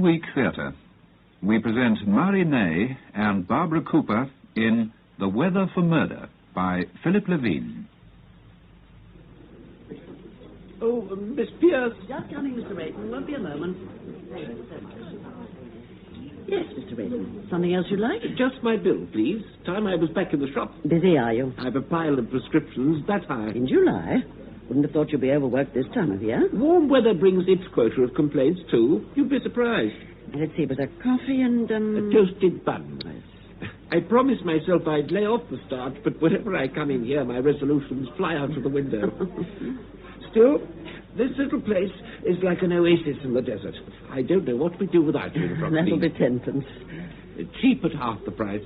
Midweek Theatre. We present Murray Ney and Barbara Cooper in The Weather for Murder by Philip Levine. Oh, Miss Pierce. Just coming, Mr. Rayton. Won't be a moment. Yes, Mr. Rayton. Something else you'd like? Just my bill, please. Time I was back in the shop. Busy, are you? I've a pile of prescriptions that high. In July? Wouldn't have thought you'd be overworked this time of year. Warm weather brings its quota of complaints, too. You'd be surprised. Let's see, was a coffee and, A toasted bun. I promised myself I'd lay off the starch, but whenever I come in here, my resolutions fly out of the window. Still, this little place is like an oasis in the desert. I don't know what we'd do without you. That'll be 10pence. Cheap at half the price.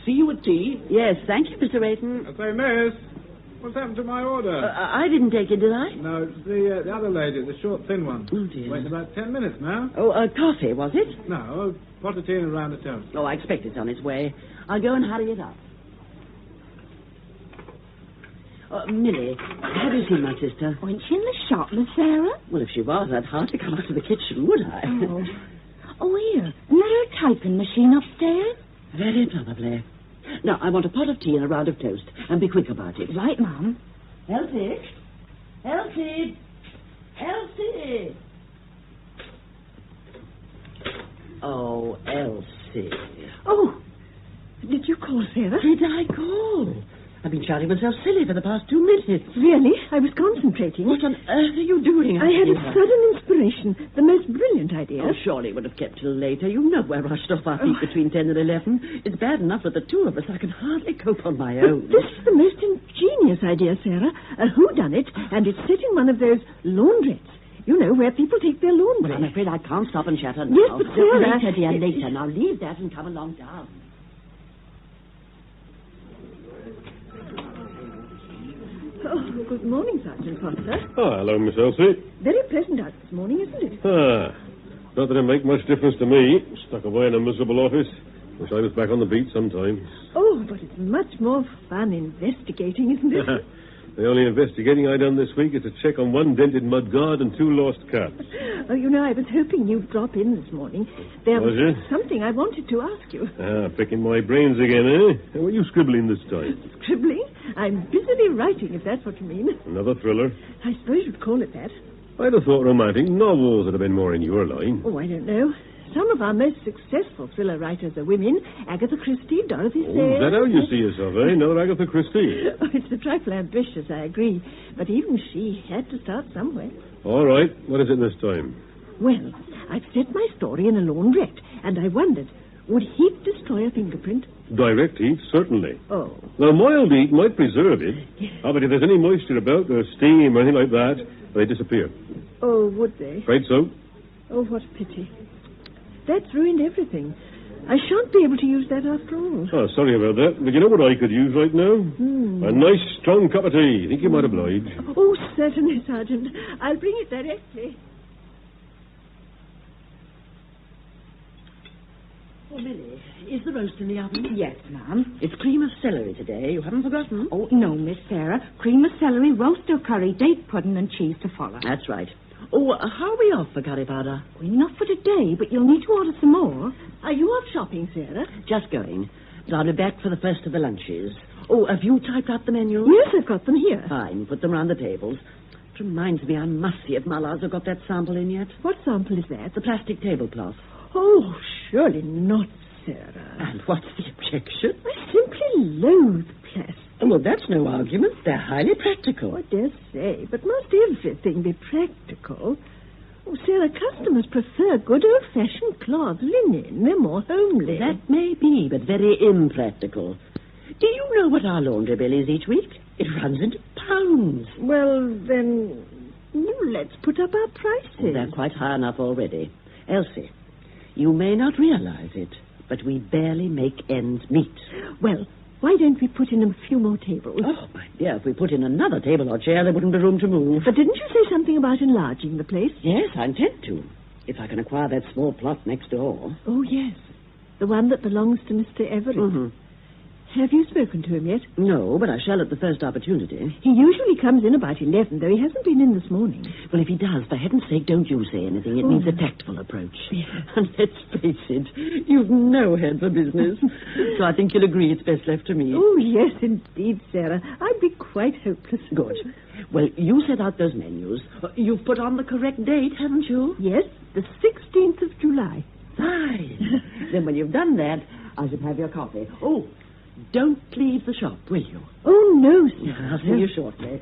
See you at tea? Yes, thank you, Mr. Rayton. I say, miss, what's happened to my order? I didn't take it, did I? No, it's the other lady, the short, thin one. Oh, dear. Waiting about 10 minutes now. Oh, coffee, was it? No, a pot of tea and a round of toast. Oh, I expect it's on its way. I'll go and hurry it up. Millie, have you seen my sister? Wasn't she in the shop, Miss Sarah? Well, if she was, I'd hardly come out of the kitchen, would I? Oh, here. Isn't there a typing machine upstairs? Very probably. Now, I want a pot of tea and a round of toast, and be quick about it. Right, Mum. Elsie! Elsie! Elsie! Oh, Elsie. Oh, did you call, Sarah? Did I call? I've been shouting myself silly for the past 2 minutes. Really? I was concentrating. What on earth are you doing? I had a sudden inspiration. The most brilliant idea. Oh, surely it would have kept till later. You know I rushed off our feet between 10 and 11. It's bad enough with the two of us. I can hardly cope on my own. This is the most ingenious idea, Sarah. A whodunit, and it's set in one of those laundrettes. You know, where people take their laundry. Well, I'm afraid I can't stop and chatter now. Yes, but Sarah... Later, dear, later. Now leave that and come along down. Oh, good morning, Sergeant Foster. Oh, hello, Miss Elsie. Very pleasant out this morning, isn't it? Not that it make much difference to me. Stuck away in a miserable office. Wish I was back on the beat sometimes. Oh, but it's much more fun investigating, isn't it? The only investigating I done this week is to check on one dented mudguard and 2 lost cats. Oh, you know, I was hoping you'd drop in this morning. There Was you? something I wanted to ask you. Picking my brains again, eh? What are you scribbling this time? Scribbling? I'm busily writing, if that's what you mean. Another thriller? I suppose you'd call it that. I'd have thought romantic novels would have been more in your line. Oh, I don't know. Some of our most successful thriller writers are women. Agatha Christie, Dorothy Oh, Sayers. is that how you see yourself, eh? Another Agatha Christie? Oh, it's a trifle ambitious, I agree. But even she had to start somewhere. All right. What is it this time? Well, I've set my story in a laundrette, and I wondered, would heat destroy a fingerprint? Direct heat, certainly. Oh. Now, mild heat might preserve it. Yes. But if there's any moisture about, or steam or anything like that, they disappear. Oh, would they? Afraid so. Oh, what a pity. That's ruined everything. I shan't be able to use that after all. Oh, sorry about that. But you know what I could use right now? A nice, strong cup of tea. Think you might oblige? Oh, certainly, Sergeant. I'll bring it directly. Oh, Millie, is the roast in the oven? Yes, ma'am. It's cream of celery today. You haven't forgotten? Oh, no, Miss Sarah. Cream of celery, roast or curry, date pudding and cheese to follow. That's right. Oh, how are we off for curry powder? Well, enough for today, but you'll need to order some more. Are you off shopping, Sarah? Just going. But I'll be back for the first of the lunches. Oh, have you typed out the menu? Yes, I've got them here. Fine. Put them round the tables. It reminds me, I must see if Mallards have got that sample in yet. What sample is that? The plastic tablecloth. Oh, surely not, Sarah. And what's the objection? I simply loathe plastic. Well, that's no argument. They're highly practical. I dare say, but must everything be practical? Oh, Sarah, customers prefer good old-fashioned cloth, linen. They're more homely. That may be, but very impractical. Do you know what our laundry bill is each week? It runs into pounds. Well, then, let's put up our prices. Oh, they're quite high enough already. Elsie, you may not realize it, but we barely make ends meet. Well, why don't we put in a few more tables? Oh, my dear, if we put in another table or chair, there wouldn't be room to move. But didn't you say something about enlarging the place? Yes, I intend to, if I can acquire that small plot next door. Oh, yes. The one that belongs to Mr. Everett. Mm-hmm. Have you spoken to him yet? No, but I shall at the first opportunity. He usually comes in about 11, though he hasn't been in this morning. Well, if he does, for heaven's sake, don't you say anything. It needs a tactful approach. Yeah. And let's face it, you've no head for business. So I think you'll agree it's best left to me. Oh, yes, indeed, Sarah. I'd be quite hopeless. Good. Well, you set out those menus. You've put on the correct date, haven't you? Yes, the 16th of July. Fine. Then when you've done that, I should have your coffee. Oh, don't leave the shop, will you? Oh, no, Sarah. I'll see you shortly.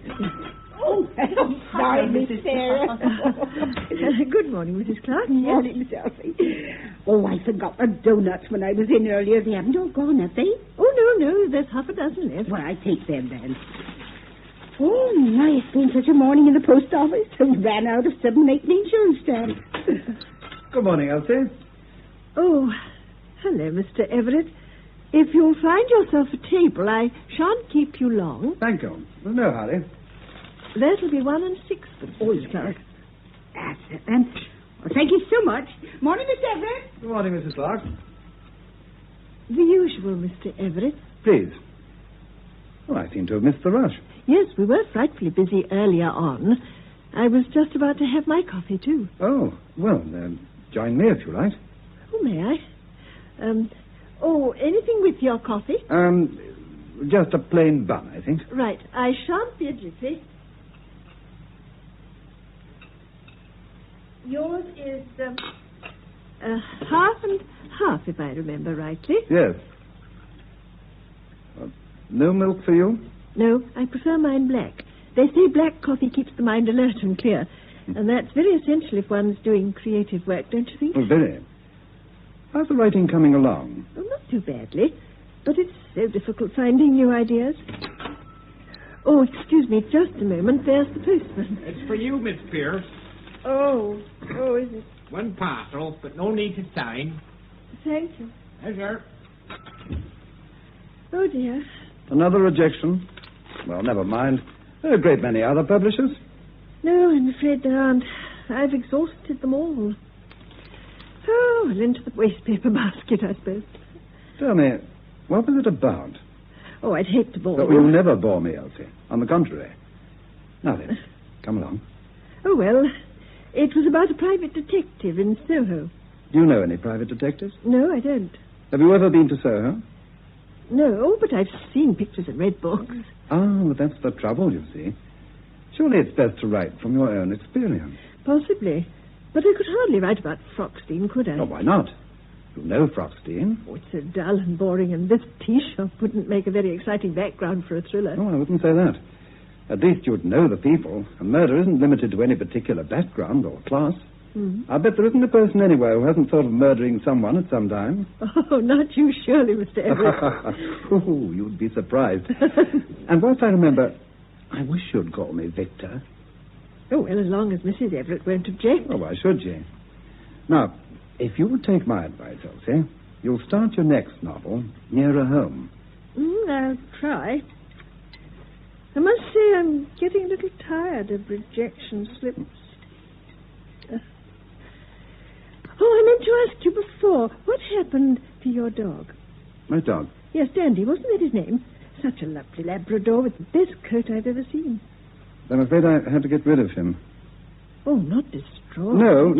Oh, I'm sorry, Mrs. Sarah. Good morning, Mrs. Clark. Good morning, Miss Elsie. Oh, I forgot the donuts when I was in earlier. They haven't all gone, have they? Oh, no, there's half a dozen left. Well, I take them then. Oh, my, it's been such a morning in the post office. I ran out of 7 8 insurance stamps. Good morning, Elsie. Oh, hello, Mr. Everett. If you'll find yourself a table, I shan't keep you long. Thank you. There's no hurry. That'll be 1 and 6. Mrs. Clark. That's it, then. Well, thank you so much. Morning, Mr. Everett. Good morning, Mrs. Clark. The usual, Mr. Everett. Please. Well, I seem to have missed the rush. Yes, we were frightfully busy earlier on. I was just about to have my coffee, too. Oh, well, join me if you like. Oh, may I? Anything with your coffee? Just a plain bun, I think. Right. I shan't be a jiffy. Yours is half and half, if I remember rightly. Yes. No milk for you? No, I prefer mine black. They say black coffee keeps the mind alert and clear. And that's very essential if one's doing creative work, don't you think? Oh, very. How's the writing coming along? Oh, not too badly. But it's so difficult finding new ideas. Oh, excuse me, just a moment. There's the postman. It's for you, Miss Pierce. Oh, is it? 1 parcel, but no need to sign. Thank you. Pleasure. Oh, dear. Another rejection? Well, never mind. There are a great many other publishers. No, I'm afraid there aren't. I've exhausted them all. Oh, well, into the wastepaper basket, I suppose. Tell me, what was it about? Oh, I'd hate to bore Oh, you. you'll never bore me, Elsie. On the contrary. Now then, come along. Oh, well, it was about a private detective in Soho. Do you know any private detectives? No, I don't. Have you ever been to Soho? No, but I've seen pictures and read books. Ah, but that's the trouble, you see. Surely it's best to write from your own experience. Possibly. But I could hardly write about Frockstein, could I? Oh, why not? You know Frockstein. Oh, it's so dull and boring, and this tea shop wouldn't make a very exciting background for a thriller. Oh, I wouldn't say that. At least you'd know the people. And murder isn't limited to any particular background or class. I bet there isn't a person anywhere who hasn't thought of murdering someone at some time. Oh, not you, surely, Mr. Everett. Oh, you'd be surprised. And whilst I remember, I wish you'd call me Victor. Oh, well, as long as Mrs. Everett won't object. Oh, why should she? Now, if you would take my advice, Elsie, you'll start your next novel nearer home. I'll try. I must say I'm getting a little tired of rejection slips. I meant to ask you before, what happened to your dog? My dog? Yes, Dandy, wasn't that his name? Such a lovely Labrador with the best coat I've ever seen. I'm afraid I had to get rid of him. Oh, not destroyed. No,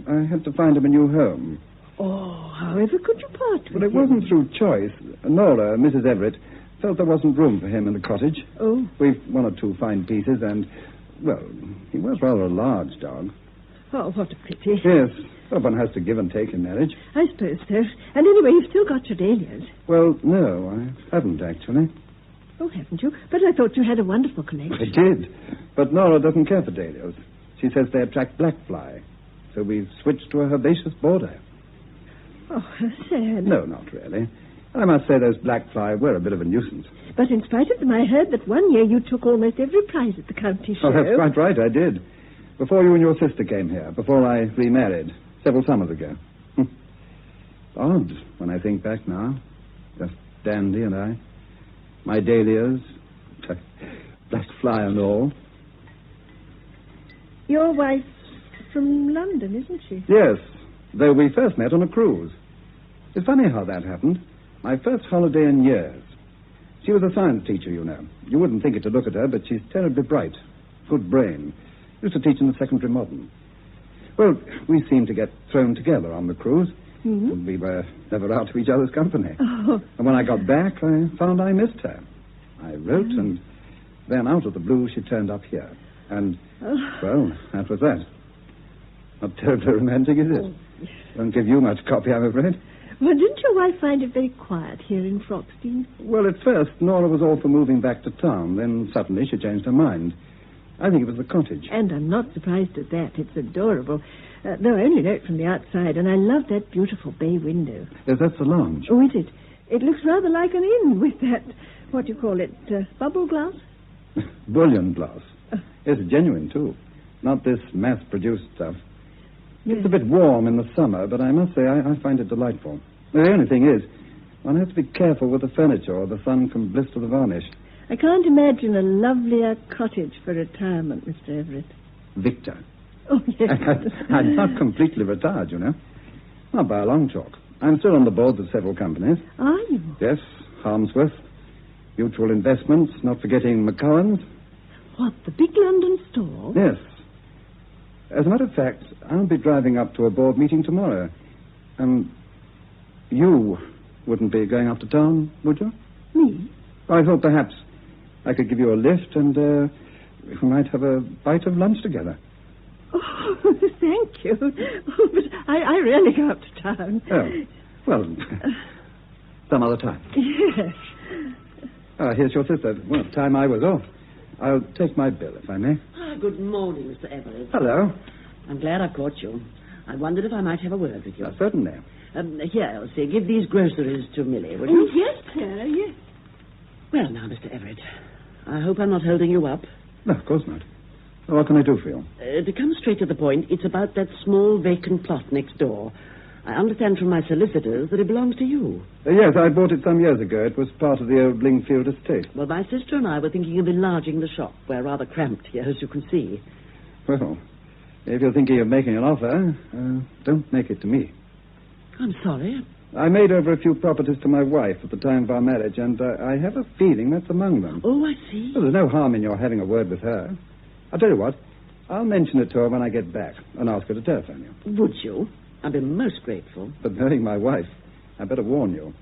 I had to find him a new home. Oh, however could you part with But it him? wasn't through choice. Nora, Mrs. Everett, felt there wasn't room for him in the cottage. Oh. We've 1 or 2 fine pieces and, well, he was rather a large dog. Oh, what a pity. Yes, well, one has to give and take in marriage. I suppose so. And anyway, you've still got your dahlias. Well, no, I haven't actually. Oh, haven't you? But I thought you had a wonderful collection. I did, but Nora doesn't care for dahlias. She says they attract black fly, so we've switched to a herbaceous border. Oh, how sad. No, not really. I must say those black fly were a bit of a nuisance. But in spite of them, I heard that one year you took almost every prize at the county show. Oh, that's quite right, I did. Before you and your sister came here, before I remarried, several summers ago. Odd, when I think back now. Just Dandy and I. My dahlias, black fly and all. Your wife's from London, isn't she? Yes, though we first met on a cruise. It's funny how that happened. My first holiday in years. She was a science teacher, you know. You wouldn't think it to look at her, but she's terribly bright. Good brain. Used to teach in the secondary modern. Well, we seemed to get thrown together on the cruise. Mm-hmm. We were never out of each other's company. Oh. And when I got back, I found I missed her. I wrote, and then out of the blue, she turned up here. And, well, that was that. Not terribly romantic, is it? Don't give you much copy, I'm afraid. Well, didn't your wife find it very quiet here in Froxtine? Well, at first, Nora was all for moving back to town. Then suddenly she changed her mind. I think it was the cottage. And I'm not surprised at that. It's adorable. Though I only know it from the outside, and I love that beautiful bay window. Yes, that's the lounge. Oh, is it? It looks rather like an inn with that, what do you call it, bubble glass? Bullion glass. Yes, genuine, too. Not this mass-produced stuff. It's a bit warm in the summer, but I must say I find it delightful. The only thing is, one has to be careful with the furniture or the sun can blister the varnish. I can't imagine a lovelier cottage for retirement, Mr. Everett. Victor. Oh, yes. I'm not completely retired, you know. Not by a long chalk. I'm still on the boards of several companies. Are you? Yes, Harmsworth, Mutual Investments, not forgetting McCowan's. What, the big London store? Yes. As a matter of fact, I'll be driving up to a board meeting tomorrow. You wouldn't be going up to town, would you? Me? I thought perhaps I could give you a lift and we might have a bite of lunch together. Oh, thank you. Oh, but I rarely go up to town. Oh, well, some other time. Yes. Here's your sister. Well, time I was off. I'll take my bill, if I may. Good morning, Mr. Everett. Hello. I'm glad I caught you. I wondered if I might have a word with you. Certainly. Here, Elsie, give these groceries to Millie, will you? Oh, yes, sir, yes. Well, now, Mr. Everett, I hope I'm not holding you up. No, of course not. Well, what can I do for you? To come straight to the point, it's about that small vacant plot next door. I understand from my solicitors that it belongs to you. Yes, I bought it some years ago. It was part of the old Lingfield estate. Well, my sister and I were thinking of enlarging the shop. We're rather cramped here, as you can see. Well, if you're thinking of making an offer, don't make it to me. I'm sorry. I made over a few properties to my wife at the time of our marriage, and I have a feeling that's among them. Oh, I see. Well, there's no harm in your having a word with her. I'll tell you what. I'll mention it to her when I get back and ask her to telephone you. Would you? I'd be most grateful. But knowing my wife, I better warn you.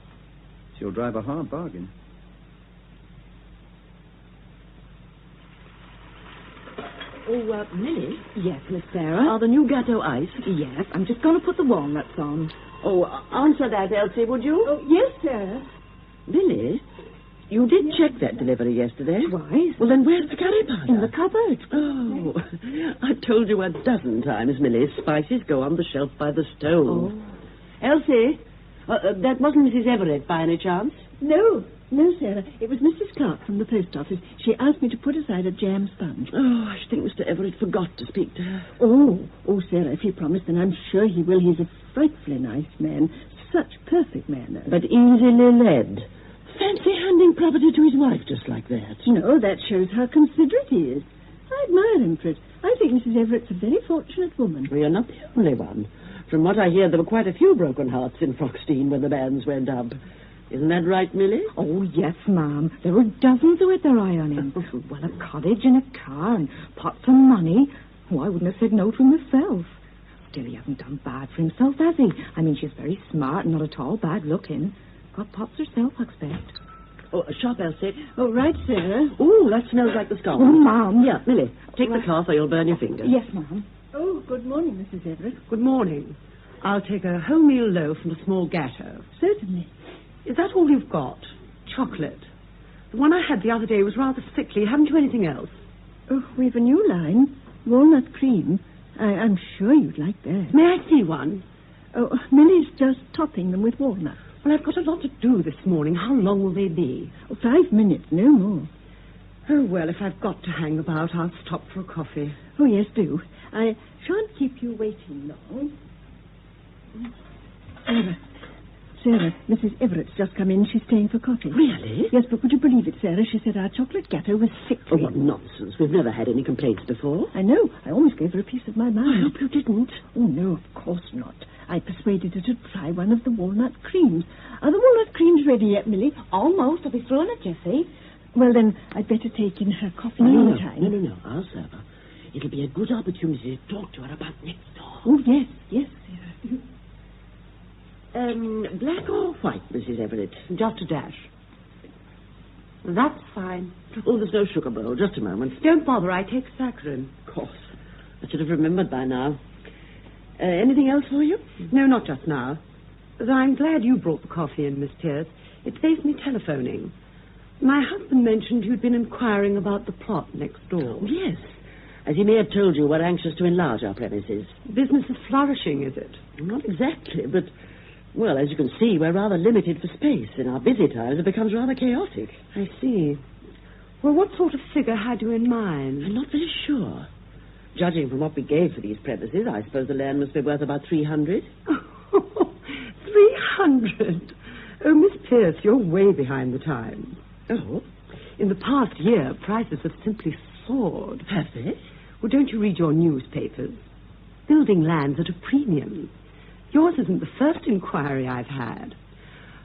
She'll drive a hard bargain. Oh, Millie? Yes, Miss Sarah? Are the new gateau ice? Yes, I'm just going to put the walnuts on. Oh, answer that, Elsie, would you? Oh, yes, sir. Millie, you did check that delivery yesterday. Twice. Well, then where's the curry powder? In the cupboard. Oh, I've told you a dozen times, Millie. Spices go on the shelf by the stove. Oh. Elsie, that wasn't Mrs. Everett by any chance? No, Sarah. It was Mrs. Clark from the post office. She asked me to put aside a jam sponge. Oh, I think Mr. Everett forgot to speak to her. Oh, Sarah, if he promised, then I'm sure he will. He's a frightfully nice man. Such perfect manners. But easily led. Fancy handing property to his wife just like that. No, that shows how considerate he is. I admire him for it. I think Mrs. Everett's a very fortunate woman. Well, you're not the only one. From what I hear, there were quite a few broken hearts in Froxtine when the bands went up. Isn't that right, Millie? Oh, yes, ma'am. There were dozens who had their eye on him. Well, a cottage and a car and pots of money. Oh, I wouldn't have said no to him myself. Still, he hasn't done bad for himself, has he? I mean, she's very smart and not at all bad looking. Got pots herself, I expect. Oh, a shop, Elsie. Oh, right, Sarah. Oh, that smells like the scones. Oh, ma'am. Yeah, Millie, take the cloth or you'll burn your fingers. Yes, ma'am. Oh, good morning, Mrs. Everett. Good morning. I'll take a wholemeal loaf and a small gateau. Certainly. Is that all you've got? Chocolate. The one I had the other day was rather sickly. Haven't you anything else? Oh, we've a new line. Walnut cream. I'm sure you'd like that. May I see one? Oh, Millie's just topping them with walnuts. Well, I've got a lot to do this morning. How long will they be? Oh, 5 minutes, no more. Oh, well, if I've got to hang about, I'll stop for a coffee. Oh, yes, do. I shan't keep you waiting long. Sarah, Mrs. Everett's just come in. She's staying for coffee. Really? Yes, but would you believe it, Sarah? She said our chocolate gateau was Oh, sickly. what nonsense. We've never had any complaints before. I know. I almost gave her a piece of my I mind. hope you didn't. Oh, no, of course not. I persuaded her to try one of the walnut creams. Are the walnut creams ready yet, Millie? Almost. I'll be throwing it, Jessie. Well, then, I'd better take in her coffee meantime. No. I'll serve her. It'll be a good opportunity to talk to her about next door. Oh, yes, Sarah. Black or white, Mrs. Everett? Just a dash. That's fine. Oh, there's no sugar bowl. Just a moment. Don't bother. I take saccharin. Of course. I should have remembered by now. Anything else for you? No, not just now. Though I'm glad you brought the coffee in, Miss Pierce. It saves me telephoning. My husband mentioned you'd been inquiring about the plot next door. Oh, yes. As he may have told you, we're anxious to enlarge our premises. Business is flourishing, is it? Not exactly, but, well, as you can see, we're rather limited for space. In our busy times, it becomes rather chaotic. I see. Well, what sort of figure had you in mind? I'm not very sure. Judging from what we gave for these premises, I suppose the land must be worth about 300. 300? Oh, Miss Pierce, you're way behind the times. Oh? In the past year, prices have simply soared. Have they? Well, don't you read your newspapers? Building land's at a premium. Yours isn't the first inquiry I've had.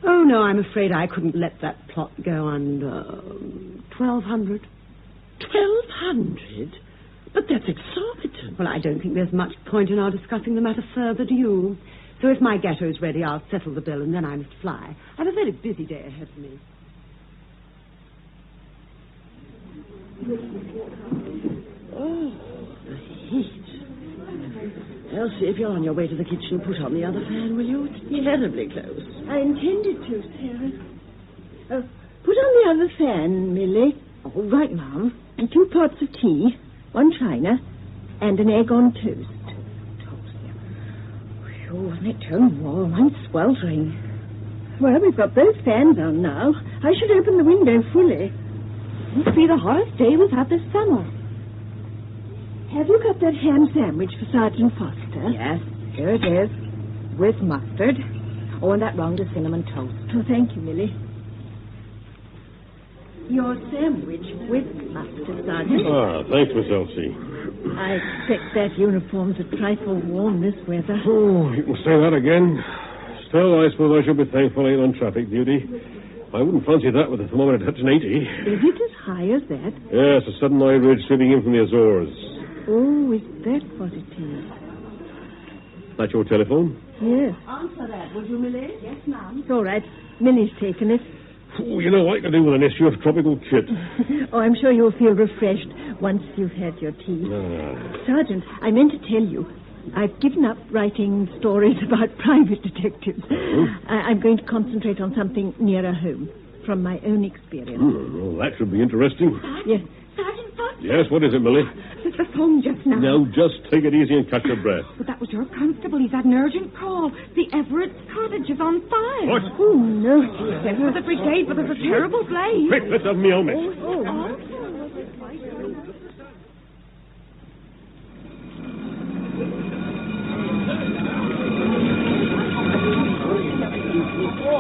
Oh, no, I'm afraid I couldn't let that plot go under 1,200. 1,200? But that's exorbitant. Well, I don't think there's much point in our discussing the matter further, do you? So if my ghetto's ready, I'll settle the bill and then I must fly. I have a very busy day ahead of me. Oh, the heat. Elsie, if you're on your way to the kitchen, put on the other fan, will you? It's terribly close. I intended to, Sarah. Put on the other fan, Millie. All right, Mum. And 2 pots of tea, 1 china, and an egg on toast. Oh, wasn't it turned warm? I'm sweltering. Well, we've got both fans on now. I should open the window fully. Must be the hottest day we've had this summer. Have you got that ham sandwich for Sergeant Foster? Yes, here it is. With mustard. Oh, and that round of cinnamon toast. Oh, thank you, Millie. Your sandwich with mustard, Sergeant. Ah, thanks, Miss Elsie. I expect that uniform's a trifle warm this weather. Oh, you can say that again. Still, I suppose I should be thankful I ain't on traffic duty. I wouldn't fancy that with the thermometer touching 80. Is it as high as that? Yes, a sudden high ridge sweeping in from the Azores. Oh, is that what it is? That your telephone? Yes. Answer that, would you, Millie? Yes, Mum. It's all right. Millie's taken it. Oh, you know, I could do with an issue of Tropical Kit. Oh, I'm sure you'll feel refreshed once you've had your tea. Sergeant, I meant to tell you, I've given up writing stories about private detectives. Oh? I'm going to concentrate on something nearer home, from my own experience. Well, that should be interesting. Yes. Sergeant Foster. Yes, what is it, Millie? It's the phone just now. Now, just take it easy and catch your breath. But that was your constable. He's had an urgent call. The Everett's cottage is on fire. What? Oh, no. He sent for the brigade, but there's a terrible blaze. Quick, let's have me helmet.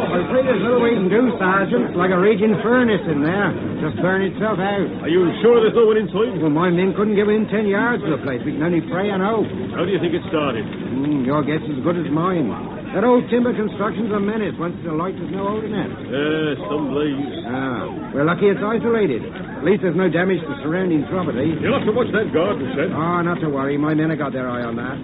I'm afraid there's little we can do, Sergeant. It's like a raging furnace in there. Just burn itself out. Are you sure there's no one inside? Well, my men couldn't get within 10 yards of the place. We can only pray and hope. How do you think it started? Your guess is as good as mine. That old timber construction's a menace. Once it's alight, there's no holding it. Yes, some blaze. We're lucky it's isolated. At least there's no damage to surrounding property. You'll have to watch that garden shed. Oh, not to worry. My men have got their eye on that.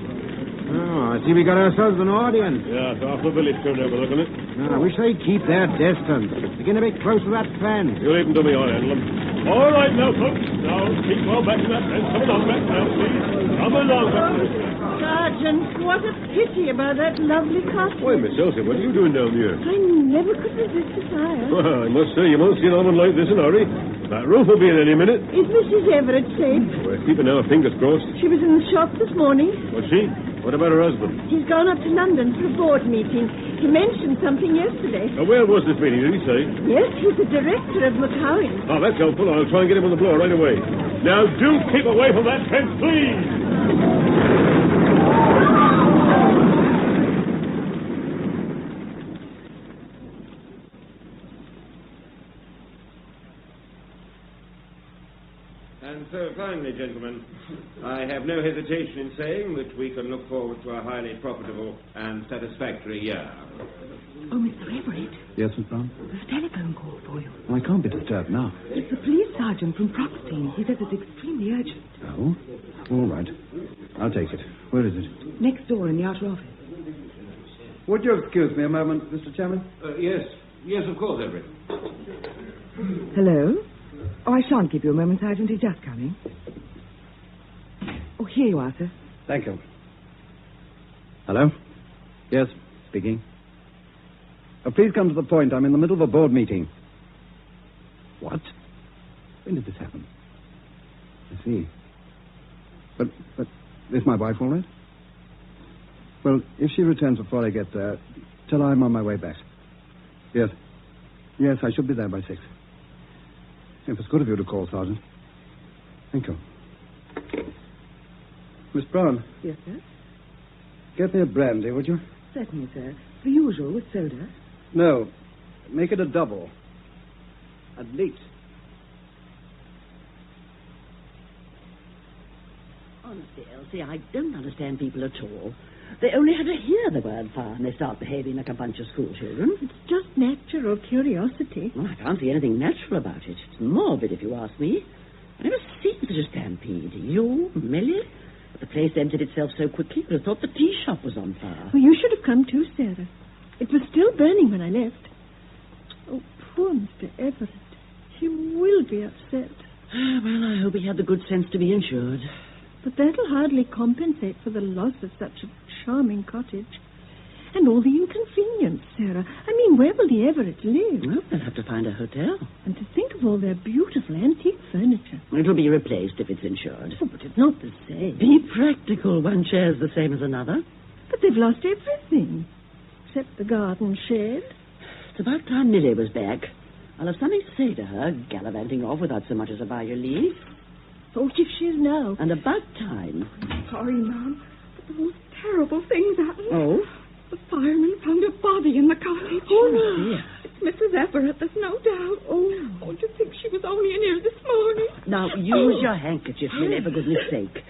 Oh, I see we got ourselves an audience. Yeah, half the village turned over looking at it. I wish they'd keep their distance. Begin a bit close to that fence. You leave them to me, I'll handle them. All right now, folks. Now, keep well back in that fence. Come along back now, please. Come along back. Sergeant, what a pity about that lovely cottage. Why, Miss Elsie, what are you doing down here? I never could resist a fire. Well, I must say, you won't see an oven like this in a hurry. That roof will be in any minute. Is Mrs. Everett safe? We're keeping our fingers crossed. She was in the shop this morning. Was she? What about her husband? He's gone up to London for a board meeting. He mentioned something yesterday. Now, where was this meeting, did he say? Yes, he's the director of McCowan. Oh, that's helpful. I'll try and get him on the blower right away. Now, do keep away from that fence, please. And so finally, gentlemen, I have no hesitation in saying that we can look forward to a highly profitable and satisfactory year. Oh, Mr. Everett, Yes, Miss Brown? there's a telephone call for you. Well, I can't be disturbed now. It's the police sergeant from Proxine. He says it's extremely urgent. Oh? All right. I'll take it. Where is it? Next door in the outer office. Would you excuse me a moment, Mr. Chairman? Yes, of course, Everett. Hello? Oh, I shan't give you a moment, Sergeant. He's just coming. Oh, here you are, sir. Thank you. Hello? Yes, speaking. Please come to the point. I'm in the middle of a board meeting. What? When did this happen? I see. But is my wife all right? Well, if she returns before I get there, tell her I'm on my way back. Yes. Yes, I should be there by 6. It was good of you to call, Sergeant. Thank you. Miss Brown. Yes, sir? Get me a brandy, would you? Certainly, sir. The usual with soda. No. Make it a double. At least. Honestly, Elsie, I don't understand people at all. They only have to hear the word fire and they start behaving like a bunch of schoolchildren. It's just natural curiosity. Well, I can't see anything natural about it. It's morbid, if you ask me. I never seen such a stampede. You, Millie? But the place emptied itself so quickly, you'd have thought the tea shop was on fire. Well, you should have come too, Sarah. It was still burning when I left. Oh, poor Mr. Everett. He will be upset. Well, I hope he had the good sense to be insured. But that'll hardly compensate for the loss of such a charming cottage. And all the inconvenience, Sarah. I mean, where will the Everett live? Well, they'll have to find a hotel. And to think of all their beautiful antique furniture. It'll be replaced if it's insured. Oh, but it's not the same. Be practical. One chair's the same as another. But they've lost everything. Except the garden shed. It's about time Millie was back. I'll have something to say to her, gallivanting off without so much as a by your leave. Oh, if she is now. And about time. Sorry, Ma'am, but the most terrible things happened. Oh? The fireman found a body in the cottage. Oh, dear. It's Mrs. Everett, there's no doubt. Oh, to think she was only in here this morning. Now, use your handkerchief, Millie, for goodness sake.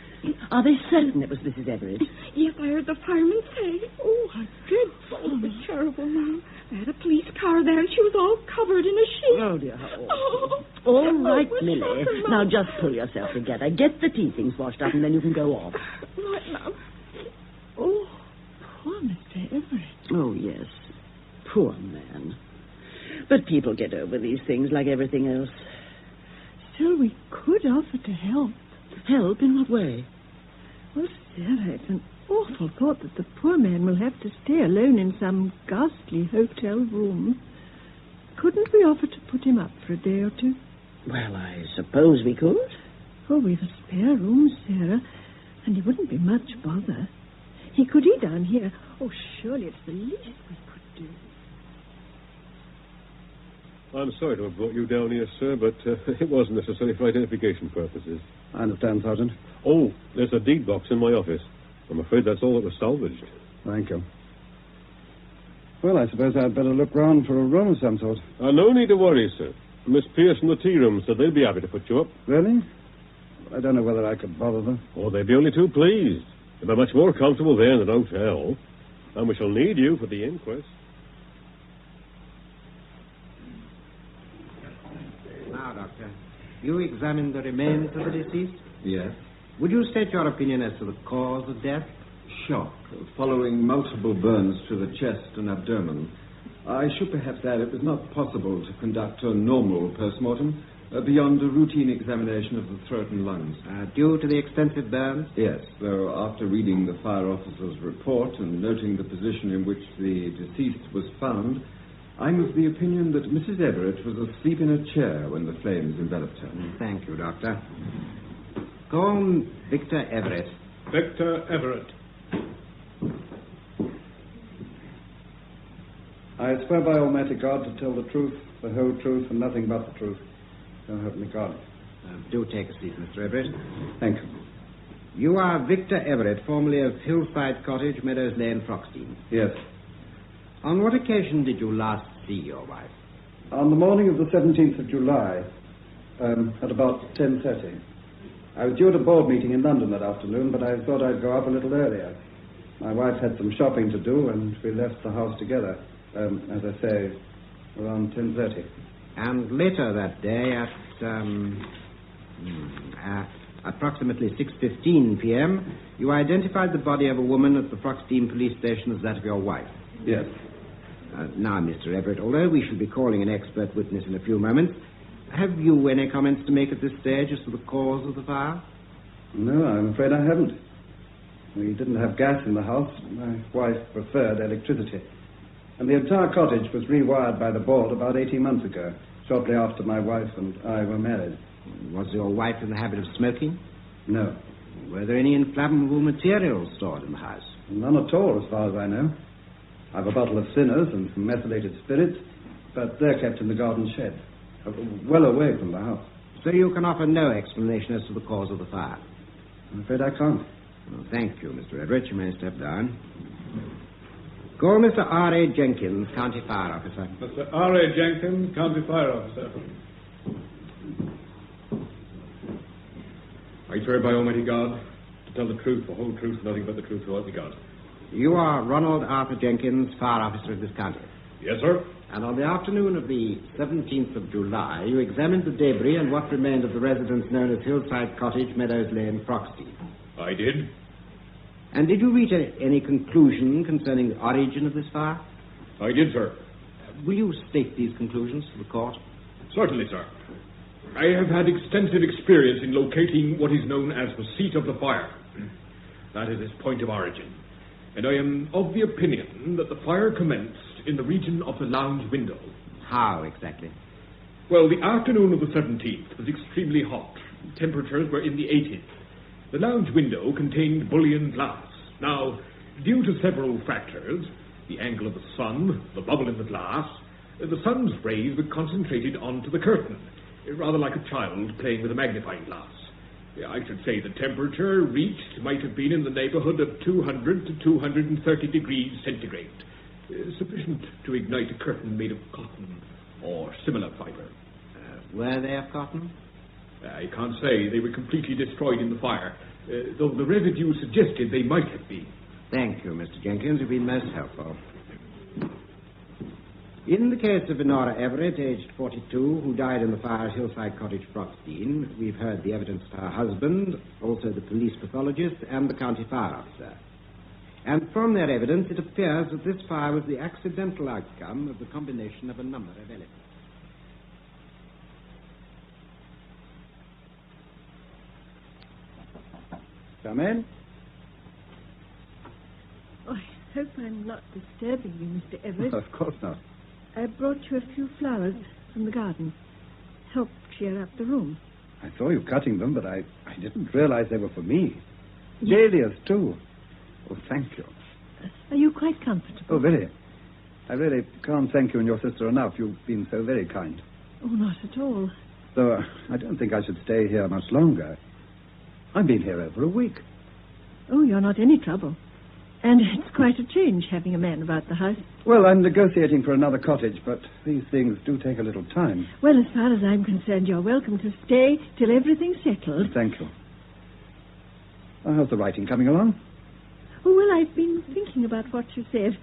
Are they certain it was Mrs. Everett? Yes, I heard the fireman say. Oh, how dreadful. Oh, it was terrible, Ma'am. They had a police car there, and she was all covered in a sheet. Oh, dear. Oh. All right, Oh, Millie. sorry, Ma'am. Now, just pull yourself together. Get the tea things washed up, and then you can go off. Right, Ma'am. Oh, poor Mr. Everett. Oh, yes. Poor man. But people get over these things like everything else. Still, we could offer to help. Help? In what way? Well, Sarah, it's an awful thought that the poor man will have to stay alone in some ghastly hotel room. Couldn't we offer to put him up for a day or two? Well, I suppose we could. Oh, we've a spare room, Sarah, and he wouldn't be much bother. He could eat down here. Oh, surely it's the least we could do. I'm sorry to have brought you down here, sir, but it wasn't necessary for identification purposes. I understand, Sergeant. Oh, there's a deed box in my office. I'm afraid that's all that was salvaged. Thank you. Well, I suppose I'd better look round for a room of some sort. No need to worry, sir. Miss Pierce in the tea room said they'd be happy to put you up. Really? I don't know whether I could bother them. Oh, they'd be only too pleased. They'll be much more comfortable there in an hotel. And we shall need you for the inquest. Now, Doctor, you examined the remains of the deceased? Yes. Would you state your opinion as to the cause of death? Shock, following multiple burns to the chest and abdomen. I should perhaps add it was not possible to conduct a normal post-mortem beyond a routine examination of the throat and lungs. Due to the extensive burns? Yes, though after reading the fire officer's report and noting the position in which the deceased was found, I'm of the opinion that Mrs. Everett was asleep in a chair when the flames enveloped her. Thank you, Doctor. Go on, Victor Everett. Victor Everett. I swear by Almighty God to tell the truth, the whole truth, and nothing but the truth. So help me God. Do take a seat, Mr. Everett. Thank you. You are Victor Everett, formerly of Hillside Cottage, Meadows Lane, Froxteen. Yes. On what occasion did you last see your wife? On the morning of the 17th of July, at about 10:30. I was due at a board meeting in London that afternoon, but I thought I'd go up a little earlier. My wife had some shopping to do, and we left the house together. As I say, around 10:30. And later that day at approximately 6:15 p.m., you identified the body of a woman at the Froxdean police station as that of your wife. Yes. Now, Mr. Everett, although we shall be calling an expert witness in a few moments, have you any comments to make at this stage as to the cause of the fire? No, I'm afraid I haven't. We didn't have gas in the house. My wife preferred electricity. And the entire cottage was rewired by the board about 18 months ago, shortly after my wife and I were married. Was your wife in the habit of smoking? No. Were there any inflammable materials stored in the house? None at all, as far as I know. I have a bottle of Sinners and some methylated spirits, but they're kept in the garden shed, well away from the house. So you can offer no explanation as to the cause of the fire? I'm afraid I can't. Well, thank you, Mr. Everett. You may step down. Call Mr. R.A. Jenkins, County Fire Officer. Mr. R.A. Jenkins, County Fire Officer. I swear by Almighty God to tell the truth, the whole truth, nothing but the truth, so help me God. You are Ronald Arthur Jenkins, Fire Officer of this county. Yes, sir. And on the afternoon of the 17th of July, you examined the debris and what remained of the residence known as Hillside Cottage, Meadows Lane, Froxdean. I did. And did you reach any conclusion concerning the origin of this fire? I did, sir. Will you state these conclusions to the court? Certainly, sir. I have had extensive experience in locating what is known as the seat of the fire. That is its point of origin. And I am of the opinion that the fire commenced in the region of the lounge window. How exactly? Well, the afternoon of the 17th was extremely hot. Temperatures were in the 80s. The lounge window contained bullion glass. Now, due to several factors, the angle of the sun, the bubble in the glass, the sun's rays were concentrated onto the curtain, rather like a child playing with a magnifying glass. I should say the temperature reached might have been in the neighborhood of 200 to 230 degrees centigrade, sufficient to ignite a curtain made of cotton or similar fiber. Were they of cotton? I can't say. They were completely destroyed in the fire, though the residue suggested they might have been. Thank you, Mr. Jenkins. You've been most helpful. In the case of Honora Everett, aged 42, who died in the fire at Hillside Cottage, Froxdean, we've heard the evidence of her husband, also the police pathologist, and the county fire officer. And from their evidence, it appears that this fire was the accidental outcome of the combination of a number of elements. Come in. Oh, I hope I'm not disturbing you, Mr. Everett. Of course not. I brought you a few flowers from the garden. Help cheer up the room. I saw you cutting them, but I didn't realize they were for me. Dahlias, too. Oh, thank you. Are you quite comfortable? Oh, very. I really can't thank you and your sister enough. You've been so very kind. Oh, not at all. Though I don't think I should stay here much longer. I've been here over a week. Oh, you're not any trouble. And it's quite a change having a man about the house. Well, I'm negotiating for another cottage, but these things do take a little time. Well, as far as I'm concerned, you're welcome to stay till everything's settled. Thank you. How's the writing coming along? Oh, well, I've been thinking about what you said.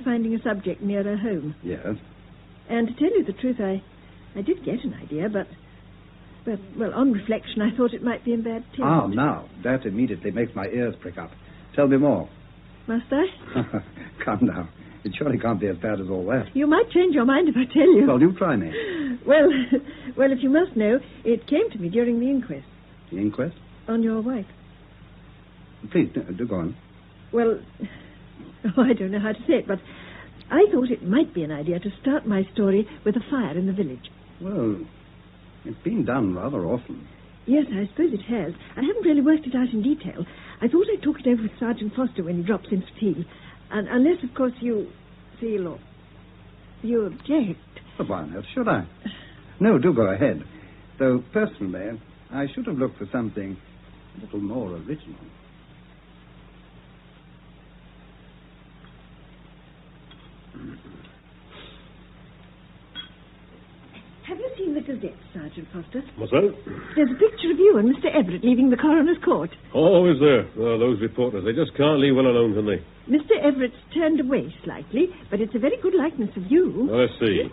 Finding a subject nearer home. Yes. And to tell you the truth, I did get an idea, but, well, on reflection, I thought it might be in bad taste. Ah, now, that immediately makes my ears prick up. Tell me more. Must I? Come now. It surely can't be as bad as all that. You might change your mind if I tell you. Well, you try me. Well, if you must know, it came to me during the inquest. The inquest? On your wife. Please, do go on. Well, I don't know how to say it, but I thought it might be an idea to start my story with a fire in the village. Well, it's been done rather often. Yes, I suppose it has. I haven't really worked it out in detail. I thought I'd talk it over with Sergeant Foster when he drops in for tea. And unless, of course, you feel or you object. But why on earth should I? No, do go ahead. Though, personally, I should have looked for something a little more original. Have you seen the Gazette, Sergeant Foster? What's that? There's a picture of you and Mr. Everett leaving the coroner's court. Oh, is there? Oh, those reporters, they just can't leave well alone, can they? Mr. Everett's turned away slightly, but it's a very good likeness of you. Well, let's see.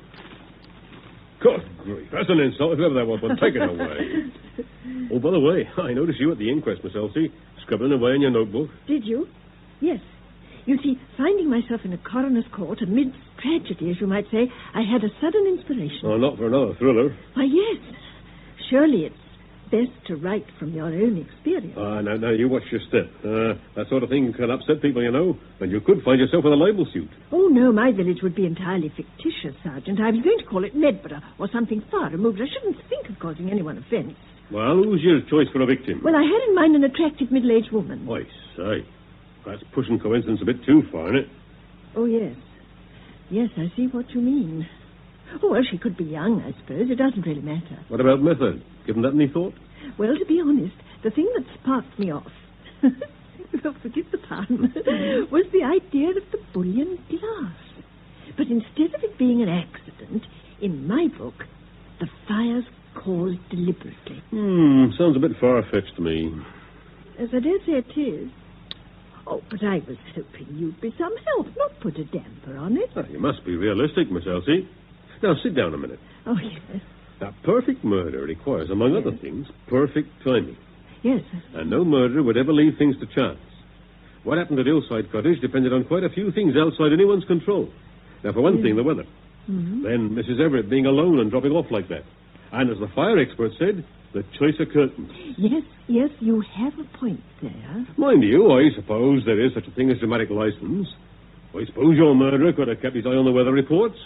Good grief, that's an insult, whoever that was, but take it away. Oh, by the way, I noticed you at the inquest, Miss Elsie, scribbling away in your notebook. Did you? Yes. You see, finding myself in a coroner's court amidst tragedy, as you might say, I had a sudden inspiration. Oh, not for another thriller. Why, yes. Surely it's best to write from your own experience. Now, you watch your step. That sort of thing can upset people, you know, and you could find yourself in a libel suit. Oh, no, my village would be entirely fictitious, Sergeant. I was going to call it Medborough or something far removed. I shouldn't think of causing anyone offence. Well, who's your choice for a victim? Well, I had in mind an attractive middle-aged woman. I say. That's pushing coincidence a bit too far, isn't it? Oh, yes. Yes, I see what you mean. Oh, well, she could be young, I suppose. It doesn't really matter. What about method? Given that any thought? Well, to be honest, the thing that sparked me off, forgive the pun, was the idea of the bullion glass. But instead of it being an accident, in my book, the fire's caused deliberately. Sounds a bit far-fetched to me. As I dare say it is. Oh, but I was hoping you'd be some help, not put a damper on it. You must be realistic, Miss Elsie. Now, sit down a minute. Oh, yes. Now, perfect murder requires, among other things, perfect timing. Yes. And no murderer would ever leave things to chance. What happened at Hillside Cottage depended on quite a few things outside anyone's control. Now, for one thing, the weather. Mm-hmm. Then Mrs. Everett being alone and dropping off like that. And as the fire expert said, the choice of curtains. Yes, you have a point there. Mind you, I suppose there is such a thing as dramatic license. I suppose your murderer could have kept his eye on the weather reports.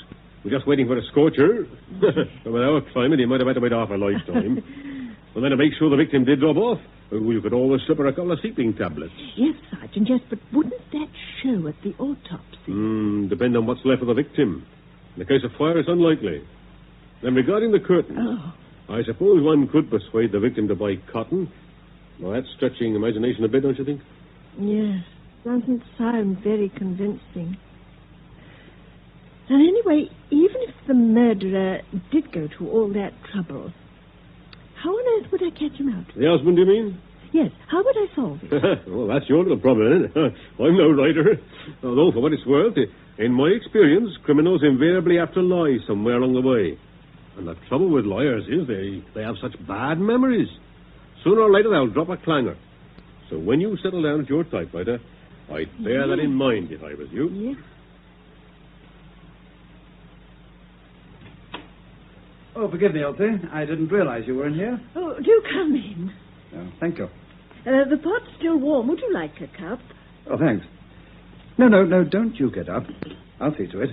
We're just waiting for a scorcher. But with our climate, he might have had to wait half a lifetime. And then to make sure the victim did drop off, you could always slip her a couple of sleeping tablets. Yes, Sergeant, yes, but wouldn't that show at the autopsy? Depend on what's left of the victim. In the case of fire, it's unlikely. Then regarding the curtains, I suppose one could persuade the victim to buy cotton. Well, that's stretching imagination a bit, don't you think? Yes, doesn't sound very convincing. And anyway, even if the murderer did go to all that trouble, how on earth would I catch him out? The husband, you mean? Yes, how would I solve it? Well, that's your little problem, isn't it? I'm no writer. Although, for what it's worth, in my experience, criminals invariably have to lie somewhere along the way. And the trouble with liars is they have such bad memories. Sooner or later, they'll drop a clanger. So when you settle down at your typewriter, I'd bear that in mind if I was you. Yes. Oh, forgive me, Elsie. I didn't realize you were in here. Oh, do come in. Oh, thank you. The pot's still warm. Would you like a cup? Oh, thanks. No, don't you get up. I'll see to it.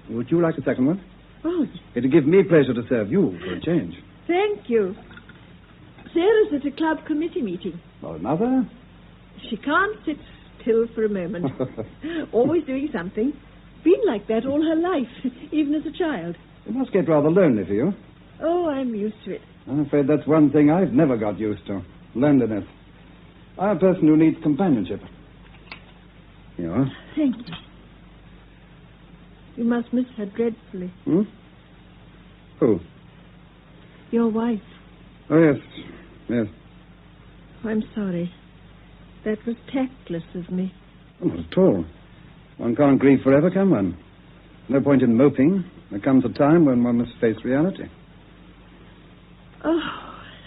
Would you like a second one? Oh, It'll give me pleasure to serve you for a change. thank you. Sarah's at a club committee meeting. Oh, Mother? She can't sit still for a moment. Always doing something. Been like that all her life, even as a child. It must get rather lonely for you. Oh, I'm used to it. I'm afraid that's one thing I've never got used to. Loneliness. I'm a person who needs companionship. You are? Thank you. You must miss her dreadfully. Who? Your wife. Oh, yes. I'm sorry. That was tactless of me. Oh, not at all. One can't grieve forever, can one? No point in moping. There comes a time when one must face reality. Oh,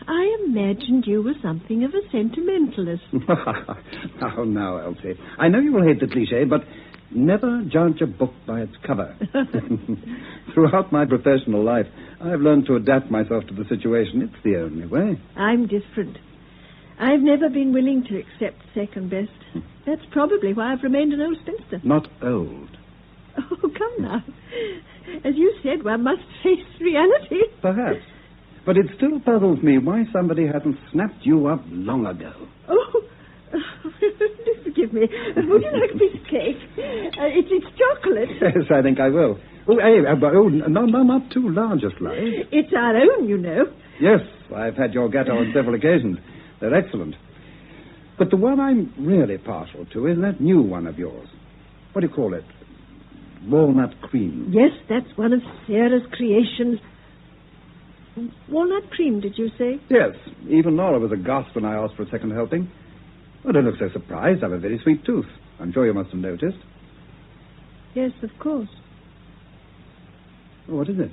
I imagined you were something of a sentimentalist. Now, Elsie. I know you will hate the cliché, but never judge a book by its cover. Throughout my professional life, I've learned to adapt myself to the situation. It's the only way. I'm different. I've never been willing to accept second best. That's probably why I've remained an old spinster. Not old. Oh, come now. As you said, one must face reality. Perhaps. But it still puzzles me why somebody hasn't snapped you up long ago. Oh, forgive me. Would you like a piece of cake? It's chocolate. Yes, I think I will. No, not too large a slice. It's our own, you know. Yes, I've had your gâteaux on several occasions. They're excellent. But the one I'm really partial to is that new one of yours. What do you call it? Walnut cream. Yes, that's one of Sarah's creations. Walnut cream, did you say? Yes. Even Nora was aghast when I asked for a second helping. Oh, don't look so surprised. I have a very sweet tooth. I'm sure you must have noticed. Yes, of course. Oh, what is it?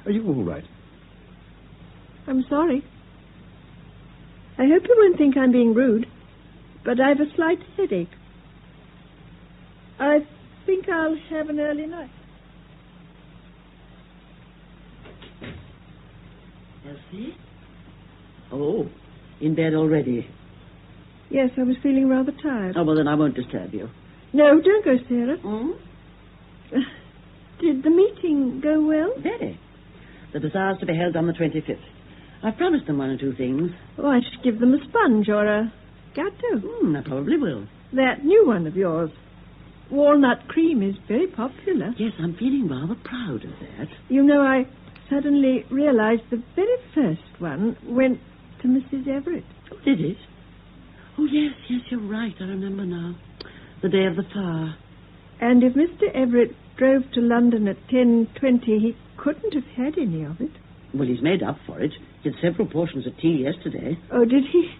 Are you all right? I'm sorry. I hope you won't think I'm being rude, but I've a slight headache. I think I'll have an early night. Elsie? Oh, in bed already? Yes, I was feeling rather tired. Oh, well, then I won't disturb you. No, don't go, Sarah. Hmm? Did the meeting go well? Very. The bazaar's to be held on the 25th. I've promised them one or two things. Oh, I should give them a sponge or a gateau. I probably will. That new one of yours. Walnut cream is very popular. Yes, I'm feeling rather proud of that. You know, I suddenly realized the very first one went to Mrs. Everett. Oh, did it? Oh, yes, you're right. I remember now. The day of the fire. And if Mr. Everett drove to London at 10:20, he couldn't have had any of it. Well, he's made up for it. He had several portions of tea yesterday. Oh, did he?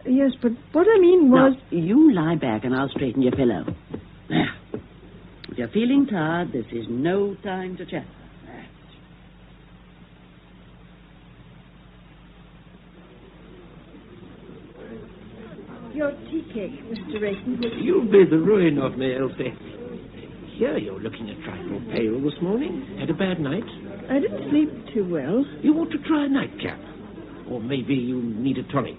Yes, but what I mean was... Now, you lie back and I'll straighten your pillow. There. If you're feeling tired, this is no time to chat. Your tea cake, Mr. Rayton. You'll be the ruin of me, Elsie. Here you're looking a trifle pale this morning. Had a bad night? I didn't sleep too well. You ought to try a nightcap. Or maybe you need a tonic.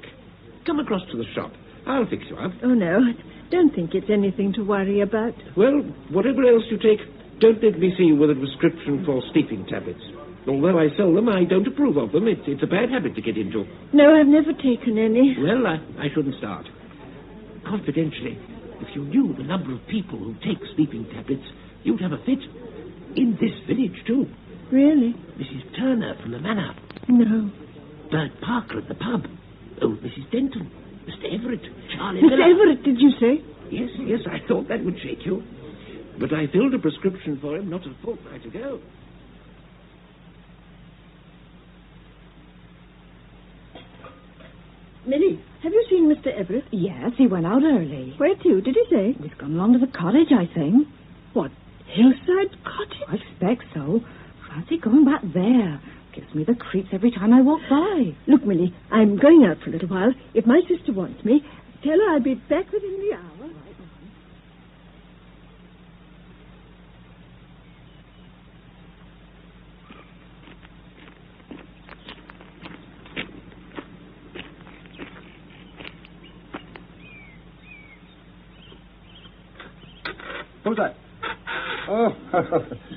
Come across to the shop. I'll fix you up. Oh, no. I don't think it's anything to worry about. Well, whatever else you take, don't let me see you with a prescription for sleeping tablets. Although I sell them, I don't approve of them. It's a bad habit to get into. No, I've never taken any. Well, I shouldn't start. Confidentially, if you knew the number of people who take sleeping tablets, you'd have a fit. In this village, too. Really? Mrs. Turner from the manor. No. Bert Parker at the pub. Oh, Mrs. Denton. Mr. Everett. Charlie Mr. Miller. Everett, did you say? Yes, I thought that would shake you. But I filled a prescription for him not a fortnight ago. Millie, have you seen Mr. Everett? Yes, he went out early. Where to? Did he say? He's gone along to the cottage, I think. What, Hillside Cottage? I expect so. Fancy going back there. Gives me the creeps every time I walk by. Look, Millie, I'm going out for a little while. If my sister wants me, tell her I'll be back within the hour. Who's that? Oh,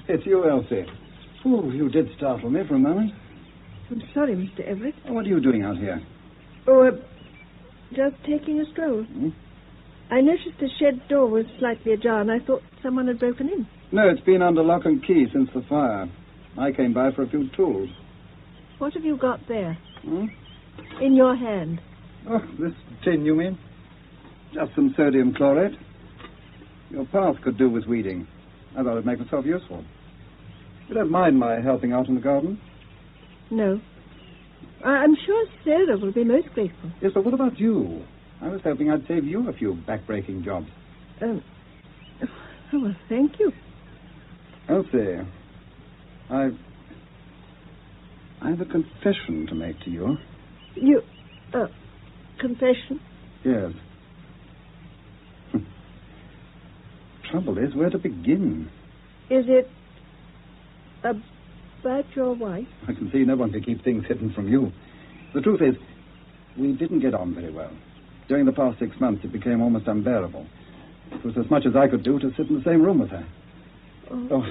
it's you, Elsie. Oh, you did startle me for a moment. I'm sorry, Mr. Everett. Oh, what are you doing out here? Oh, just taking a stroll. I noticed the shed door was slightly ajar, and I thought someone had broken in. No, it's been under lock and key since the fire. I came by for a few tools. What have you got there? Hmm? In your hand? Oh, this tin, you mean? Just some sodium chlorate. Your path could do with weeding. I thought it'd make myself useful. You don't mind my helping out in the garden? No. I'm sure Sarah will be most grateful. Yes, but what about you? I was hoping I'd save you a few back-breaking jobs. Oh, well, thank you. Elsie, I have a confession to make to you. Confession? Yes. Trouble is, where to begin? Is it about your wife? I can see no one can keep things hidden from you. The truth is, we didn't get on very well. During the past 6 months, it became almost unbearable. It was as much as I could do to sit in the same room with her. Oh,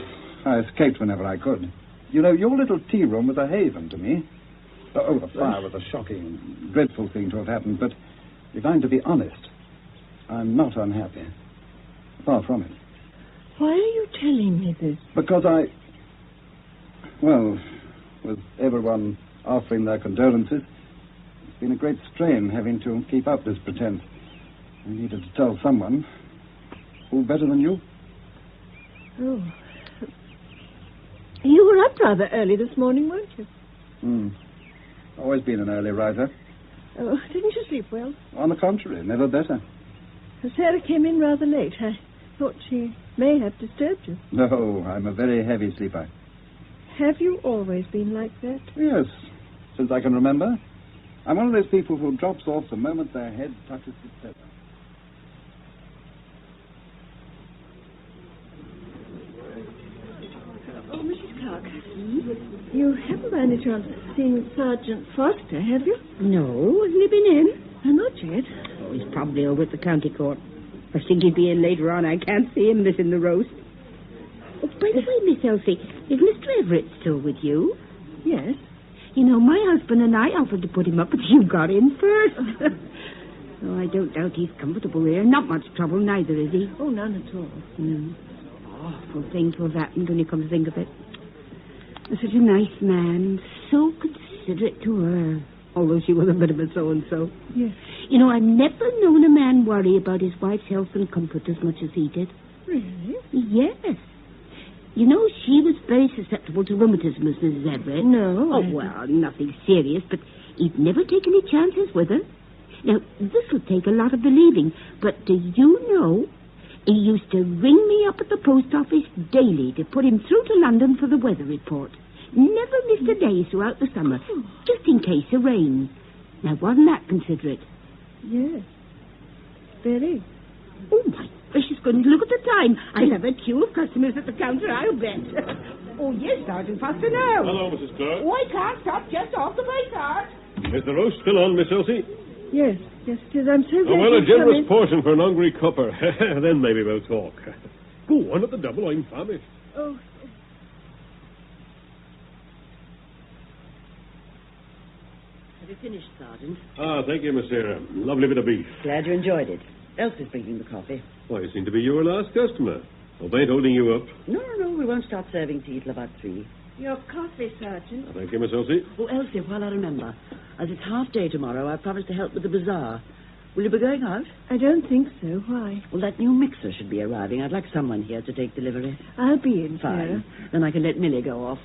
I escaped whenever I could. You know, your little tea room was a haven to me. Oh, the fire was a shocking, dreadful thing to have happened, but if I'm to be honest, I'm not unhappy. Far from it. Why are you telling me this? Because with everyone offering their condolences, it's been a great strain having to keep up this pretense. I needed to tell someone. Who better than you? Oh. You were up rather early this morning, weren't you? Always been an early riser. Oh, didn't you sleep well? On the contrary, never better. Sarah came in rather late. I thought she may have disturbed you. No, I'm a very heavy sleeper. Have you always been like that? Yes, since I can remember. I'm one of those people who drops off the moment their head touches the feather. Oh, Mrs. Clark, you haven't by any chance seen Sergeant Foster, have you? No, hasn't he been in? Not yet. Oh, he's probably over at the county court. I think he'd be in later on. I can't see him missing the roast. Oh, by the way, Miss Elsie, is Mr. Everett still with you? Yes. You know, my husband and I offered to put him up, but you got in first. Oh, I don't doubt he's comfortable here. Not much trouble, neither, is he? Oh, none at all. Awful thing to have happened when you come to think of it. Such a nice man, so considerate to her, although she was a bit of a so-and-so. Yes. You know, I've never known a man worry about his wife's health and comfort as much as he did. Really? Yes. You know, she was very susceptible to rheumatism, Mrs. Everett. No. Oh, well, nothing serious, but he'd never take any chances with her. Now, this will take a lot of believing, but do you know, he used to ring me up at the post office daily to put him through to London for the weather report. Never missed a day throughout the summer, just in case of rain. Now, wasn't that considerate? Yes. Very. Oh, my gracious goodness, look at the time. I'll have a queue of customers at the counter, I'll bet. Oh, yes, Sergeant Foster, now. Hello, Mrs. Clark. Oh, I can't stop just off the way, Sarge. Is the roast still on, Miss Elsie? Yes, it is. I'm so glad Well, a you've come generous in. portion for an hungry copper. Then maybe we'll talk. Go on at the double, I'm famished. Oh. Have you finished, Sergeant? Thank you, Miss Sarah. Lovely bit of beef. Glad you enjoyed it. Elsie's bringing the coffee. Why, you seem to be your last customer. Hope I ain't holding you up. No, we won't start serving tea till about 3. Your coffee, Sergeant. Thank you, Miss Elsie. Oh, Elsie, while I remember, as it's half day tomorrow, I promised to help with the bazaar. Will you be going out? I don't think so. Why? Well, that new mixer should be arriving. I'd like someone here to take delivery. I'll be in, Fine. Sarah. Then I can let Millie go off.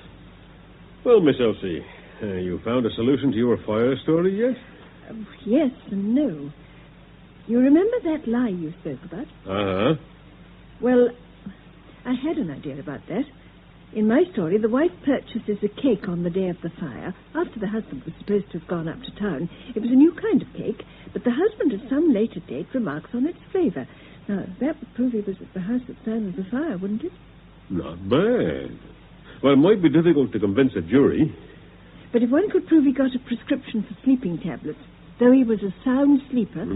Well, Miss Elsie, you found a solution to your fire story yet? Yes and no. You remember that lie you spoke about? Uh-huh. Well, I had an idea about that. In my story, the wife purchases a cake on the day of the fire, after the husband was supposed to have gone up to town. It was a new kind of cake, but the husband at some later date remarks on its flavour. Now, that would prove he was at the house at the time of the fire, wouldn't it? Not bad. Well, it might be difficult to convince a jury. But if one could prove he got a prescription for sleeping tablets, though he was a sound sleeper...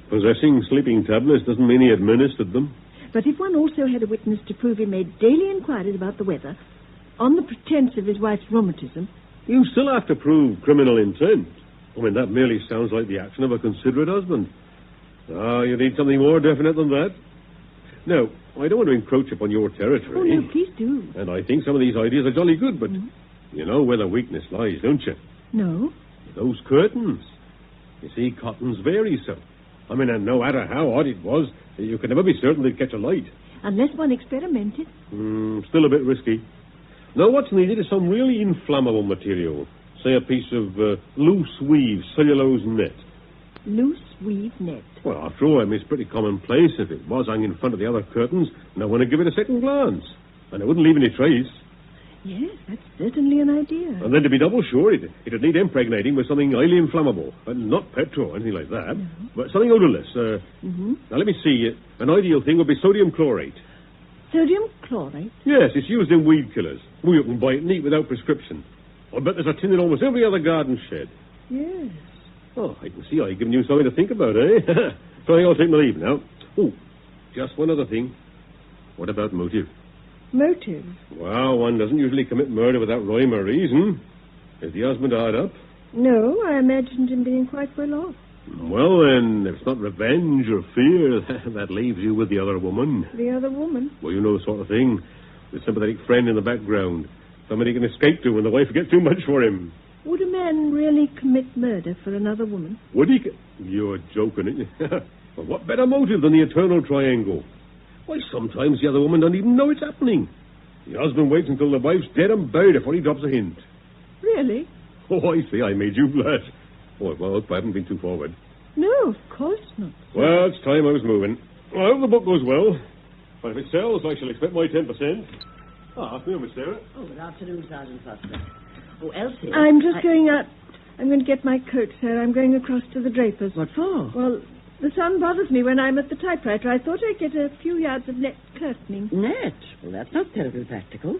Possessing sleeping tablets doesn't mean he administered them. But if one also had a witness to prove he made daily inquiries about the weather, on the pretense of his wife's rheumatism... You still have to prove criminal intent. I mean, that merely sounds like the action of a considerate husband. You need something more definite than that. No, I don't want to encroach upon your territory. Oh, no, please do. And I think some of these ideas are jolly good, but you know where the weakness lies, don't you? No. Those curtains. You see, cottons vary so. I mean, and no matter how odd it was, you could never be certain they'd catch a light. Unless one experimented. Still a bit risky. Now, what's needed is some really inflammable material. Say a piece of loose weave, cellulose net. Loose weave net. Well, after all, I mean, it's pretty commonplace. If it was hung in front of the other curtains, no one would give it a second glance. And it wouldn't leave any trace. Yes, that's certainly an idea. And then to be double sure, it'd need impregnating with something highly inflammable. Not petrol or anything like that, but something odorless. Now, let me see. An ideal thing would be sodium chlorate. Sodium chlorate? Yes, it's used in weed killers. You can buy it neat without prescription. I bet there's a tin in almost every other garden shed. Yes. Oh, I can see I've given you something to think about, eh? So I think I'll take my leave now. Oh, just one other thing. What about motive? Motive? Well, one doesn't usually commit murder without rhyme or reason. Is the husband hard up? No, I imagined him being quite well off. Well, then, if it's not revenge or fear, that leaves you with the other woman. The other woman? Well, you know the sort of thing. The sympathetic friend in the background. Somebody he can escape to when the wife gets too much for him. Would a man really commit murder for another woman? Would he? You're joking, ain't you? Well, what better motive than the eternal triangle? Why, sometimes the other woman doesn't even know it's happening. The husband waits until the wife's dead and buried before he drops a hint. Really? Oh, I see. I made you blush. Oh, well, I hope I haven't been too forward. No, of course not. Well, it's time I was moving. I hope the book goes well. But if it sells, I shall expect my 10%. Afternoon, Miss Sarah. Oh, good afternoon, Sergeant Foster. Oh, Elsie. I'm just going out. I'm going to get my coat, sir. I'm going across to the draper's. What for? Well, the sun bothers me when I'm at the typewriter. I thought I'd get a few yards of net curtaining. Net? Well, that's not terribly practical.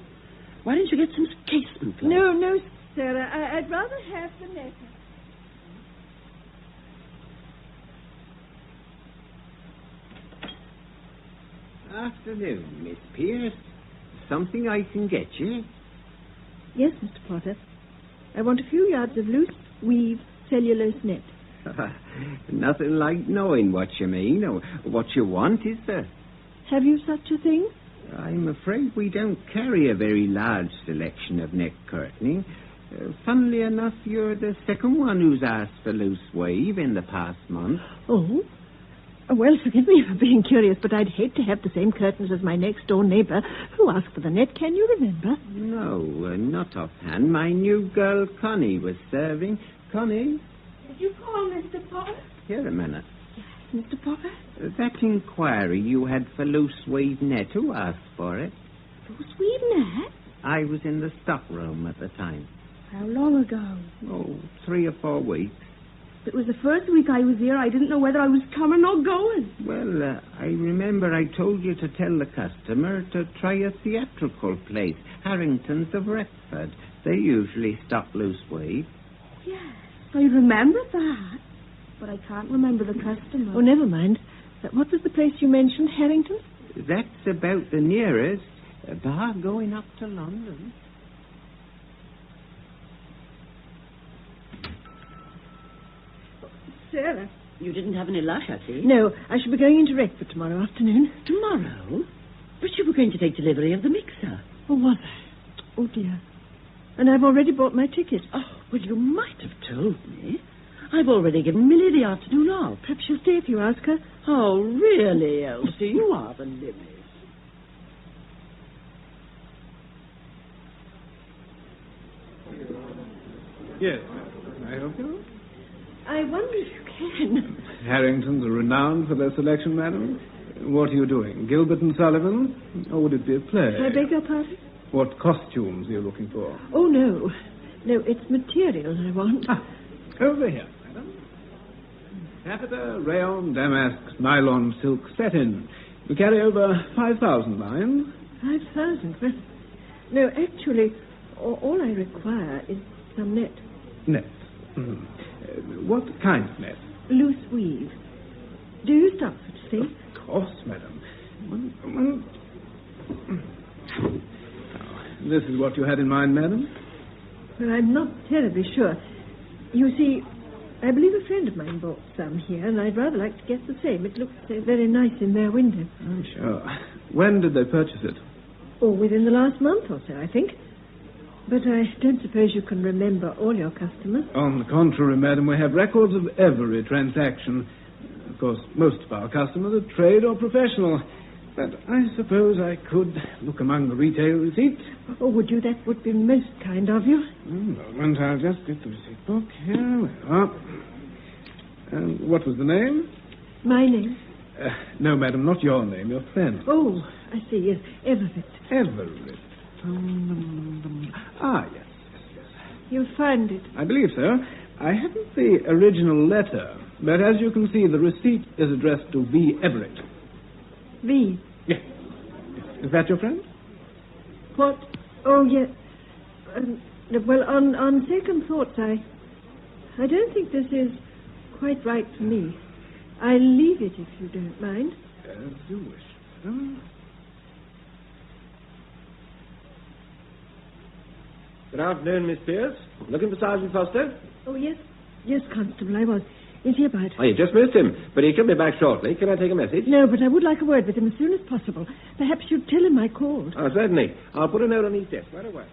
Why didn't you get some casement cloth? No, Sarah. I'd rather have the net. Afternoon, Miss Pierce. Something I can get you? Yes, Mr. Potter. I want a few yards of loose weave cellulose net. Nothing like knowing what you mean or what you want, is there? Have you such a thing? I'm afraid we don't carry a very large selection of net curtaining. Funnily enough, you're the second one who's asked for loose weave in the past month. Oh? Well, forgive me for being curious, but I'd hate to have the same curtains as my next-door neighbour who asked for the net. Can you remember? No, not offhand. My new girl, Connie, was serving. Connie? Did you call, Mr. Potter? Here a minute. Yes, Mr. Potter? That inquiry you had for loose weave net, who asked for it? Loose weave net? I was in the stockroom at the time. How long ago? Oh, 3 or 4 weeks. It was the first week I was here. I didn't know whether I was coming or going. Well, I remember I told you to tell the customer to try a theatrical place, Harrington's of Retford. They usually stock loose weave. Yes, I remember that. But I can't remember the customer. Oh, never mind. What was the place you mentioned, Harrington? That's about the nearest, bar going up to London. Sarah. You didn't have any luck, I see. No, I shall be going into Retford tomorrow afternoon. Tomorrow? But you were going to take delivery of the mixer. Oh, was I? Oh, dear. And I've already bought my ticket. Oh, well, you might have told me. I've already given Millie the afternoon off. Perhaps she'll stay if you ask her. Oh, really, Elsie? You are the limit. Yes. I help you? I wonder if you can. Harringtons are renowned for their selection, madam. What are you doing? Gilbert and Sullivan? Or would it be a play? I beg your pardon? What costumes are you looking for? Oh, no. No, it's material I want. Over here, madam. Taffeta, rayon, damask, nylon, silk, satin. We carry over 5,000 lines. 5,000? Well, no, actually, all I require is some net. Net? What kind of net? Loose weave. Do you stock such things? Of course, madam. This is what you had in mind, madam? Well, I'm not terribly sure. You see, I believe a friend of mine bought some here, and I'd rather like to get the same. It looks very nice in their window. I'm sure. When did they purchase it? Oh, within the last month or so, I think. But I don't suppose you can remember all your customers. On the contrary, madam, we have records of every transaction. Of course, most of our customers are trade or professional. But I suppose I could look among the retail receipts. Oh, would you? That would be most kind of you. A moment, I'll just get the receipt book. Here we are. And what was the name? My name? No, madam, not your name, your friend. Oh, I see, yes. Everett. Everett. Yes. You'll find it. I believe so. I haven't the original letter, but as you can see, the receipt is addressed to V. Everett. V? Yes. Is that your friend? What? Oh, yes. Well, on second thoughts, I don't think this is quite right for me. I'll leave it if you don't mind. As you wish. Good afternoon, Miss Pierce. Looking for Sergeant Foster? Oh, yes. Yes, Constable, I was. Is he about? Oh, you just missed him, but he could be back shortly. Can I take a message? No, but I would like a word with him as soon as possible. Perhaps you'd tell him I called. Oh, certainly. I'll put a note on his desk right away.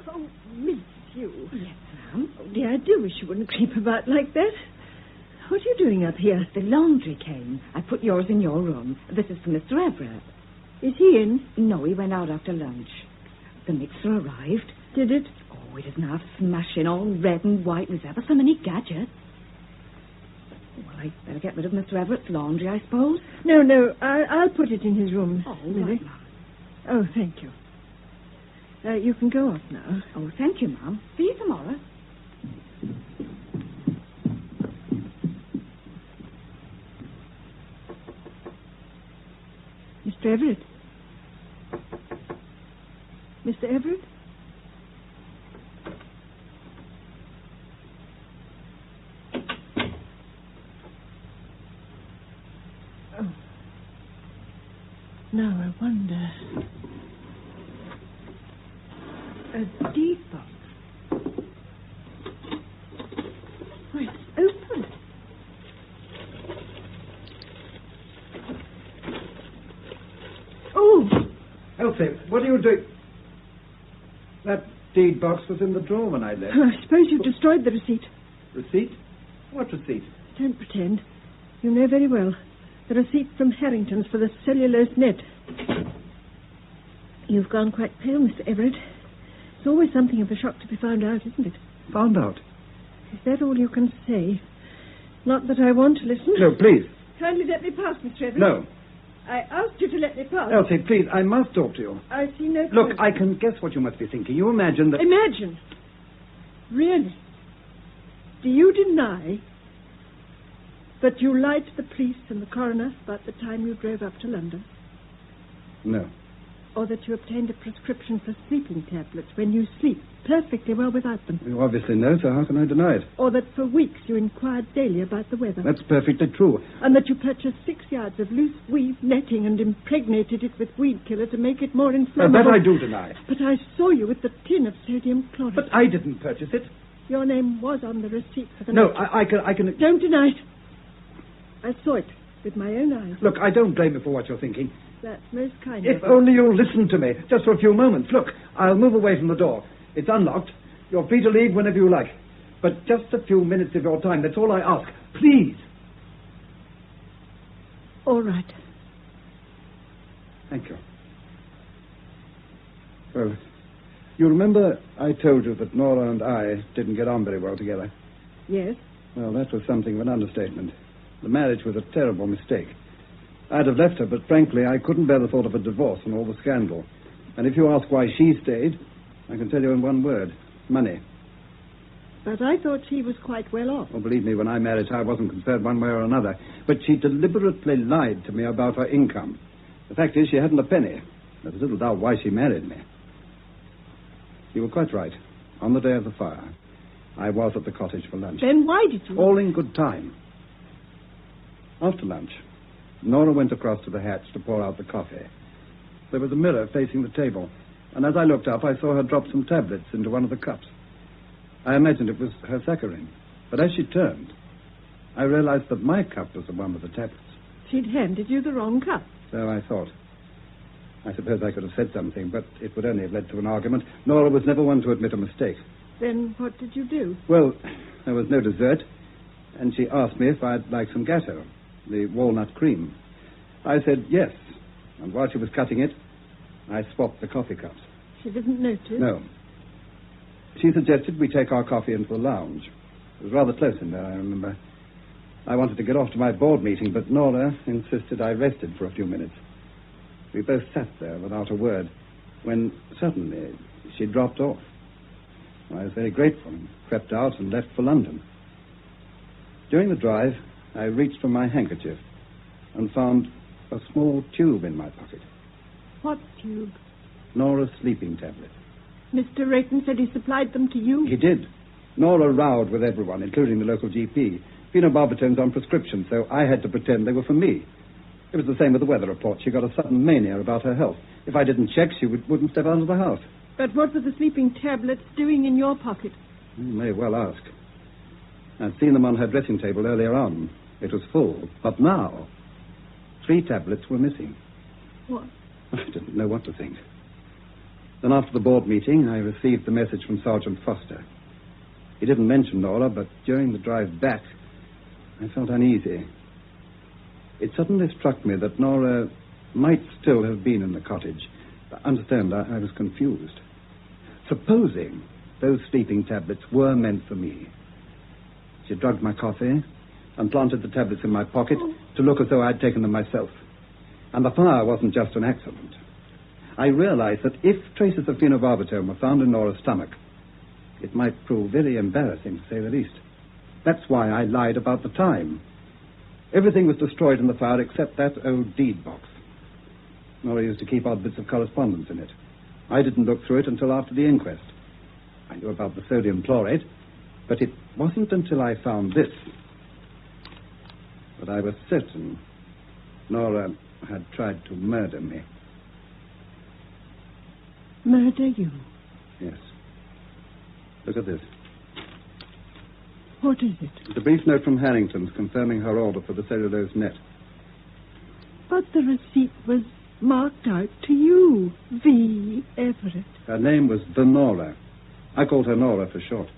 Oh, Miss you. Yes, ma'am. Oh, dear, I do wish you wouldn't creep about like that. What are you doing up here? The laundry came. I put yours in your room. This is for Mr. Everett. Is he in? No, he went out after lunch. The mixer arrived. Did it? Oh, it isn't half smashing, all red and white. There's ever so many gadgets. Well, I'd better get rid of Mr. Everett's laundry, I suppose. No, I'll put it in his room. Oh, Lily. right, Mum. Oh, thank you. You can go off now. Oh, thank you, Mum. See you tomorrow. Mr. Everett? Mr. Everett? Oh. Now I wonder. A deed box. Oh, it's open. Oh! Elsie, what are you doing? That deed box was in the drawer when I left. I suppose you've destroyed the receipt. Receipt? What receipt? Don't pretend. You know very well. The receipt from Harrington's for the cellulose net. You've gone quite pale, Mr. Everett. It's always something of a shock to be found out, isn't it? Found out? Is that all you can say? Not that I want to listen. No, please. Kindly let me pass, Mr. Everett. No. I asked you to let me pass. Elsie, please, I must talk to you. I see no Look, point. I can guess what you must be thinking. You imagine that... Imagine? Really? Do you deny that you lied to the police and the coroner about the time you drove up to London? No. Or that you obtained a prescription for sleeping tablets when you sleep perfectly well without them? You obviously know, so how can I deny it? Or that for weeks you inquired daily about the weather? That's perfectly true. And that you purchased 6 yards of loose weave netting and impregnated it with weed killer to make it more inflammable? That I do deny. But I saw you with the tin of sodium chloride. But I didn't purchase it. Your name was on the receipt for the No, net. I can... Don't deny it. I saw it with my own eyes. Look, I don't blame you for what you're thinking. That's most kind If of you. only you'll listen to me, just for a few moments. Look, I'll move away from the door. It's unlocked. You're free to leave whenever you like. But just a few minutes of your time, that's all I ask. Please. All right. Thank you. Well, you remember I told you that Nora and I didn't get on very well together? Yes? Well, that was something of an understatement. The marriage was a terrible mistake. I'd have left her, but frankly, I couldn't bear the thought of a divorce and all the scandal. And if you ask why she stayed, I can tell you in one word. Money. But I thought she was quite well off. Oh, believe me, when I married her, I wasn't concerned one way or another. But she deliberately lied to me about her income. The fact is, she hadn't a penny. There's little doubt why she married me. You were quite right. On the day of the fire, I was at the cottage for lunch. Then why did you... All in good time. After lunch, Nora went across to the hatch to pour out the coffee. There was a mirror facing the table, and as I looked up, I saw her drop some tablets into one of the cups. I imagined it was her saccharin, but as she turned, I realized that my cup was the one with the tablets. She'd handed you the wrong cup. So I thought. I suppose I could have said something, but it would only have led to an argument. Nora was never one to admit a mistake. Then what did you do? Well, there was no dessert, and she asked me if I'd like some gatto, the walnut cream. I said yes, and while she was cutting it, I swapped the coffee cups. She didn't notice? No. She suggested we take our coffee into the lounge. It was rather close in there, I remember. I wanted to get off to my board meeting, but Nora insisted I rested for a few minutes. We both sat there without a word, when suddenly she dropped off. I was very grateful and crept out and left for London. During the drive, I reached for my handkerchief and found a small tube in my pocket. What tube? Nora's sleeping tablet. Mr. Rayton said he supplied them to you? He did. Nora rowed with everyone, including the local GP. Phenobarbital's on prescription, so I had to pretend they were for me. It was the same with the weather report. She got a sudden mania about her health. If I didn't check, she wouldn't step out of the house. But what were the sleeping tablets doing in your pocket? You may well ask. I'd seen them on her dressing table earlier on. It was full. But now, 3 tablets were missing. What? I didn't know what to think. Then after the board meeting, I received the message from Sergeant Foster. He didn't mention Nora, but during the drive back, I felt uneasy. It suddenly struck me that Nora might still have been in the cottage. Understand, I was confused. Supposing those sleeping tablets were meant for me. She drugged my coffee and planted the tablets in my pocket to look as though I'd taken them myself. And the fire wasn't just an accident. I realized that if traces of phenobarbital were found in Nora's stomach, it might prove very embarrassing, to say the least. That's why I lied about the time. Everything was destroyed in the fire except that old deed box. Nora used to keep odd bits of correspondence in it. I didn't look through it until after the inquest. I knew about the sodium chlorate, but it wasn't until I found this that I was certain Nora had tried to murder me. Murder you? Yes. Look at this. What is it? It's a brief note from Harrington's confirming her order for the cellulose net. But the receipt was marked out to you, V. Everett. Her name was Venora. I called her Nora for short.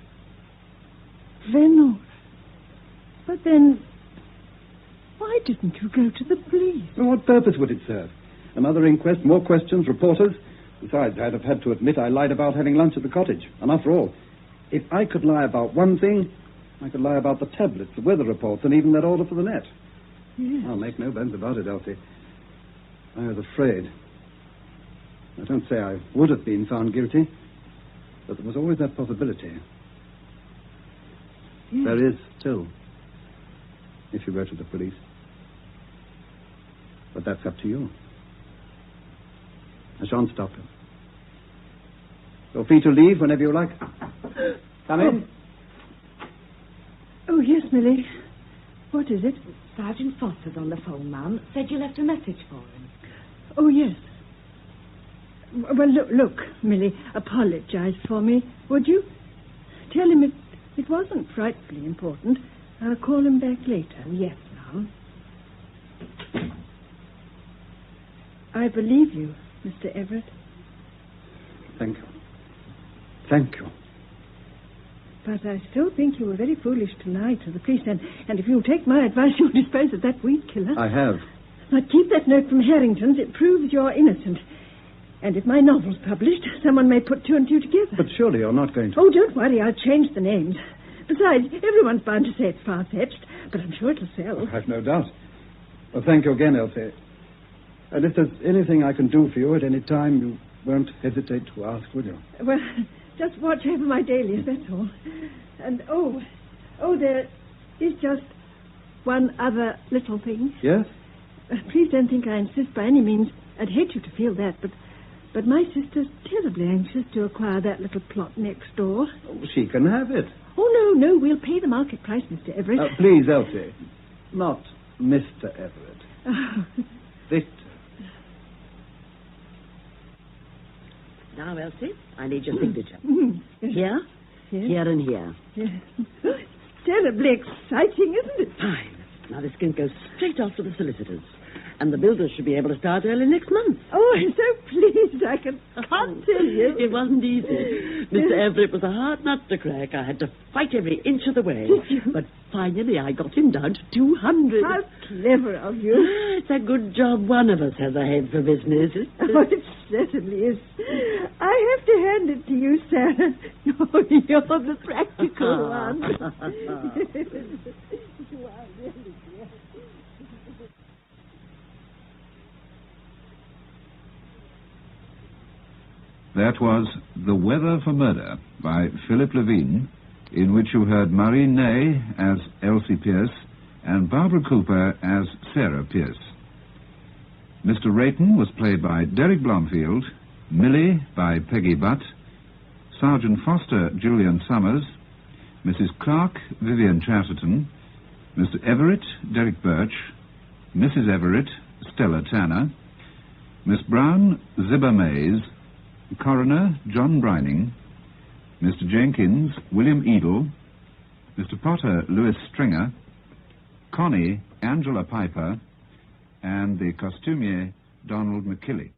Venora? But then, why didn't you go to the police? Well, what purpose would it serve? Another inquest, more questions, reporters? Besides, I'd have had to admit I lied about having lunch at the cottage. And after all, if I could lie about one thing, I could lie about the tablets, the weather reports, and even that order for the net. Yes. I'll make no bones about it, Elsie. I was afraid. I don't say I would have been found guilty, but there was always that possibility. Yes. There is still, if you go to the police. But that's up to you. I shan't stop you. You're free to leave whenever you like. Come in. Oh, yes, Millie. What is it? Sergeant Foster's on the phone, ma'am. Said you left a message for him. Oh, yes. Well, look, Millie, apologize for me, would you? Tell him it wasn't frightfully important. I'll call him back later. Yes, ma'am. I believe you, Mr. Everett. Thank you. Thank you. But I still think you were very foolish to lie to the police, and if you'll take my advice, you'll dispose of that weed killer. I have. But keep that note from Harrington's. It proves you're innocent. And if my novel's published, someone may put two and two together. But surely you're not going to... Oh, don't worry. I'll change the names. Besides, everyone's bound to say it's far-fetched, but I'm sure it'll sell. I've no doubt. Well, thank you again, Elsie. And if there's anything I can do for you at any time, you won't hesitate to ask, will you? Well, just watch over my dailies, that's all. And, there is just one other little thing. Yes? Please don't think I insist by any means. I'd hate you to feel that, but my sister's terribly anxious to acquire that little plot next door. Oh, she can have it. Oh, no, we'll pay the market price, Mr. Everett. Please, Elsie. Not Mr. Everett. Oh. Victor. Now, Elsie, I need your signature. Yes. Here, Yes. here, and here. Yes. Terribly exciting, isn't it? Fine. Now, this can go straight off to the solicitors. And the builders should be able to start early next month. Oh, I'm so pleased. I can't tell you. It wasn't easy. Mr. Everett was a hard nut to crack. I had to fight every inch of the way. But finally, I got him down to 200. How clever of you. It's a good job one of us has a head for business. Oh, it certainly is. I have to hand it to you, Sarah. Oh, you're the practical one. You are really dear. That was The Weather for Murder by Philip Levine, in which you heard Marie Ney as Elsie Pierce and Barbara Cooper as Sarah Pierce. Mr. Rayton was played by Derek Blomfield, Millie by Peggy Butt, Sergeant Foster Julian Summers, Mrs. Clark Vivian Chesterton, Mr. Everett Derek Birch, Mrs. Everett Stella Tanner, Miss Brown Zibba Mays, Coroner John Brining, Mr. Jenkins William Edel, Mr. Potter Louis Stringer, Connie Angela Piper, and the costumier Donald McKillie.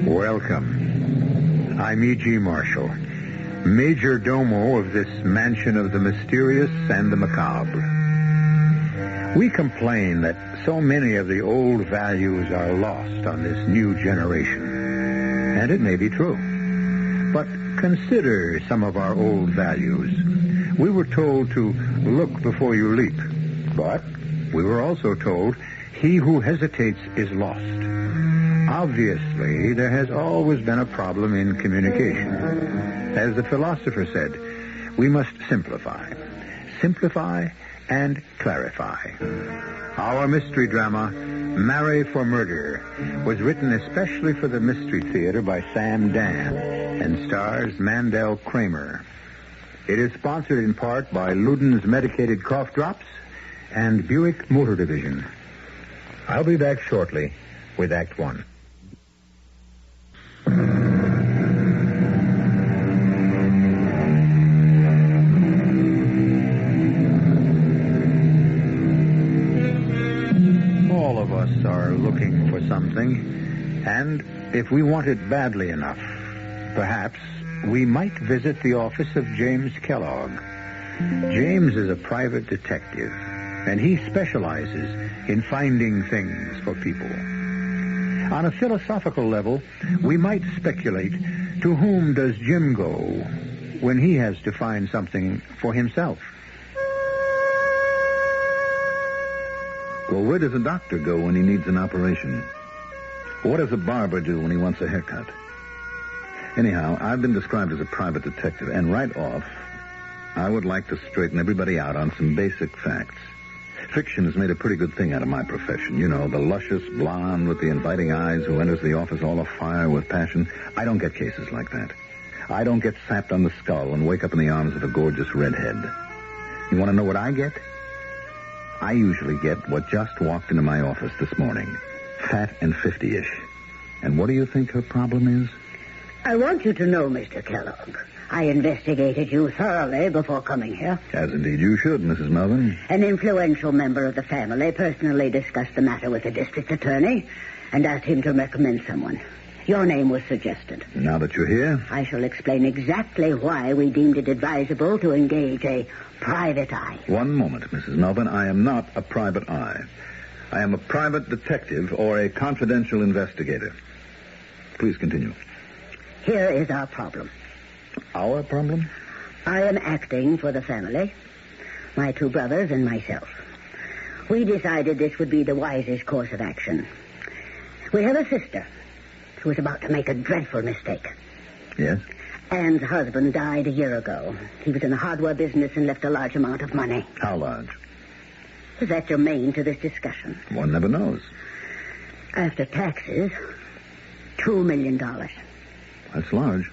Welcome. I'm E.G. Marshall, major domo of this mansion of the mysterious and the macabre. We complain that so many of the old values are lost on this new generation. And it may be true. But consider some of our old values. We were told to look before you leap. But we were also told, he who hesitates is lost. Obviously, there has always been a problem in communication. As the philosopher said, we must simplify. Simplify and clarify. Our mystery drama, Marry for Murder, was written especially for the Mystery Theater by Sam Dan and stars Mandel Kramer. It is sponsored in part by Luden's Medicated Cough Drops and Buick Motor Division. I'll be back shortly with Act One. All of us are looking for something, and if we want it badly enough, perhaps we might visit the office of James Kellogg. James is a private detective, and he specializes in finding things for people. On a philosophical level, we might speculate, to whom does Jim go when he has to find something for himself? Well, where does a doctor go when he needs an operation? What does a barber do when he wants a haircut? Anyhow, I've been described as a private detective, and right off, I would like to straighten everybody out on some basic facts. Fiction has made a pretty good thing out of my profession. You know, the luscious blonde with the inviting eyes who enters the office all afire with passion. I don't get cases like that. I don't get sapped on the skull and wake up in the arms of a gorgeous redhead. You want to know what I get? I usually get what just walked into my office this morning. Fat and 50-ish. And what do you think her problem is? I want you to know, Mr. Kellogg, I investigated you thoroughly before coming here. As indeed you should, Mrs. Melvin. An influential member of the family personally discussed the matter with the district attorney and asked him to recommend someone. Your name was suggested. Now that you're here, I shall explain exactly why we deemed it advisable to engage a private eye. One moment, Mrs. Melvin. I am not a private eye. I am a private detective or a confidential investigator. Please continue. Here is our problem. Our problem? I am acting for the family, my two brothers and myself. We decided this would be the wisest course of action. We have a sister who was about to make a dreadful mistake. Yes? Anne's husband died a year ago. He was in the hardware business and left a large amount of money. How large? Is that germane to this discussion? One never knows. After taxes, $2 million. That's large.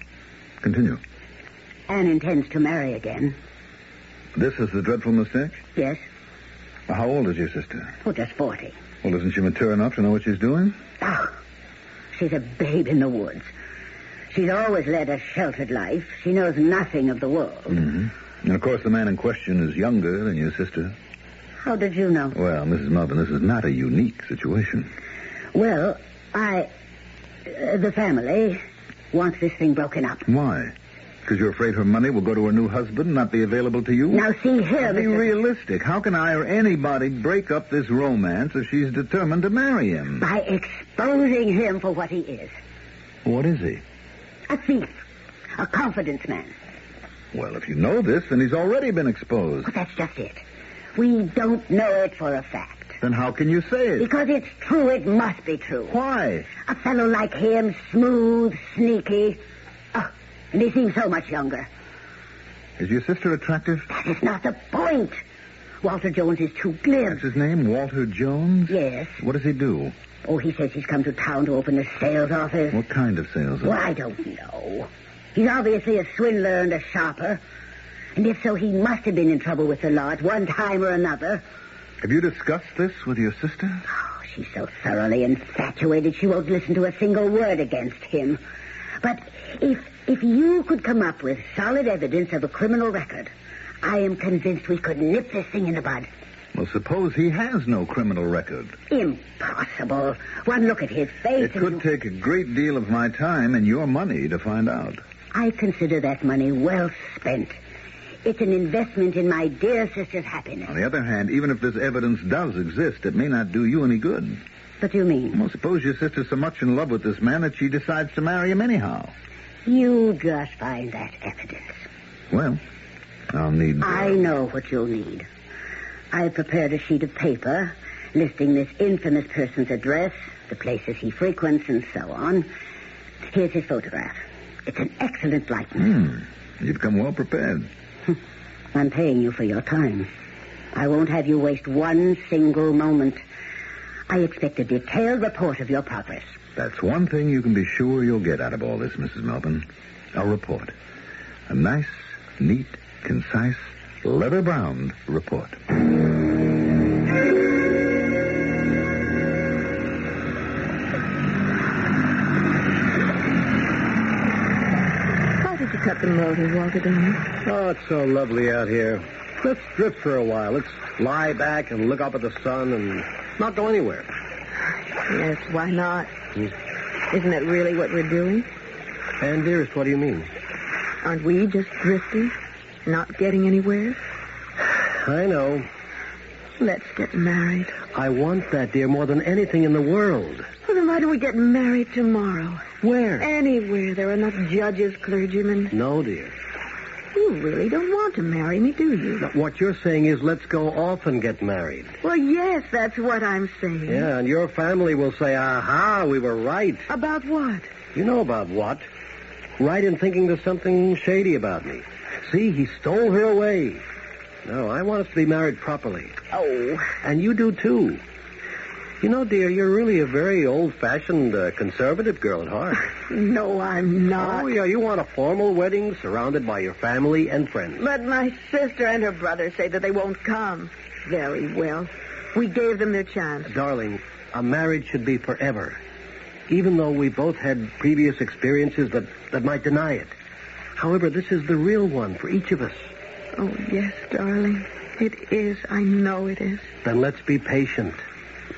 Continue. Anne intends to marry again. This is the dreadful mistake? Yes. Well, how old is your sister? Oh, just 40. Well, isn't she mature enough to know what she's doing? Oh, she's a babe in the woods. She's always led a sheltered life. She knows nothing of the world. Mm-hmm. And, of course, the man in question is younger than your sister. How did you know? Well, Mrs. Melvin, this is not a unique situation. Well, the family wants this thing broken up. Why? Because you're afraid her money will go to her new husband and not be available to you? Now, see here, Be realistic. How can I or anybody break up this romance if she's determined to marry him? By exposing him for what he is. What is he? A thief. A confidence man. Well, if you know this, then he's already been exposed. But that's just it. We don't know it for a fact. Then how can you say it? Because it's true. It must be true. Why? A fellow like him, smooth, sneaky. Oh, and he seems so much younger. Is your sister attractive? That is not the point. Walter Jones is too glib. That's his name, Walter Jones? Yes. What does he do? Oh, he says he's come to town to open a sales office. What kind of sales office? Well, I don't know. He's obviously a swindler and a shopper. And if so, he must have been in trouble with the law at one time or another. Have you discussed this with your sister? Oh, she's so thoroughly infatuated she won't listen to a single word against him. But if you could come up with solid evidence of a criminal record, I am convinced we could nip this thing in the bud. Well, suppose he has no criminal record. Impossible. One look at his face. It could take a great deal of my time and your money to find out. I consider that money well spent. It's an investment in my dear sister's happiness. On the other hand, even if this evidence does exist, it may not do you any good. What do you mean? Well, suppose your sister's so much in love with this man that she decides to marry him anyhow. You just find that evidence. Well, I'll need... I know what you'll need. I've prepared a sheet of paper listing this infamous person's address, the places he frequents, and so on. Here's his photograph. It's an excellent likeness. You've come well prepared. I'm paying you for your time. I won't have you waste one single moment. I expect a detailed report of your progress. That's one thing you can be sure you'll get out of all this, Mrs. Melvin. A report. A nice, neat, concise, leather-bound report. Why did you cut the motor, Walter Dennis? Oh, it's so lovely out here. Let's drift for a while. Let's lie back and look up at the sun and not go anywhere. Yes, why not? Isn't that really what we're doing? And, dearest, what do you mean? Aren't we just drifting? Not getting anywhere? I know. Let's get married. I want that, dear, more than anything in the world. Well, then why don't we get married tomorrow? Where? Anywhere. There are enough judges, clergymen. No, dear. You really don't want to marry me, do you? Now, what you're saying is let's go off and get married. Well, yes, that's what I'm saying. Yeah, and your family will say, aha, we were right. About what? You know about what. Right in thinking there's something shady about me. See, he stole her away. No, I want us to be married properly. Oh. And you do, too. You know, dear, you're really a very old-fashioned, conservative girl at heart. No, I'm not. Oh, yeah, you want a formal wedding surrounded by your family and friends. But my sister and her brother say that they won't come. Very well. We gave them their chance. Darling, a marriage should be forever. Even though we both had previous experiences that might deny it. However, this is the real one for each of us. Oh, yes, darling. It is. I know it is. Then let's be patient.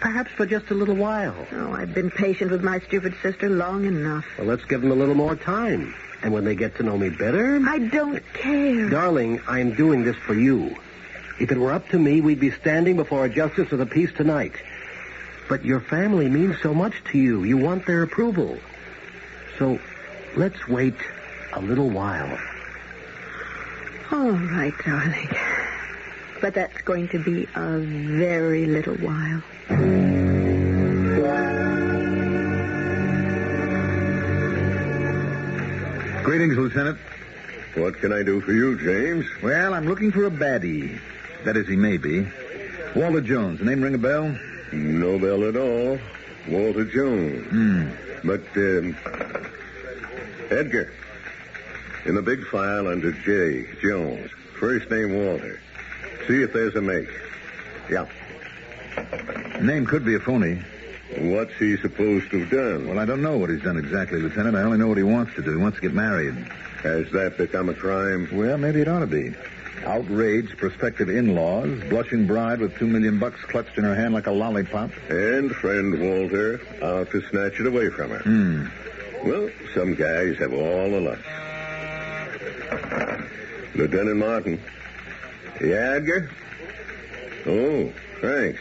Perhaps for just a little while. Oh, I've been patient with my stupid sister long enough. Well, let's give them a little more time. And when they get to know me better... I don't care. Darling, I'm doing this for you. If it were up to me, we'd be standing before a justice of the peace tonight. But your family means so much to you. You want their approval. So let's wait a little while. All right, darling. But that's going to be a very little while. Greetings, Lieutenant. What can I do for you, James? Well, I'm looking for a baddie. That is, he may be. Walter Jones. The name ring a bell? No bell at all. Walter Jones. But, Edgar. In the big file under J, Jones. First name Walter. See if there's a make. Yeah. Name could be a phony. What's he supposed to have done? Well, I don't know what he's done exactly, Lieutenant. I only know what he wants to do. He wants to get married. Has that become a crime? Well, maybe it ought to be. Outraged prospective in-laws, blushing bride with $2 million clutched in her hand like a lollipop. And friend Walter out to snatch it away from her. Well, some guys have all the luck. Lieutenant Martin. Yeah, Edgar? Oh, thanks.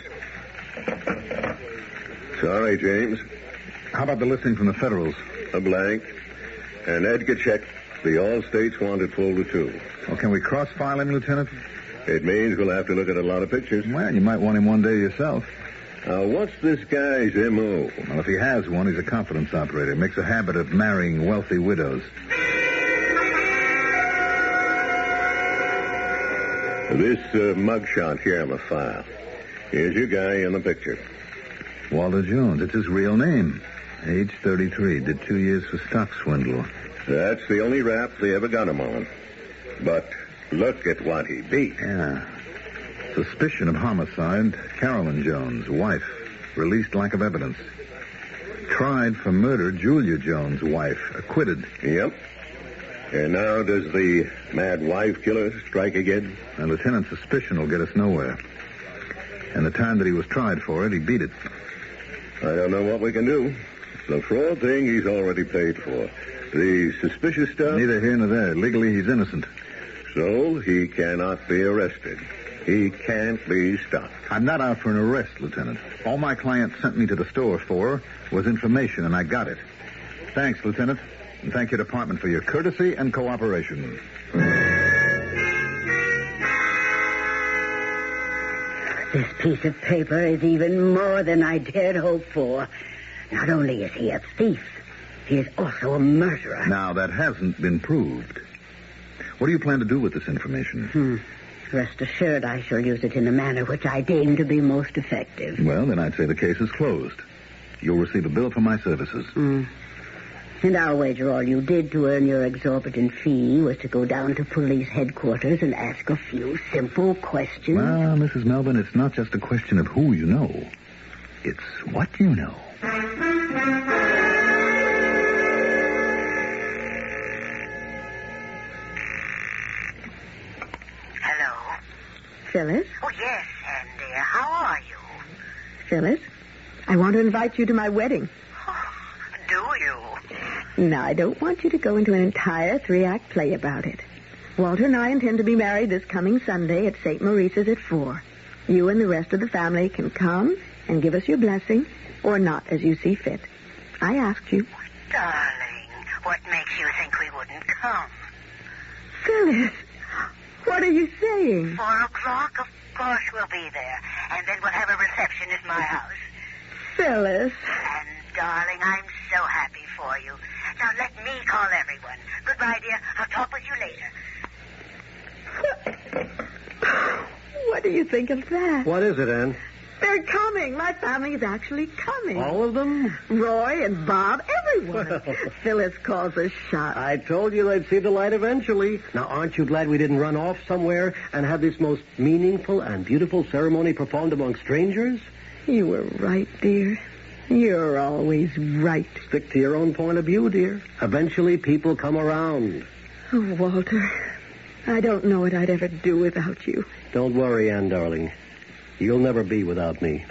Sorry, James. How about the listing from the Federals? A blank. And Edgar checked the All States Wanted folder, too. Well, can we cross-file him, Lieutenant? It means we'll have to look at a lot of pictures. Well, you might want him one day yourself. What's this guy's M.O.? Well, if he has one, he's a confidence operator. Makes a habit of marrying wealthy widows. This mugshot here on the file. Here's your guy in the picture. Walter Jones. It's his real name. Age 33. Did 2 years for stock swindle. That's the only rap they ever got him on. But look at what he beat. Yeah. Suspicion of homicide. Carolyn Jones, wife. Released lack of evidence. Tried for murder. Julia Jones, wife. Acquitted. Yep. And now does the mad wife killer strike again? Lieutenant, suspicion will get us nowhere. And the time that he was tried for it, he beat it. I don't know what we can do. The fraud thing he's already paid for. The suspicious stuff... Neither here nor there. Legally, he's innocent. So he cannot be arrested. He can't be stopped. I'm not out for an arrest, Lieutenant. All my client sent me to the store for was information, and I got it. Thanks, Lieutenant. And thank your department for your courtesy and cooperation. This piece of paper is even more than I dared hope for. Not only is he a thief, he is also a murderer. Now, that hasn't been proved. What do you plan to do with this information? Rest assured I shall use it in the manner which I deem to be most effective. Well, then I'd say the case is closed. You'll receive a bill for my services. And I'll wager all you did to earn your exorbitant fee was to go down to police headquarters and ask a few simple questions. Well, Mrs. Melvin, it's not just a question of who you know. It's what you know. Hello? Phyllis? Oh, yes, Anne, dear. How are you? Phyllis, I want to invite you to my wedding. Do you? Now, I don't want you to go into an entire 3-act play about it. Walter and I intend to be married this coming Sunday at St. Maurice's at 4. You and the rest of the family can come and give us your blessing, or not, as you see fit. I asked you. Darling, what makes you think we wouldn't come? Phyllis, what are you saying? 4 o'clock? Of course we'll be there. And then we'll have a reception at my house. Phyllis. And, darling, I'm so happy for you. Now, let me call everyone. Goodbye, dear. I'll talk with you later. What do you think of that? What is it, Anne? They're coming. My family is actually coming. All of them? Roy and Bob, everyone. Phyllis calls us shot. I told you they'd see the light eventually. Now, aren't you glad we didn't run off somewhere and have this most meaningful and beautiful ceremony performed among strangers? You were right, dear. You're always right. Stick to your own point of view, dear. Eventually, people come around. Oh, Walter, I don't know what I'd ever do without you. Don't worry, Anne, darling. You'll never be without me.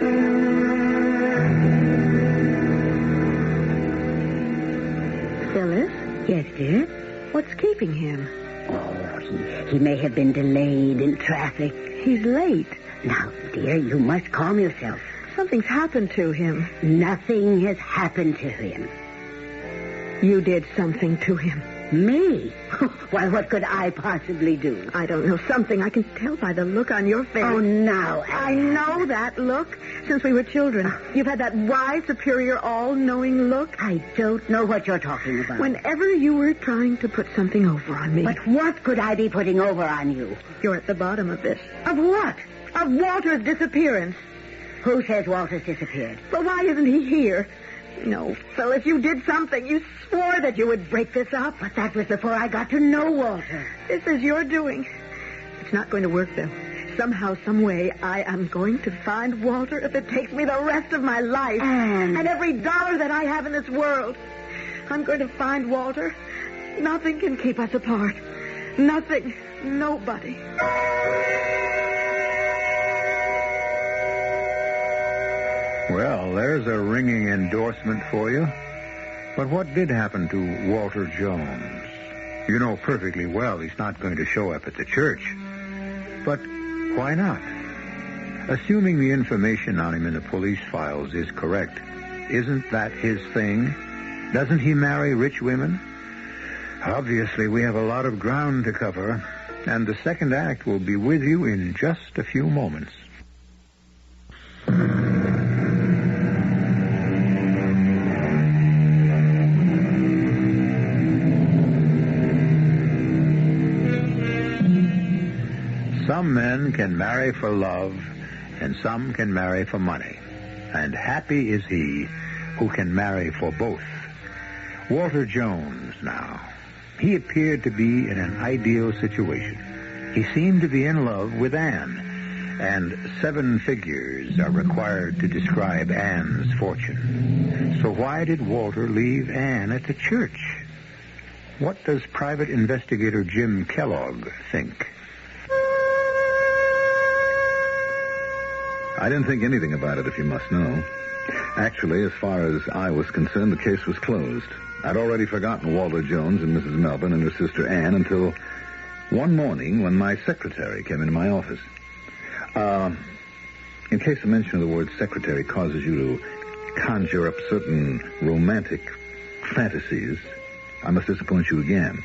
Phyllis? Yes, dear? What's keeping him? Oh, he may have been delayed in traffic. He's late. Now, dear, you must calm yourself. Something's happened to him. Nothing has happened to him. You did something to him. Me? Why, what could I possibly do? I don't know. Something. I can tell by the look on your face. Oh, now, I know that look since we were children. You've had that wise, superior, all-knowing look. I don't know what you're talking about. Whenever you were trying to put something over on me. But what could I be putting over on you? You're at the bottom of this. Of what? Of Walter's disappearance. Who says Walter's disappeared? Well, why isn't he here? No, Phyllis, you did something. You swore that you would break this up. But that was before I got to know Walter. This is your doing. It's not going to work, though. Somehow, some way, I am going to find Walter if it takes me the rest of my life. And every dollar that I have in this world. I'm going to find Walter. Nothing can keep us apart. Nothing. Nobody. Well, there's a ringing endorsement for you. But what did happen to Walter Jones? You know perfectly well he's not going to show up at the church. But why not? Assuming the information on him in the police files is correct, isn't that his thing? Doesn't he marry rich women? Obviously, we have a lot of ground to cover, and the second act will be with you in just a few moments. Some men can marry for love, and some can marry for money. And happy is he who can marry for both. Walter Jones, now. He appeared to be in an ideal situation. He seemed to be in love with Anne, and 7 figures are required to describe Anne's fortune. So why did Walter leave Anne at the church? What does Private Investigator Jim Kellogg think? I didn't think anything about it, if you must know. Actually, as far as I was concerned, the case was closed. I'd already forgotten Walter Jones and Mrs. Melvin and her sister Anne until one morning when my secretary came into my office. In case the mention of the word secretary causes you to conjure up certain romantic fantasies, I must disappoint you again.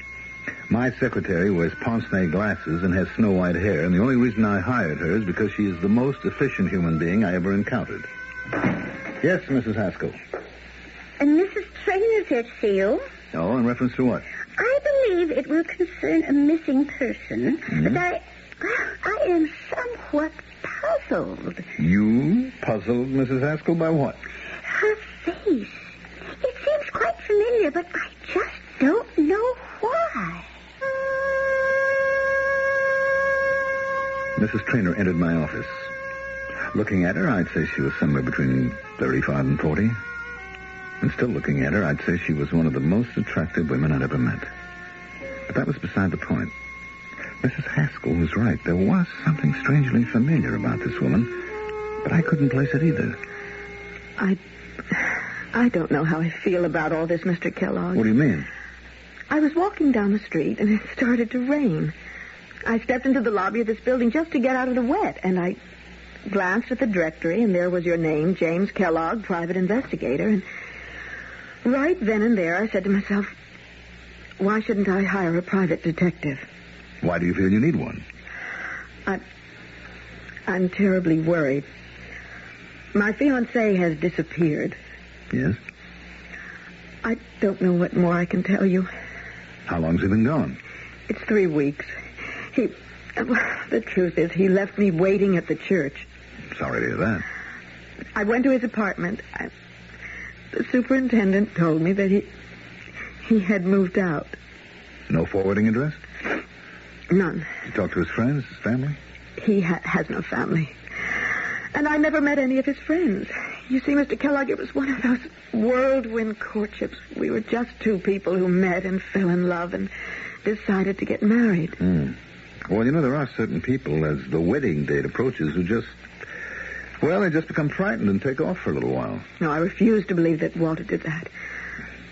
My secretary wears pince-nez glasses and has snow-white hair, and the only reason I hired her is because she is the most efficient human being I ever encountered. Yes, Mrs. Haskell. And Mrs. Trainor's here to see you. Oh, in reference to what? I believe it will concern a missing person, but I am somewhat puzzled. You puzzled, Mrs. Haskell, by what? Her face. It seems quite familiar, but I just don't know why. Mrs. Trainor entered my office. Looking at her, I'd say she was somewhere between 35 and 40. And still looking at her, I'd say she was one of the most attractive women I'd ever met. But that was beside the point. Mrs. Haskell was right. There was something strangely familiar about this woman, but I couldn't place it either. I don't know how I feel about all this, Mr. Kellogg. What do you mean? I was walking down the street, and it started to rain. I stepped into the lobby of this building just to get out of the wet, and I glanced at the directory, and there was your name, James Kellogg, private investigator, and right then and there I said to myself, why shouldn't I hire a private detective? Why do you feel you need one? I'm terribly worried. My fiancé has disappeared. Yes? I don't know what more I can tell you. How long's he been gone? It's 3 weeks. The truth is, he left me waiting at the church. Sorry to hear that. I went to his apartment. The superintendent told me that he had moved out. No forwarding address? None. You talked to his friends, his family? He has no family. And I never met any of his friends. You see, Mr. Kellogg, it was one of those whirlwind courtships. We were just two people who met and fell in love and decided to get married. Well, you know, there are certain people, as the wedding date approaches, who they just become frightened and take off for a little while. No, I refuse to believe that Walter did that.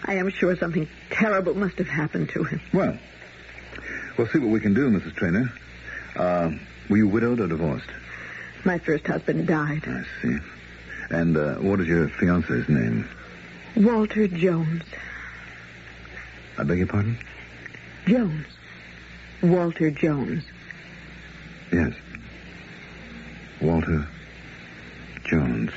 I am sure something terrible must have happened to him. Well, we'll see what we can do, Mrs. Trainor. Were you widowed or divorced? My first husband died. I see. And what is your fiancé's name? Walter Jones. I beg your pardon? Jones. Walter Jones. Yes. Walter Jones.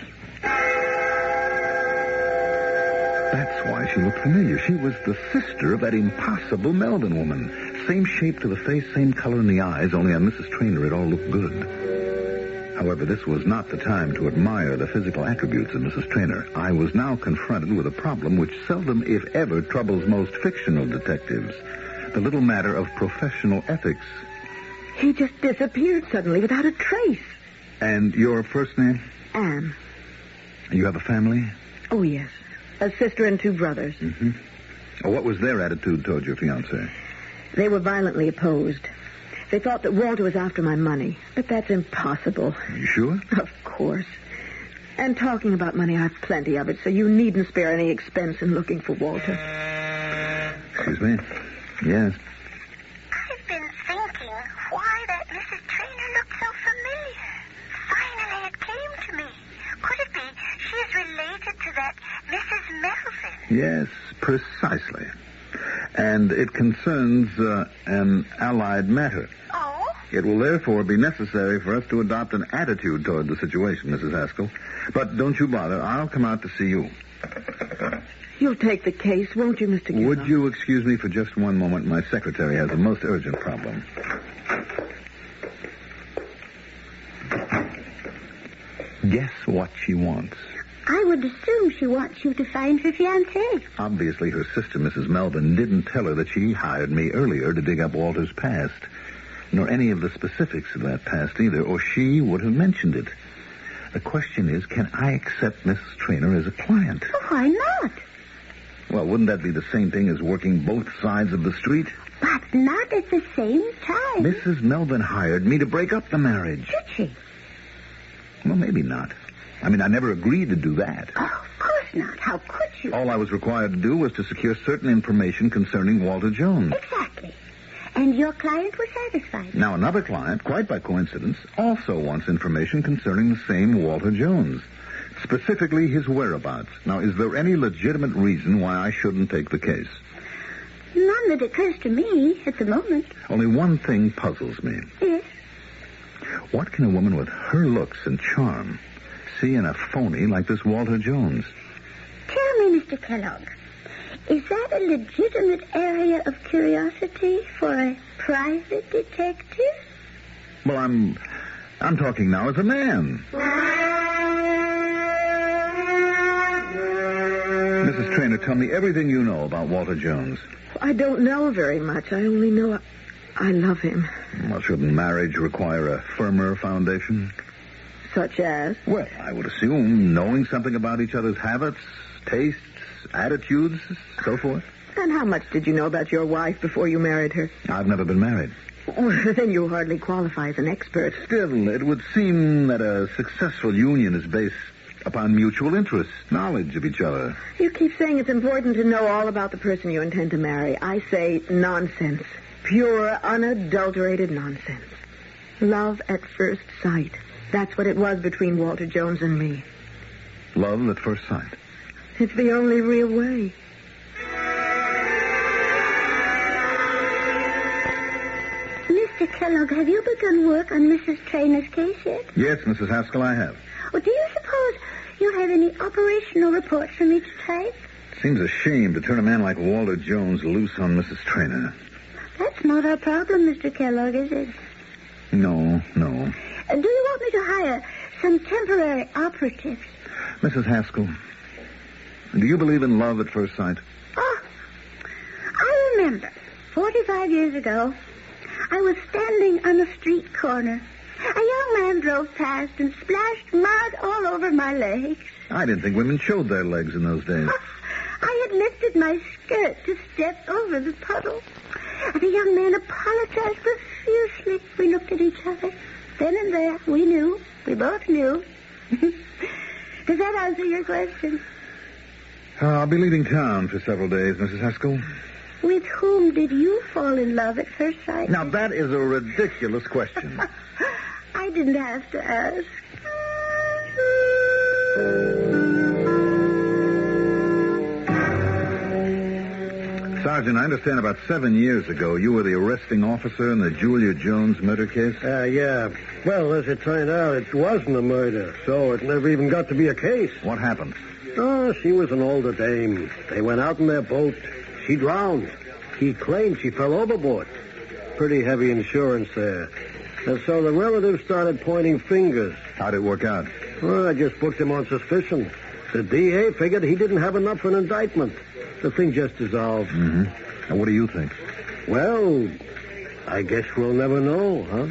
That's why she looked familiar. She was the sister of that impossible Melvin woman. Same shape to the face, same color in the eyes, only on Mrs. Trainor it all looked good. However, this was not the time to admire the physical attributes of Mrs. Trainor. I was now confronted with a problem which seldom, if ever, troubles most fictional detectives. The little matter of professional ethics. He just disappeared suddenly without a trace. And your first name? Anne. You have a family? Oh, yes. A sister and 2 brothers. Mm-hmm. What was their attitude toward your fiancé? They were violently opposed. They thought that Walter was after my money, but that's impossible. Are you sure? Of course. And talking about money, I've plenty of it, so you needn't spare any expense in looking for Walter. Excuse me? Yes. I've been thinking why that Mrs. Trainor looked so familiar. Finally, it came to me. Could it be she is related to that Mrs. Melvin? Yes, precisely. And it concerns an allied matter. Oh? It will therefore be necessary for us to adopt an attitude toward the situation, Mrs. Haskell. But don't you bother. I'll come out to see you. You'll take the case, won't you, Mr. Kellogg? Would you excuse me for just one moment? My secretary has a most urgent problem. Guess what she wants? I would assume she wants you to find her fiancé. Obviously, her sister, Mrs. Melvin, didn't tell her that she hired me earlier to dig up Walter's past, nor any of the specifics of that past either, or she would have mentioned it. The question is, can I accept Mrs. Trainor as a client? Oh, why not? Well, wouldn't that be the same thing as working both sides of the street? But not at the same time. Mrs. Melvin hired me to break up the marriage. Did she? Well, maybe not. I mean, I never agreed to do that. Oh, of course not. How could you? All I was required to do was to secure certain information concerning Walter Jones. Exactly. And your client was satisfied. Now, another client, quite by coincidence, also wants information concerning the same Walter Jones. Specifically, his whereabouts. Now, is there any legitimate reason why I shouldn't take the case? None that occurs to me at the moment. Only one thing puzzles me. Yes? What can a woman with her looks and charm see in a phony like this Walter Jones? Tell me, Mr. Kellogg, is that a legitimate area of curiosity for a private detective? Well, I'm talking now as a man. Mrs. Traynor, tell me everything you know about Walter Jones. I don't know very much. I only know I love him. Well, shouldn't marriage require a firmer foundation? Such as? Well, I would assume knowing something about each other's habits, tastes, attitudes, so forth. And how much did you know about your wife before you married her? I've never been married. Well, then you hardly qualify as an expert. Still, it would seem that a successful union is based upon mutual interest, knowledge of each other. You keep saying it's important to know all about the person you intend to marry. I say nonsense. Pure, unadulterated nonsense. Love at first sight. That's what it was between Walter Jones and me. Love at first sight. It's the only real way. Mr. Kellogg, have you begun work on Mrs. Traynor's case yet? Yes, Mrs. Haskell, I have. Well, do you suppose you have any operational reports from each type? Seems a shame to turn a man like Walter Jones loose on Mrs. Traynor. That's not our problem, Mr. Kellogg, is it? No. Do you want me to hire some temporary operatives? Mrs. Haskell, do you believe in love at first sight? Oh, I remember 45 years ago, I was standing on a street corner. A young man drove past and splashed mud all over my legs. I didn't think women showed their legs in those days. I had lifted my skirt to step over the puddle. The young man apologized profusely. We looked at each other. Then and there, we knew. We both knew. Does that answer your question? I'll be leaving town for several days, Mrs. Haskell. With whom did you fall in love at first sight? Now, that is a ridiculous question. I didn't have to ask. Sergeant, I understand about 7 years ago you were the arresting officer in the Julia Jones murder case? Yeah. Well, as it turned out, it wasn't a murder, so it never even got to be a case. What happened? Oh, she was an older dame. They went out in their boat. She drowned. He claimed she fell overboard. Pretty heavy insurance there. And so the relatives started pointing fingers. How'd it work out? Well, I just booked him on suspicion. The DA figured he didn't have enough for an indictment. The thing just dissolved. Mm-hmm. Now, what do you think? Well, I guess we'll never know, huh?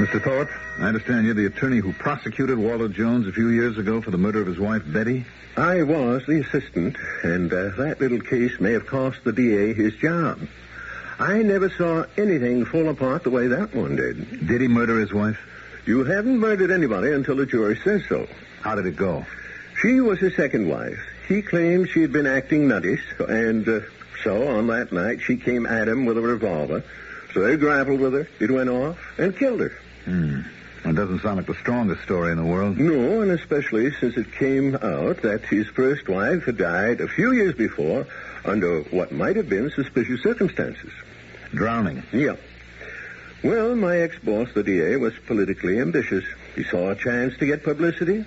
Mr. Thorpe, I understand you're the attorney who prosecuted Walter Jones a few years ago for the murder of his wife, Betty? I was the assistant, and that little case may have cost the DA his job. I never saw anything fall apart the way that one did. Did he murder his wife? You haven't murdered anybody until the jury says so. How did it go? She was his second wife. He claimed she had been acting nuttish, and so on that night she came at him with a revolver. So they grappled with her, it went off, and killed her. That doesn't sound like the strongest story in the world. No, and especially since it came out that his first wife had died a few years before under what might have been suspicious circumstances. Drowning? Yeah. Well, my ex-boss, the DA, was politically ambitious. He saw a chance to get publicity.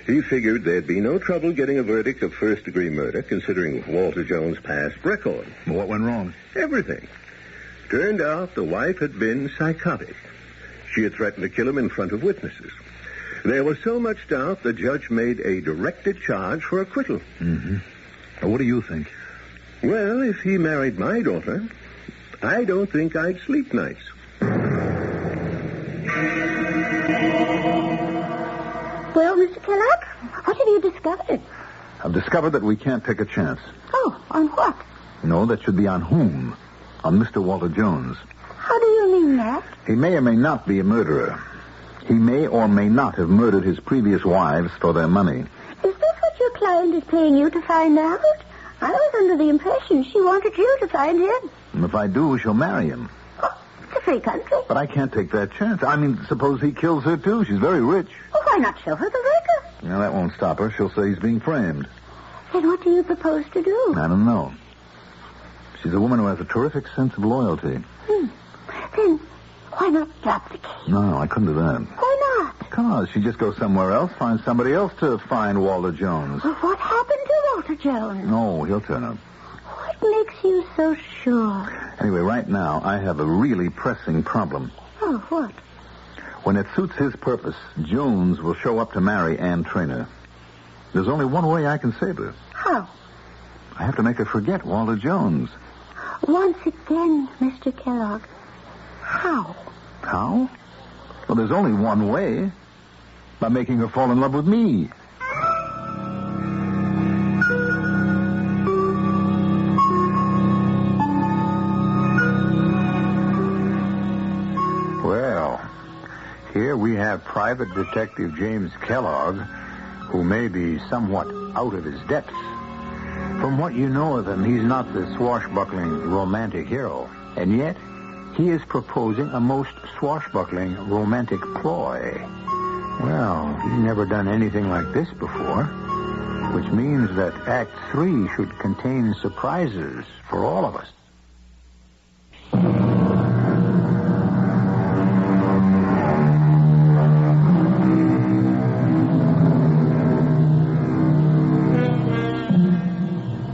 He figured there'd be no trouble getting a verdict of first-degree murder, considering Walter Jones' past record. What went wrong? Everything. Turned out the wife had been psychotic. She had threatened to kill him in front of witnesses. There was so much doubt, the judge made a directed charge for acquittal. Mm-hmm. Now, what do you think? Well, if he married my daughter, I don't think I'd sleep nights. Well, Mr. Kellogg, what have you discovered? I've discovered that we can't take a chance. Oh, on what? No, that should be on whom? On Mr. Walter Jones. How do you saying that? He may or may not be a murderer. He may or may not have murdered his previous wives for their money. Is this what your client is paying you to find out? I was under the impression she wanted you to find him. And if I do, she'll marry him. Oh, it's a free country. But I can't take that chance. I mean, suppose he kills her, too. She's very rich. Well, why not show her the record? Now, that won't stop her. She'll say he's being framed. Then what do you propose to do? I don't know. She's a woman who has a terrific sense of loyalty. Then why not drop the case? No, I couldn't do that. Why not? Because she'd just go somewhere else, find somebody else to find Walter Jones. Well, what happened to Walter Jones? No, he'll turn up. What makes you so sure? Anyway, right now, I have a really pressing problem. Oh, what? When it suits his purpose, Jones will show up to marry Ann Traynor. There's only one way I can save her. How? I have to make her forget Walter Jones. Once again, Mr. Kellogg. How? How? Well, there's only one way. By making her fall in love with me. Well, here we have Private Detective James Kellogg, who may be somewhat out of his depths. From what you know of him, he's not the swashbuckling romantic hero. And yet, he is proposing a most swashbuckling romantic ploy. Well, he's never done anything like this before, which means that Act 3 should contain surprises for all of us.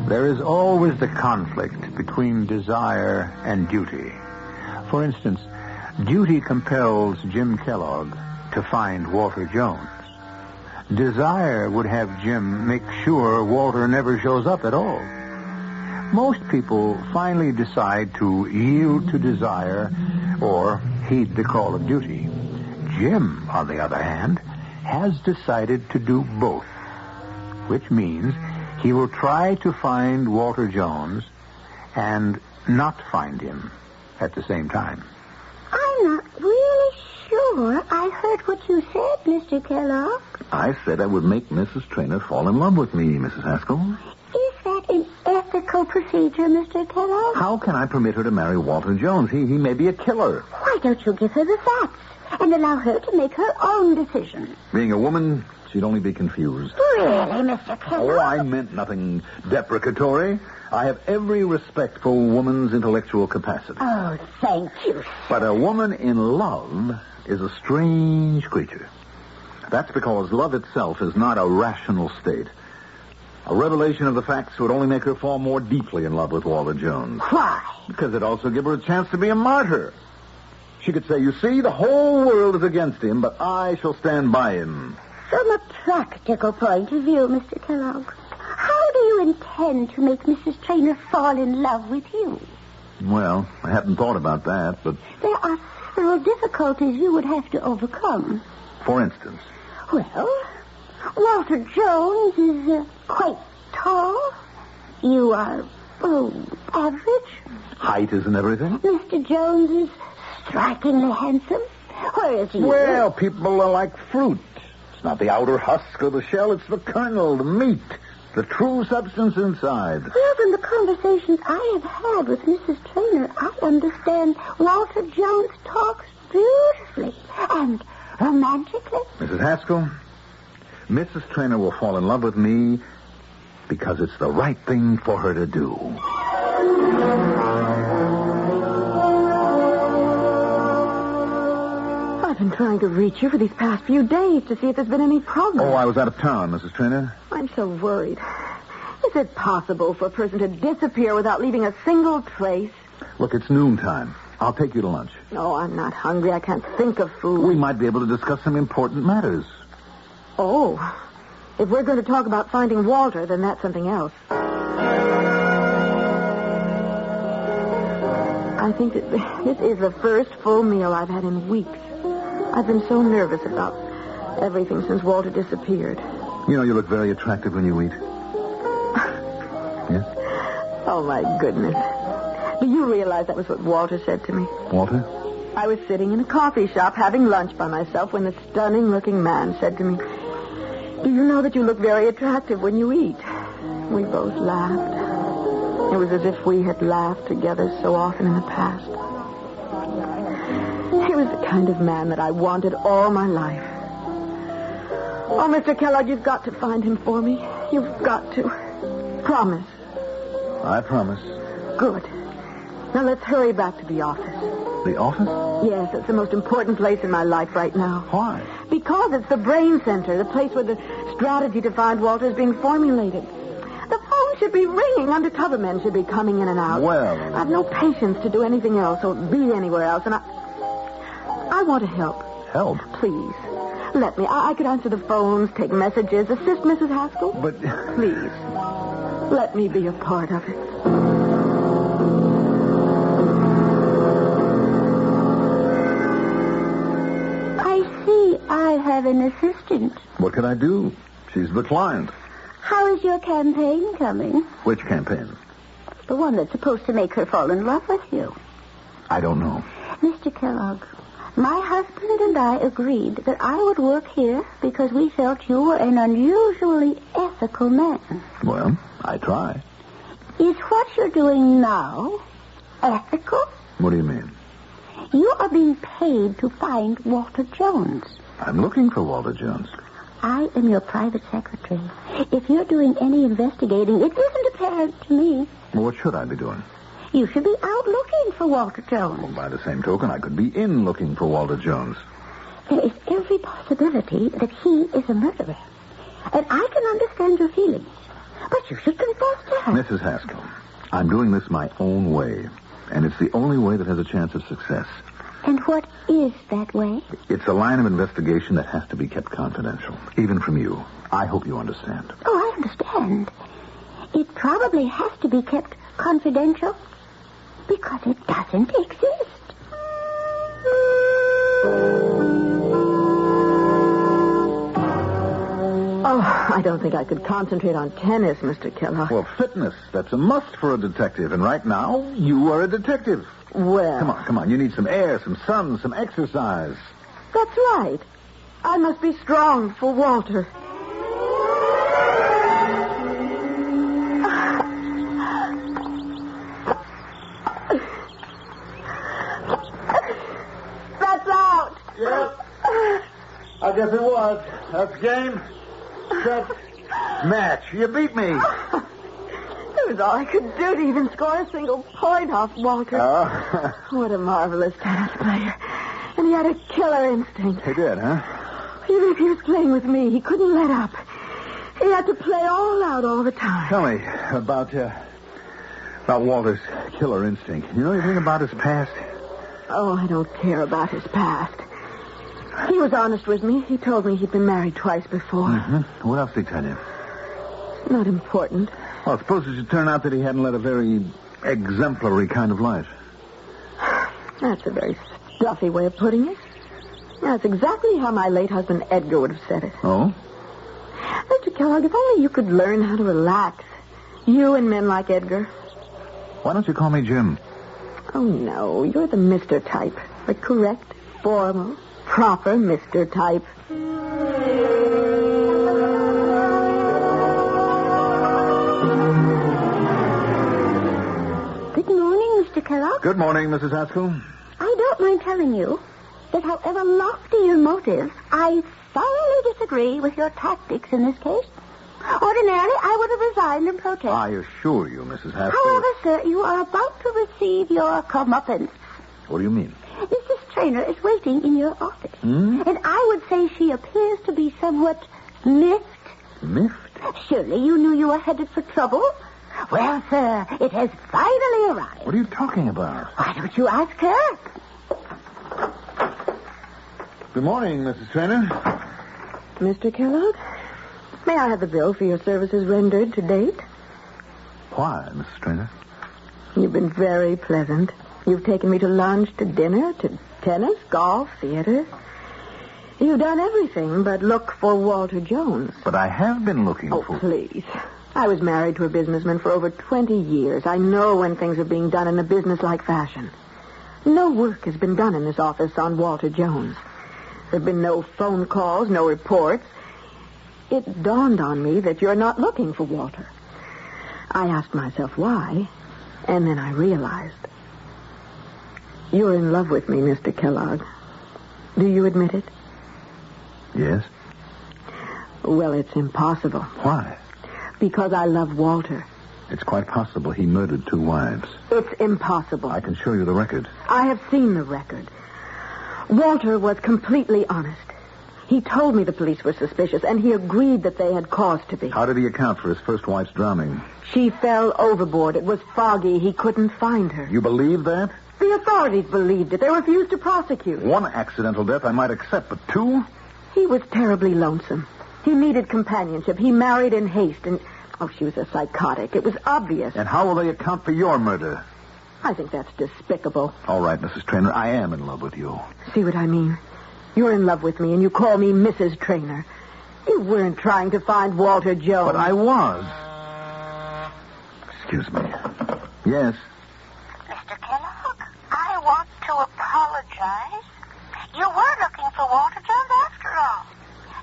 There is always the conflict between desire and duty. For instance, duty compels Jim Kellogg to find Walter Jones. Desire would have Jim make sure Walter never shows up at all. Most people finally decide to yield to desire or heed the call of duty. Jim, on the other hand, has decided to do both, which means he will try to find Walter Jones and not find him at the same time. I'm not really sure I heard what you said, Mr. Kellogg. I said I would make Mrs. Traynor fall in love with me, Mrs. Haskell. Is that an ethical procedure, Mr. Kellogg? How can I permit her to marry Walter Jones? He may be a killer. Why don't you give her the facts and allow her to make her own decision? Being a woman, she'd only be confused. Really, Mr. Kellogg? Oh, I meant nothing deprecatory. I have every respect for a woman's intellectual capacity. Oh, thank you. But a woman in love is a strange creature. That's because love itself is not a rational state. A revelation of the facts would only make her fall more deeply in love with Walter Jones. Why? Because it'd also give her a chance to be a martyr. She could say, you see, the whole world is against him, but I shall stand by him. From a practical point of view, Mr. Kellogg, how do you intend to make Mrs. Traynor fall in love with you? Well, I hadn't thought about that, but... There are several difficulties you would have to overcome. For instance? Well, Walter Jones is quite tall. You are, average. Height isn't everything. Mr. Jones is strikingly handsome. Whereas you... Well, people are like fruit. It's not the outer husk or the shell, it's the kernel, the meat, the true substance inside. Well, from the conversations I have had with Mrs. Traynor, I understand Walter Jones talks beautifully and romantically. Mrs. Haskell, Mrs. Traynor will fall in love with me because it's the right thing for her to do. I've been trying to reach you for these past few days to see if there's been any progress. Oh, I was out of town, Mrs. Traynor. I'm so worried. Is it possible for a person to disappear without leaving a single trace? Look, it's noontime. I'll take you to lunch. No, I'm not hungry. I can't think of food. We might be able to discuss some important matters. Oh. If we're going to talk about finding Walter, then that's something else. I think that this is the first full meal I've had in weeks. I've been so nervous about everything since Walter disappeared. You know, you look very attractive when you eat. Yes? Oh, my goodness. Do you realize that was what Walter said to me? Walter? I was sitting in a coffee shop having lunch by myself when the stunning-looking man said to me, "Do you know that you look very attractive when you eat?" We both laughed. It was as if we had laughed together so often in the past. He was the kind of man that I wanted all my life. Oh, Mr. Kellogg, you've got to find him for me. You've got to. Promise. I promise. Good. Now let's hurry back to the office. The office? Yes, it's the most important place in my life right now. Why? Because it's the brain center, the place where the strategy to find Walter is being formulated. The phone should be ringing. Undercover men should be coming in and out. Well... I've no patience to do anything else or be anywhere else, and I want to help. Help? Please. Let me. I could answer the phones, take messages, assist Mrs. Haskell. But... Please. Let me be a part of it. I have an assistant. What can I do? She's the client. How is your campaign coming? Which campaign? The one that's supposed to make her fall in love with you. I don't know. Mr. Kellogg, my husband and I agreed that I would work here because we felt you were an unusually ethical man. Well, I try. Is what you're doing now ethical? What do you mean? You are being paid to find Walter Jones. I'm looking for Walter Jones. I am your private secretary. If you're doing any investigating, it isn't apparent to me. Well, what should I be doing? You should be out looking for Walter Jones. Well, by the same token, I could be in looking for Walter Jones. There is every possibility that he is a murderer. And I can understand your feelings. But you should confess to her. Mrs. Haskell, I'm doing this my own way. And it's the only way that has a chance of success. And what is that way? It's a line of investigation that has to be kept confidential, even from you. I hope you understand. Oh, I understand. It probably has to be kept confidential because it doesn't exist. Oh, I don't think I could concentrate on tennis, Mr. Kellogg. Well, fitness, that's a must for a detective. And right now, you are a detective. Well... Come on. You need some air, some sun, some exercise. That's right. I must be strong for Walter. That's out. Yes. I guess it was. That's game. Set. Match. You beat me. It was all I could do to even score a single point off Walter. Oh. What a marvelous tennis player. And he had a killer instinct. He did, huh? Even if he was playing with me, he couldn't let up. He had to play all out all the time. Tell me about Walter's killer instinct. You know anything about his past? Oh, I don't care about his past. He was honest with me. He told me he'd been married twice before. Mm-hmm. What else did he tell you? Not important. Well, suppose it should turn out that he hadn't led a very exemplary kind of life. That's a very stuffy way of putting it. That's exactly how my late husband Edgar would have said it. Oh? Mr. Kellogg, if only you could learn how to relax. You and men like Edgar. Why don't you call me Jim? Oh, no. You're the Mr. type. The correct, formal, proper Mr. type. Good morning, Mr. Kellogg. Good morning, Mrs. Haskell. I don't mind telling you that however lofty your motives, I thoroughly disagree with your tactics in this case. Ordinarily, I would have resigned in protest. I assure you, Mrs. Haskell. However, sir, you are about to receive your comeuppance. What do you mean? Mrs. Traynor is waiting in your office. Hmm? And I would say she appears to be somewhat miffed. Miffed? Surely you knew you were headed for trouble. Well, sir, it has finally arrived. What are you talking about? Why don't you ask her? Good morning, Mrs. Traynor. Mr. Kellogg, may I have the bill for your services rendered to date? Why, Mrs. Traynor? You've been very pleasant. You've taken me to lunch, to dinner, to tennis, golf, theater. You've done everything but look for Walter Jones. But I have been looking for... Oh, please. I was married to a businessman for over 20 years. I know when things are being done in a businesslike fashion. No work has been done in this office on Walter Jones. There have been no phone calls, no reports. It dawned on me that you're not looking for Walter. I asked myself why, and then I realized. You're in love with me, Mr. Kellogg. Do you admit it? Yes. Well, it's impossible. Why? Because I love Walter. It's quite possible he murdered 2 wives. It's impossible. I can show you the record. I have seen the record. Walter was completely honest. He told me the police were suspicious, and he agreed that they had cause to be. How did he account for his first wife's drowning? She fell overboard. It was foggy. He couldn't find her. You believe that? The authorities believed it. They refused to prosecute. 1 accidental death I might accept, but 2? He was terribly lonesome. He needed companionship. He married in haste, and... Oh, she was a psychotic. It was obvious. And how will they account for your murder? I think that's despicable. All right, Mrs. Traynor, I am in love with you. See what I mean? You're in love with me, and you call me Mrs. Traynor. You weren't trying to find Walter Jones. But I was. Excuse me. Yes? Mr. Kellogg, I want to apologize. You were looking for Walter Jones after all.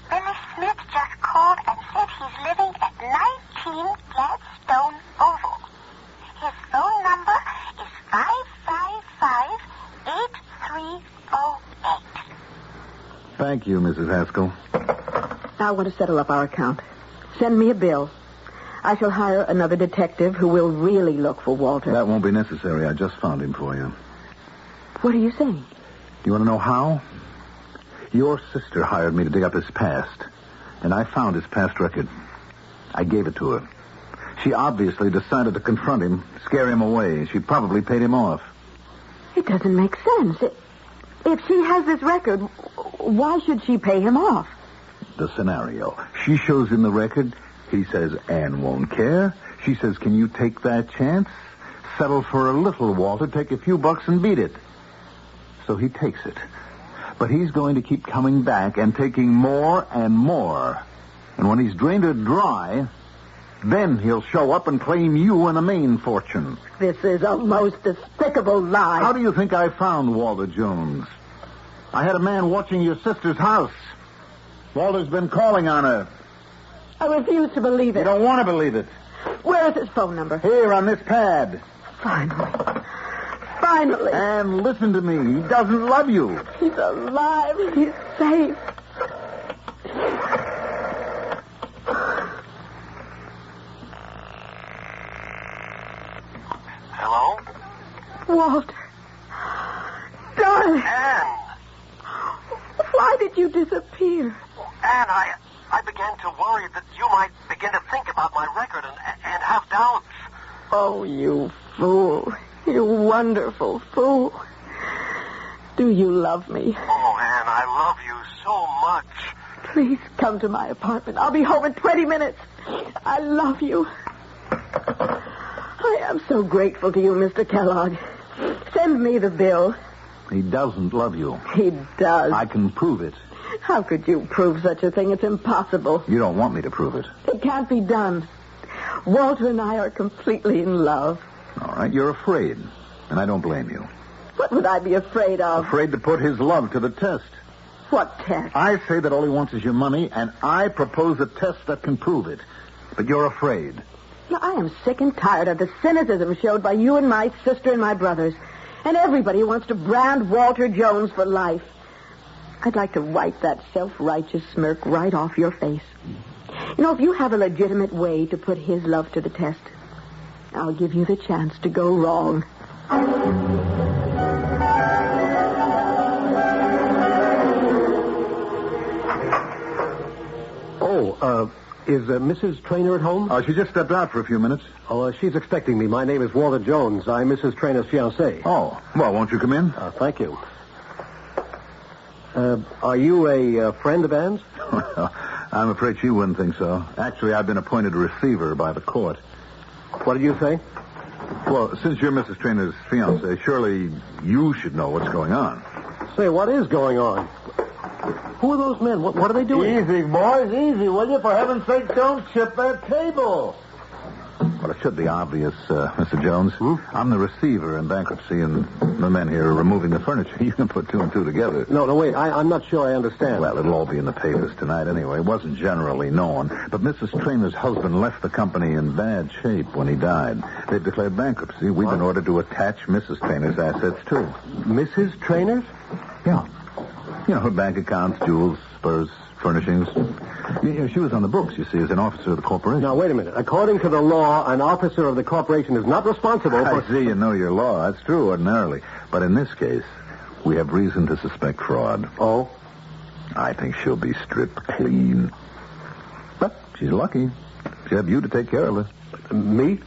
Billy Smith just called and said he's living at 19 Gladstone Oval. His phone number is 555-8308. Thank you, Mrs. Haskell. I want to settle up our account. Send me a bill. I shall hire another detective who will really look for Walter. That won't be necessary. I just found him for you. What are you saying? Do you want to know how? Your sister hired me to dig up his past, and I found his past record. I gave it to her. She obviously decided to confront him, scare him away. She probably paid him off. It doesn't make sense. If she has this record, why should she pay him off? The scenario. She shows him the record. He says Anne won't care. She says, can you take that chance? Settle for a little, Walter. Take a few bucks and beat it. So he takes it. But he's going to keep coming back and taking more and more. And when he's drained it dry, then he'll show up and claim you and the main fortune. This is a most despicable lie. How do you think I found Walter Jones? I had a man watching your sister's house. Walter's been calling on her. I refuse to believe it. You don't want to believe it. Where is his phone number? Here on this pad. Finally. Finally. And listen to me. He doesn't love you. He's alive. He's safe. Hello? Walter. Darling. Anne. Why did you disappear? Anne, I began to worry that you might begin to think about my record and have doubts. Oh, you fool. You wonderful fool. Do you love me? Oh, Anne, I love you so much. Please come to my apartment. I'll be home in 20 minutes. I love you. I am so grateful to you, Mr. Kellogg. Send me the bill. He doesn't love you. He does. I can prove it. How could you prove such a thing? It's impossible. You don't want me to prove it. It can't be done. Walter and I are completely in love. All right, you're afraid, and I don't blame you. What would I be afraid of? Afraid to put his love to the test. What test? I say that all he wants is your money, and I propose a test that can prove it. But you're afraid. Now, I am sick and tired of the cynicism showed by you and my sister and my brothers. And everybody wants to brand Walter Jones for life. I'd like to wipe that self-righteous smirk right off your face. You know, if you have a legitimate way to put his love to the test, I'll give you the chance to go wrong. Is Mrs. Traynor at home? She just stepped out for a few minutes. Oh, she's expecting me. My name is Walter Jones. I'm Mrs. Traynor's fiancé. Oh, well, won't you come in? Thank you. Are you a friend of Anne's? I'm afraid she wouldn't think so. Actually, I've been appointed a receiver by the court. What did you say? Well, since you're Mrs. Traynor's fiancé, surely you should know what's going on. Say, what is going on? Who are those men? What are they doing? Easy, boys, easy, will you? For heaven's sake, don't chip that table. Well, it should be obvious, Mr. Jones. I'm the receiver in bankruptcy, and the men here are removing the furniture. You can put two and two together. No, wait. I'm not sure I understand. Well, it'll all be in the papers tonight anyway. It wasn't generally known. But Mrs. Trainor's husband left the company in bad shape when he died. They've declared bankruptcy. We've been ordered to attach Mrs. Trainor's assets, too. Mrs. Trainor's? Yeah. You know, her bank accounts, jewels, spurs, furnishings. She was on the books, you see, as an officer of the corporation. Now, wait a minute. According to the law, an officer of the corporation is not responsible for... I see you know your law. That's true ordinarily. But in this case, we have reason to suspect fraud. Oh? I think she'll be stripped clean. But she's lucky. She had you to take care of her. Me?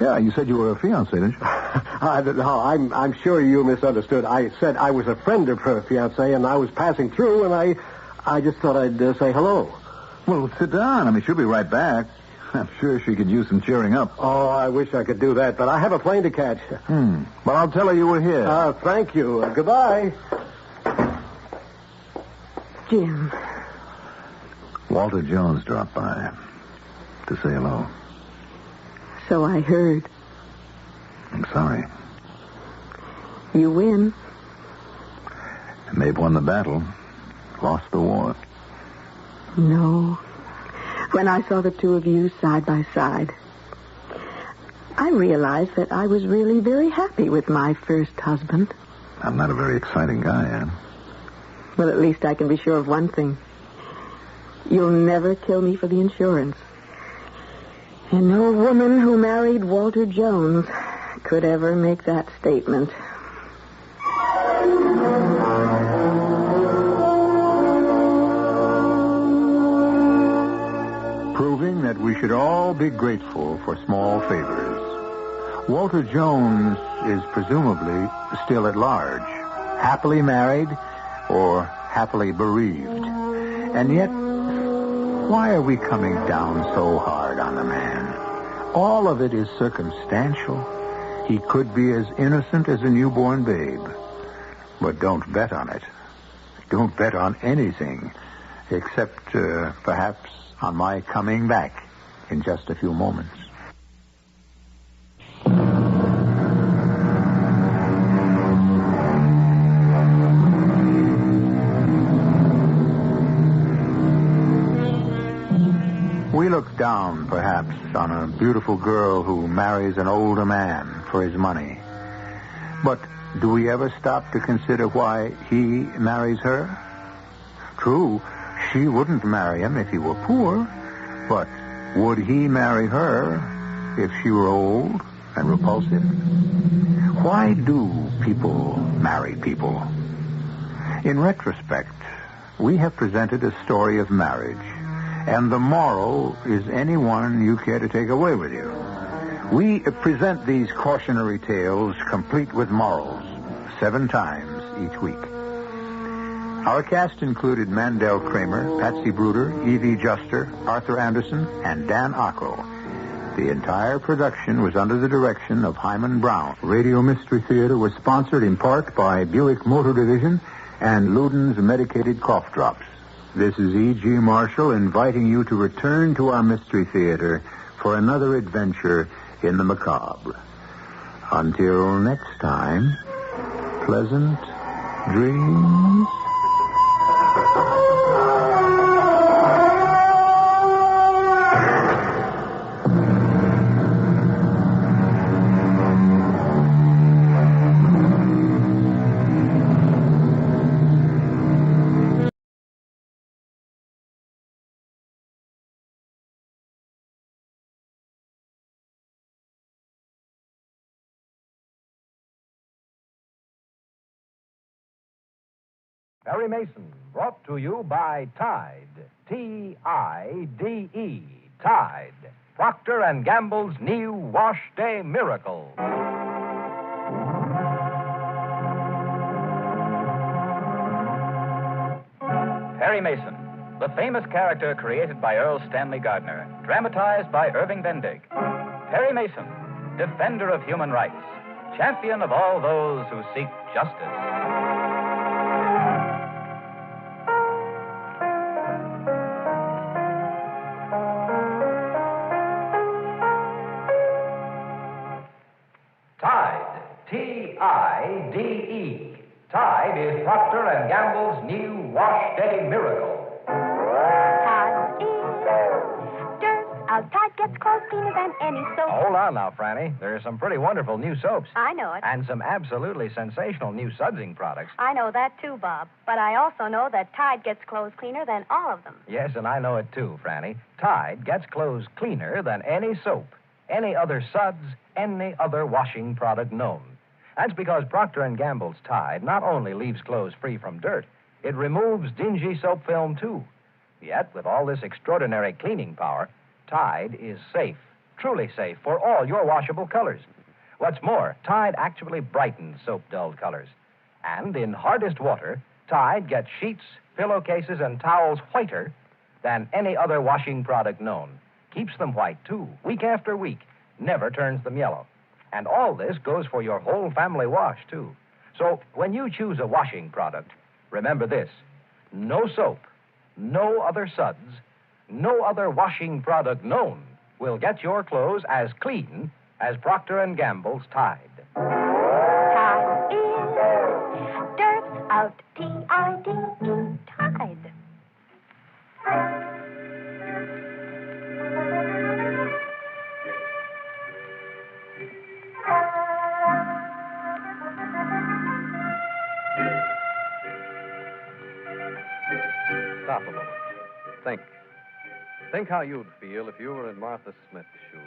Yeah, you said you were a fiancé, didn't you? I'm sure you misunderstood. I said I was a friend of her fiancé, and I was passing through, and I just thought I'd say hello. Well, sit down. I mean, she'll be right back. I'm sure she could use some cheering up. Oh, I wish I could do that, but I have a plane to catch. Well, I'll tell her you were here. Thank you. Goodbye. Jim. Walter Jones dropped by to say hello. So I heard. I'm sorry. You win. And they've won the battle, lost the war. No. When I saw the two of you side by side, I realized that I was really very happy with my first husband. I'm not a very exciting guy, Anne. Well, at least I can be sure of one thing. You'll never kill me for the insurance. And no woman who married Walter Jones could ever make that statement. Proving that we should all be grateful for small favors. Walter Jones is presumably still at large, happily married or happily bereaved. And yet, why are we coming down so hard on the man? All of it is circumstantial. He could be as innocent as a newborn babe. But don't bet on it. Don't bet on anything, except perhaps on my coming back in just a few moments. We look down, perhaps, on a beautiful girl who marries an older man for his money. But do we ever stop to consider why he marries her? True, she wouldn't marry him if he were poor, but would he marry her if she were old and repulsive? Why do people marry people? In retrospect, we have presented a story of marriage. And the moral is any one you care to take away with you. We present these cautionary tales complete with morals 7 times each week. Our cast included Mandel Kramer, Patsy Bruder, Evie Juster, Arthur Anderson, and Dan Ockrell. The entire production was under the direction of Hyman Brown. Radio Mystery Theater was sponsored in part by Buick Motor Division and Luden's Medicated Cough Drops. This is E.G. Marshall inviting you to return to our Mystery Theater for another adventure in the macabre. Until next time, pleasant dreams. Perry Mason, brought to you by Tide. T-I-D-E. Tide. Procter & Gamble's new Wash Day Miracle. Perry Mason, the famous character created by Earl Stanley Gardner, dramatized by Irving Bendig. Perry Mason, defender of human rights, champion of all those who seek justice. T-I-D-E. Tide is Procter & Gamble's new Wash Day Miracle. Tide is dirt. Our Tide gets clothes cleaner than any soap. Hold on now, Franny. There are some pretty wonderful new soaps. I know it. And some absolutely sensational new sudsing products. I know that too, Bob. But I also know that Tide gets clothes cleaner than all of them. Yes, and I know it too, Franny. Tide gets clothes cleaner than any soap, any other suds, any other washing product known. That's because Procter & Gamble's Tide not only leaves clothes free from dirt, it removes dingy soap film, too. Yet, with all this extraordinary cleaning power, Tide is safe, truly safe, for all your washable colors. What's more, Tide actually brightens soap-dulled colors. And in hardest water, Tide gets sheets, pillowcases, and towels whiter than any other washing product known. Keeps them white, too, week after week. Never turns them yellow. And all this goes for your whole family wash, too. So when you choose a washing product, remember this. No soap, no other suds, no other washing product known will get your clothes as clean as Procter & Gamble's Tide. Tide is dirt out. T-I-D-E. Tide. Stop a moment. Think how you'd feel if you were in Martha Smith's shoes.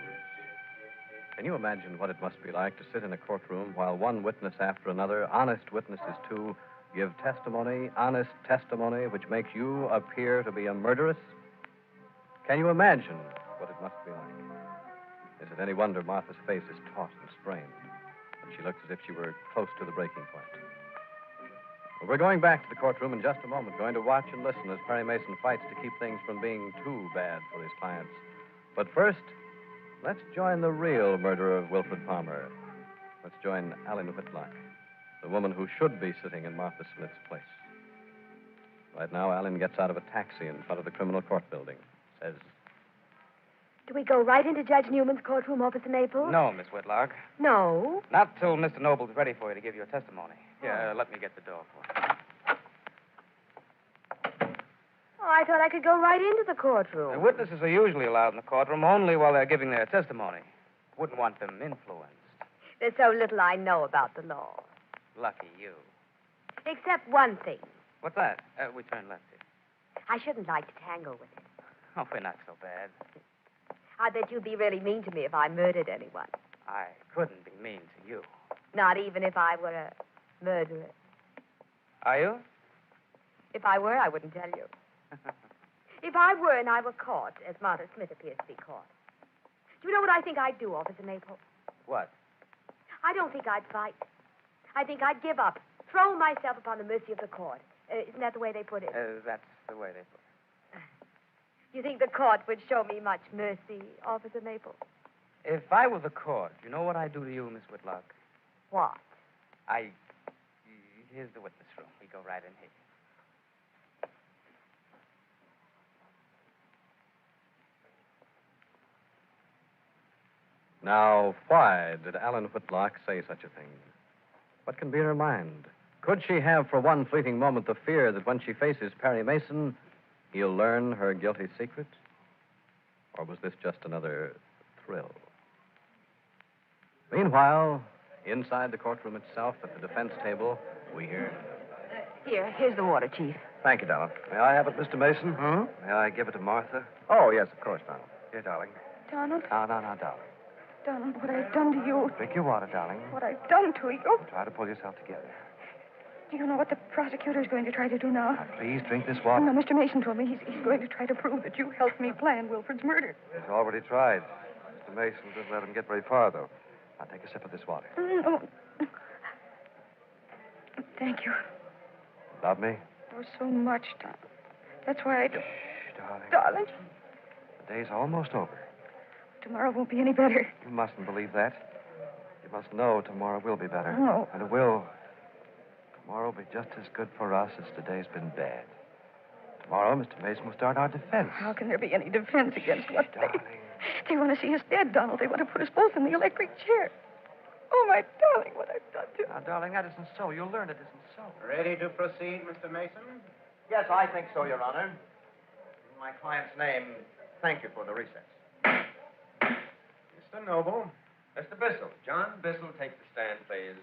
Can you imagine what it must be like to sit in a courtroom while one witness after another, honest witnesses too, give testimony, honest testimony, which makes you appear to be a murderess? Can you imagine what it must be like? Is it any wonder Martha's face is taut and sprained, and she looks as if she were close to the breaking point? Well, we're going back to the courtroom in just a moment, going to watch and listen as Perry Mason fights to keep things from being too bad for his clients. But first, let's join the real murderer of Wilfred Palmer. Let's join Alan Whitlock, the woman who should be sitting in Martha Smith's place. Right now, Alan gets out of a taxi in front of the criminal court building. Says, Do we go right into Judge Newman's courtroom over to Naples? No, Miss Whitlock. No? Not till Mr. Noble's ready for you to give your testimony. Here, let me get the door for you. Oh, I thought I could go right into the courtroom. The witnesses are usually allowed in the courtroom only while they're giving their testimony. Wouldn't want them influenced. There's so little I know about the law. Lucky you. Except one thing. What's that? We turn left here. I shouldn't like to tangle with it. Oh, we're not so bad. I bet you'd be really mean to me if I murdered anyone. I couldn't be mean to you. Not even if I were a murderer. Are you? If I were, I wouldn't tell you. If I were and I were caught, as Martha Smith appears to be caught, do you know what I think I'd do, Officer Maple? What? I don't think I'd fight. I think I'd give up, throw myself upon the mercy of the court. Isn't that the way they put it? That's the way they put it. You think the court would show me much mercy, Officer Maple? If I were the court, you know what I'd do to you, Miss Whitlock? What? Here's the witness room. We go right in here. Now, why did Alan Whitlock say such a thing? What can be in her mind? Could she have for one fleeting moment the fear that when she faces Perry Mason, he'll learn her guilty secret? Or was this just another thrill? Meanwhile, inside the courtroom itself, at the defense table, we hear... Here's the water, Chief. Thank you, darling. May I have it, Mr. Mason? Hmm? May I give it to Martha? Oh, yes, of course, Donald. Here, darling. Donald? No, darling. Donald, what I've done to you. Drink your water, darling. What I've done to you. Try to pull yourself together. Do you know what the prosecutor's going to try to do now? Now, please drink this water. No, Mr. Mason told me he's going to try to prove that you helped me plan Wilfred's murder. He's already tried. Mr. Mason didn't let him get very far, though. Now, take a sip of this water. No. Thank you. Love me? Oh, so much, Donald. That's why I do. Shh, darling. Darling. The day's almost over. Tomorrow won't be any better. You mustn't believe that. You must know tomorrow will be better. No. And it will. Tomorrow will be just as good for us as today's been bad. Tomorrow, Mr. Mason will start our defense. How can there be any defense against what they want to see us dead, Donald. They want to put us both in the electric chair. Oh, my darling, what I've done to you. Now, darling, that isn't so. You'll learn it isn't so. Ready to proceed, Mr. Mason? Yes, I think so, Your Honor. In my client's name, thank you for the recess. Mr. Noble. Mr. Bissell. John Bissell, take the stand, please.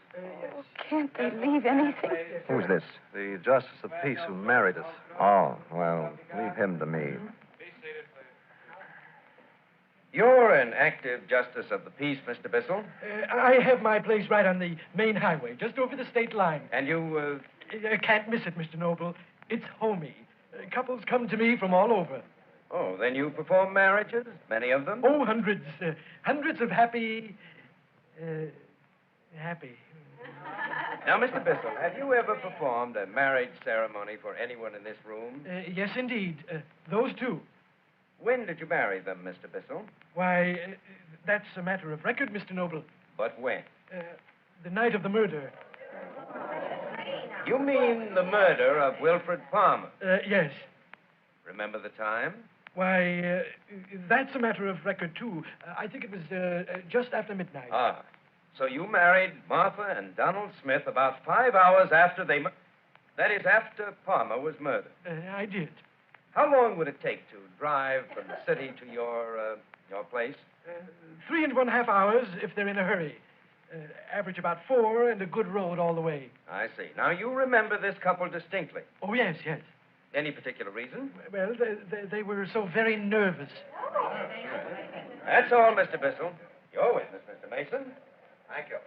Oh, can't they leave anything? Who's this? The Justice of Peace who married us. Oh, well, leave him to me. You're an active justice of the peace, Mr. Bissell. I have my place right on the main highway, just over the state line. And you, can't miss it, Mr. Noble. It's homey. Couples come to me from all over. Oh, then you perform marriages? Many of them? Oh, hundreds. Hundreds of happy... happy. Now, Mr. Bissell, have you ever performed a marriage ceremony for anyone in this room? Yes, indeed. Those two. When did you marry them, Mr. Bissell? Why, that's a matter of record, Mr. Noble. But when? The night of the murder. You mean the murder of Wilfred Palmer? Yes. Remember the time? Why, that's a matter of record, too. I think it was just after midnight. Ah. So you married Martha and Donald Smith about 5 hours after they... That is, after Palmer was murdered. I did. How long would it take to drive from the city to your place? 3.5 hours if they're in a hurry. Average about 4 and a good road all the way. I see. Now, you remember this couple distinctly? Oh, yes, yes. Any particular reason? Well, they were so very nervous. That's all, Mr. Bissell. Your witness, Mr. Mason. Thank you.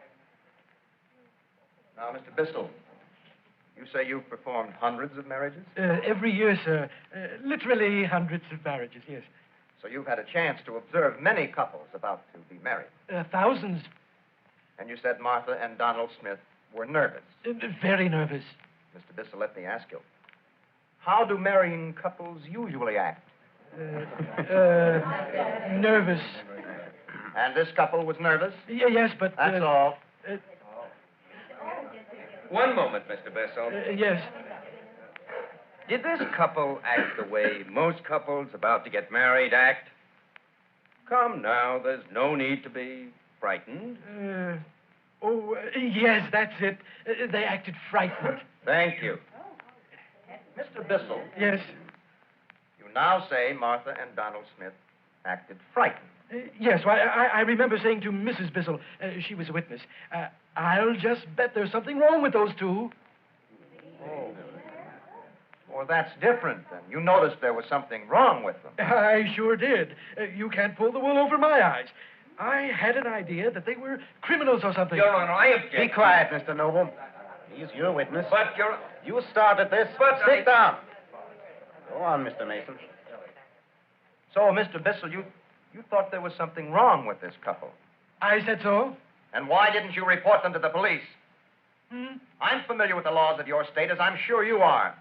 Now, Mr. Bissell, you say you've performed hundreds of marriages? Every year, sir. Literally hundreds of marriages, yes. So you've had a chance to observe many couples about to be married. Thousands. And you said Martha and Donald Smith were nervous. Very nervous. Mr. Bissell, let me ask you. How do marrying couples usually act? Nervous. And this couple was nervous? Yes, but... That's all. One moment, Mr. Bissell. Yes. Did this couple act the way most couples about to get married act? Come now, there's no need to be frightened. Yes, that's it. They acted frightened. Thank you. Mr. Bissell. Yes? You now say Martha and Donald Smith acted frightened. Yes, well, I remember saying to Mrs. Bissell, she was a witness, I'll just bet there's something wrong with those two. Oh. Well, that's different then. You noticed there was something wrong with them. I sure did. You can't pull the wool over my eyes. I had an idea that they were criminals or something. Your Honor, I object. Be quiet, Mr. Noble. He's your witness. But you're... You started this. But sit down. Go on, Mr. Mason. So, Mr. Bissell, you thought there was something wrong with this couple. I said so. And why didn't you report them to the police? Hmm? I'm familiar with the laws of your state, as I'm sure you are.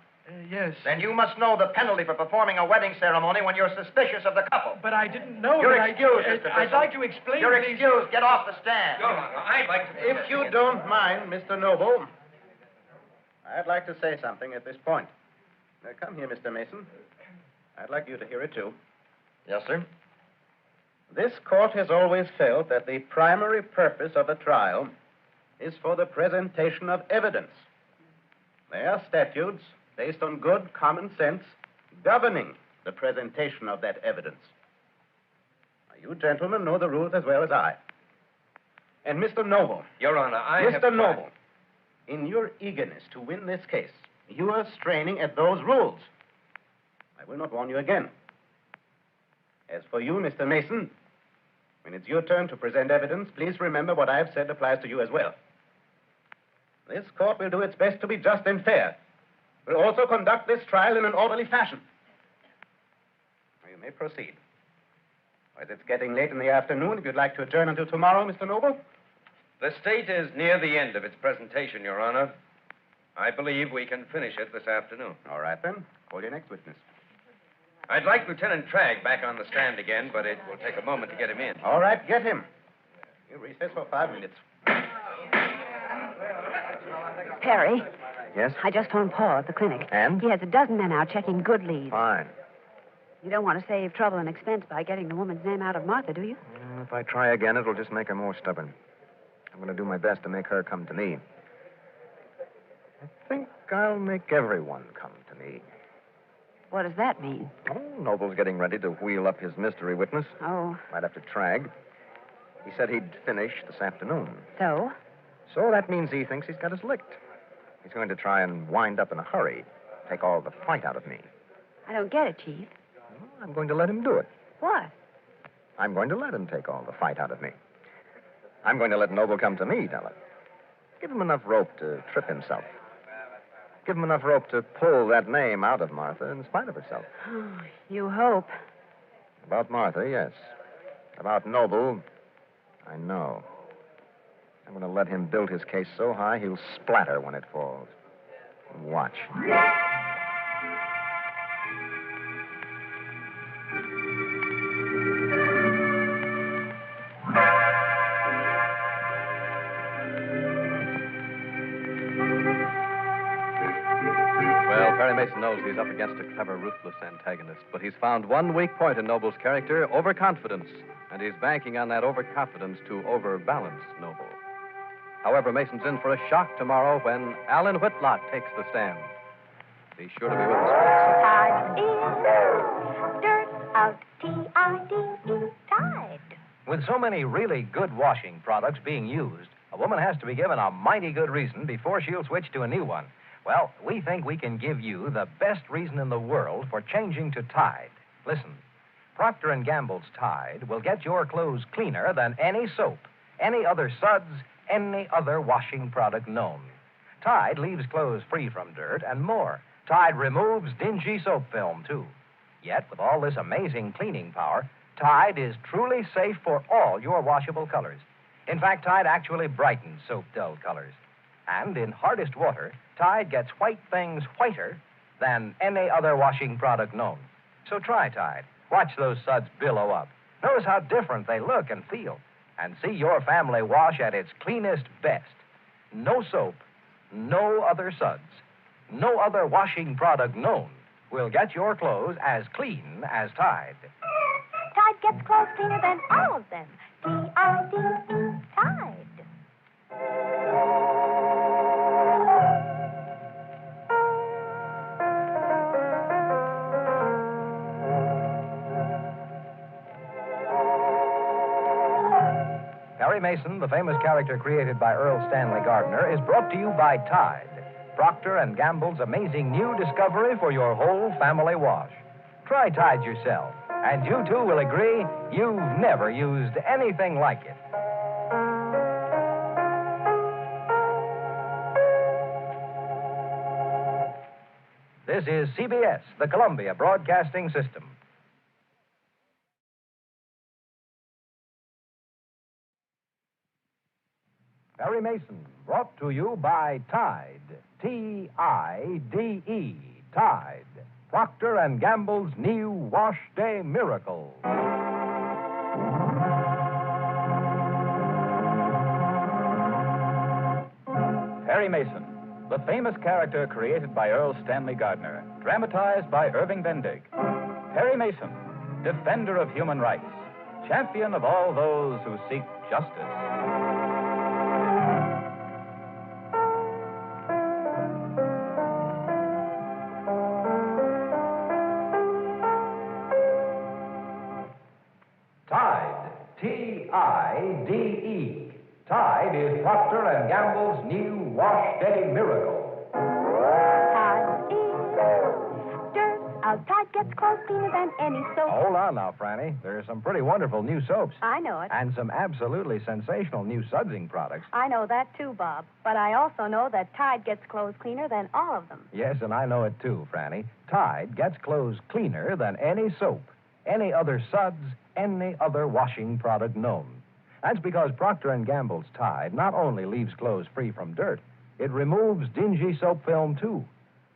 Yes. Then you must know the penalty for performing a wedding ceremony when you're suspicious of the couple. But I didn't know. You're excused, Mr. Bissell. I'd like to explain. You're excused. Get off the stand. Your Honor, I'd like to... If you don't mind, Mr. Noble, I'd like to say something at this point. Now, come here, Mr. Mason. I'd like you to hear it, too. Yes, sir. This court has always felt that the primary purpose of a trial is for the presentation of evidence. There are statutes based on good common sense governing the presentation of that evidence. Now, you gentlemen know the rules as well as I. And Mr. Noble. Your Honor, Mr. Noble, in your eagerness to win this case, you are straining at those rules. I will not warn you again. As for you, Mr. Mason, when it's your turn to present evidence, please remember what I have said applies to you as well. This court will do its best to be just and fair. We'll also conduct this trial in an orderly fashion. Now, you may proceed. As it's getting late in the afternoon, if you'd like to adjourn until tomorrow, Mr. Noble. The state is near the end of its presentation, Your Honor. I believe we can finish it this afternoon. All right, then. Call your next witness. I'd like Lieutenant Tragg back on the stand again, but it will take a moment to get him in. All right, get him. You recess for 5 minutes. Perry. Yes? I just phoned Paul at the clinic. And? He has a dozen men out checking good leads. Fine. You don't want to save trouble and expense by getting the woman's name out of Martha, do you? If I try again, it'll just make her more stubborn. I'm going to do my best to make her come to me. I think I'll make everyone come to me. What does that mean? Oh, Noble's getting ready to wheel up his mystery witness. Oh. Right after Tragg. He said he'd finish this afternoon. So? So that means he thinks he's got us licked. He's going to try and wind up in a hurry. Take all the fight out of me. I don't get it, Chief. Well, I'm going to let him do it. What? I'm going to let him take all the fight out of me. I'm going to let Noble come to me, Della. Give him enough rope to trip himself. Give him enough rope to pull that name out of Martha in spite of herself. Oh, you hope. About Martha, yes. About Noble, I know. I'm going to let him build his case so high he'll splatter when it falls. Watch. Perry Mason knows he's up against a clever, ruthless antagonist, but he's found one weak point in Noble's character, overconfidence, and he's banking on that overconfidence to overbalance Noble. However, Mason's in for a shock tomorrow when Alan Whitlock takes the stand. Be sure to be with us. Tide in, dirt out, T-I-D-E, Tide. With so many really good washing products being used, a woman has to be given a mighty good reason before she'll switch to a new one. Well, we think we can give you the best reason in the world for changing to Tide. Listen, Procter & Gamble's Tide will get your clothes cleaner than any soap, any other suds, any other washing product known. Tide leaves clothes free from dirt and more. Tide removes dingy soap film, too. Yet, with all this amazing cleaning power, Tide is truly safe for all your washable colors. In fact, Tide actually brightens soap-dulled colors. And in hardest water, Tide gets white things whiter than any other washing product known. So try Tide. Watch those suds billow up. Notice how different they look and feel. And see your family wash at its cleanest best. No soap, no other suds, no other washing product known will get your clothes as clean as Tide. Tide gets clothes cleaner than all of them. T-I-D-E, Tide. Perry Mason, the famous character created by Earl Stanley Gardner, is brought to you by Tide, Procter & Gamble's amazing new discovery for your whole family wash. Try Tide yourself, and you too will agree you've never used anything like it. This is CBS, the Columbia Broadcasting System. Perry Mason, brought to you by Tide, T-I-D-E, Tide, Procter & Gamble's new Wash Day Miracle. Perry Mason, the famous character created by Earl Stanley Gardner, dramatized by Irving Bendig. Perry Mason, defender of human rights, champion of all those who seek justice. T-I-D-E. Tide is Procter & Gamble's new Wash Day Miracle. Tide in, dirt out, Tide gets clothes cleaner than any soap. Hold on now, Franny. There are some pretty wonderful new soaps. I know it. And some absolutely sensational new sudsing products. I know that, too, Bob. But I also know that Tide gets clothes cleaner than all of them. Yes, and I know it, too, Franny. Tide gets clothes cleaner than any soap, any other suds, any other washing product known. That's because Procter & Gamble's Tide not only leaves clothes free from dirt, it removes dingy soap film, too.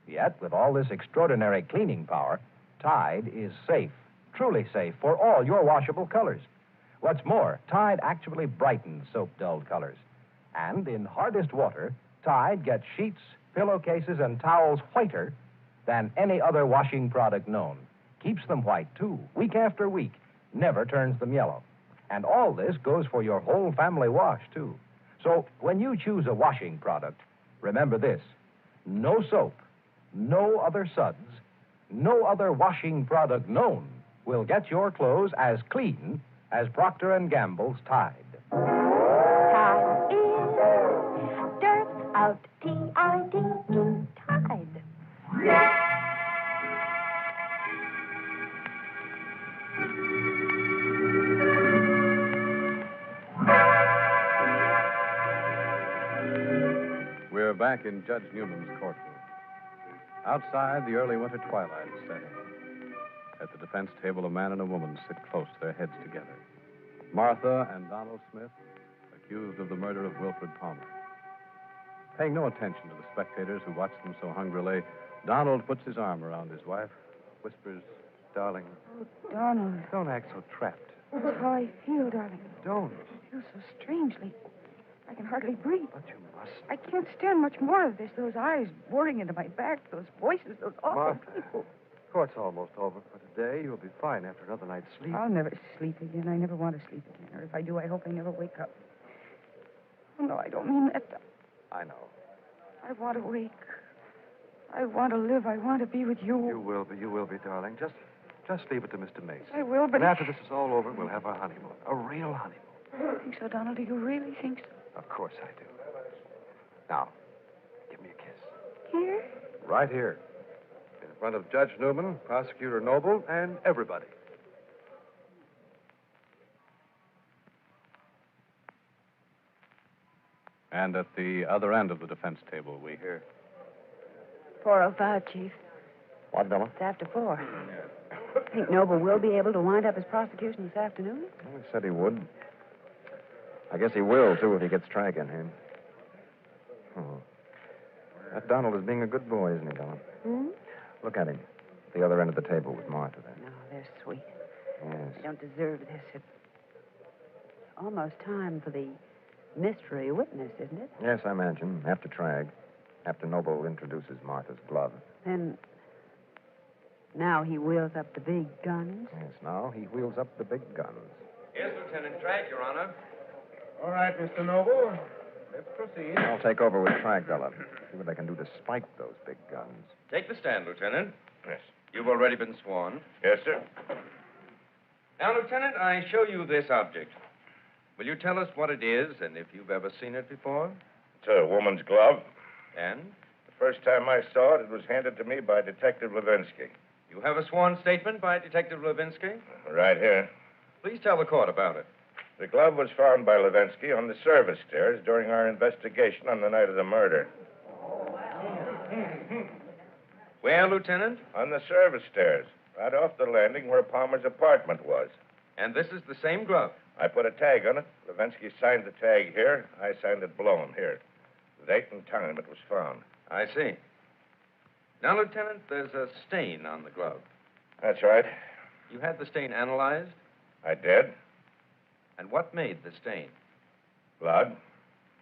Yet, with all this extraordinary cleaning power, Tide is safe, truly safe, for all your washable colors. What's more, Tide actually brightens soap-dulled colors. And in hardest water, Tide gets sheets, pillowcases, and towels whiter than any other washing product known. Keeps them white, too, week after week. Never turns them yellow. And all this goes for your whole family wash, too. So when you choose a washing product, remember this. No soap, no other suds, no other washing product known will get your clothes as clean as Procter & Gamble's Tide. Tide is dirt out, T-I-D, Tide. We're back in Judge Newman's courtroom. Outside, the early winter twilight is setting. At the defense table, a man and a woman sit close, their heads together. Martha and Donald Smith, accused of the murder of Wilfred Palmer. Paying no attention to the spectators who watch them so hungrily, Donald puts his arm around his wife, whispers, "Darling, Oh, Donald. don't act so trapped. That's how I feel, darling. Don't. I feel so strangely. I can hardly breathe. But you must. I can't stand much more of this. Those eyes boring into my back, those voices, those awful Martha. people. Court's almost over for today. You'll be fine after another night's sleep. I'll never sleep again. I never want to sleep again. Or if I do, I hope I never wake up. Oh, no, I don't mean that. I know. I want to wake. I want to live. I want to be with you. You will be, darling. Just leave it to Mr. Mason. I will, but... And after this is all over, we'll have our honeymoon. A real honeymoon. You think so, Donald? Do you really think so? Of course I do. Now, give me a kiss. Here? Right here. In front of Judge Newman, Prosecutor Noble, and everybody. And at the other end of the defense table, we hear... 4:05, Chief. What, Bella? It's after 4. Think Noble will be able to wind up his prosecution this afternoon? Well, he said he would. I guess he will, too, if he gets Trag in here. Oh. That Donald is being a good boy, isn't he, Bella? Hmm? Look at him. At the other end of the table with Martha there. No, they're sweet. Yes. They don't deserve this. It's almost time for the mystery witness, isn't it? Yes, I imagine. After Trag. After Noble introduces Martha's glove. Then now he wheels up the big guns. Yes, now he wheels up the big guns. Yes, Lieutenant Trag, Your Honor. All right, Mr. Noble. Let's proceed. I'll take over with Trag, Bella. See what I can do to spike those big guns. Take the stand, Lieutenant. Yes. You've already been sworn. Yes, sir. Now, Lieutenant, I show you this object. Will you tell us what it is and if you've ever seen it before? It's a woman's glove. And? The first time I saw it, it was handed to me by Detective Levinsky. You have a sworn statement by Detective Levinsky? Right here. Please tell the court about it. The glove was found by Levinsky on the service stairs during our investigation on the night of the murder. Where, Lieutenant? On the service stairs, right off the landing where Palmer's apartment was. And this is the same glove? I put a tag on it. Levinsky signed the tag here. I signed it blown here. The date and time it was found. I see. Now, Lieutenant, there's a stain on the glove. That's right. You had the stain analyzed? I did. And what made the stain? Blood.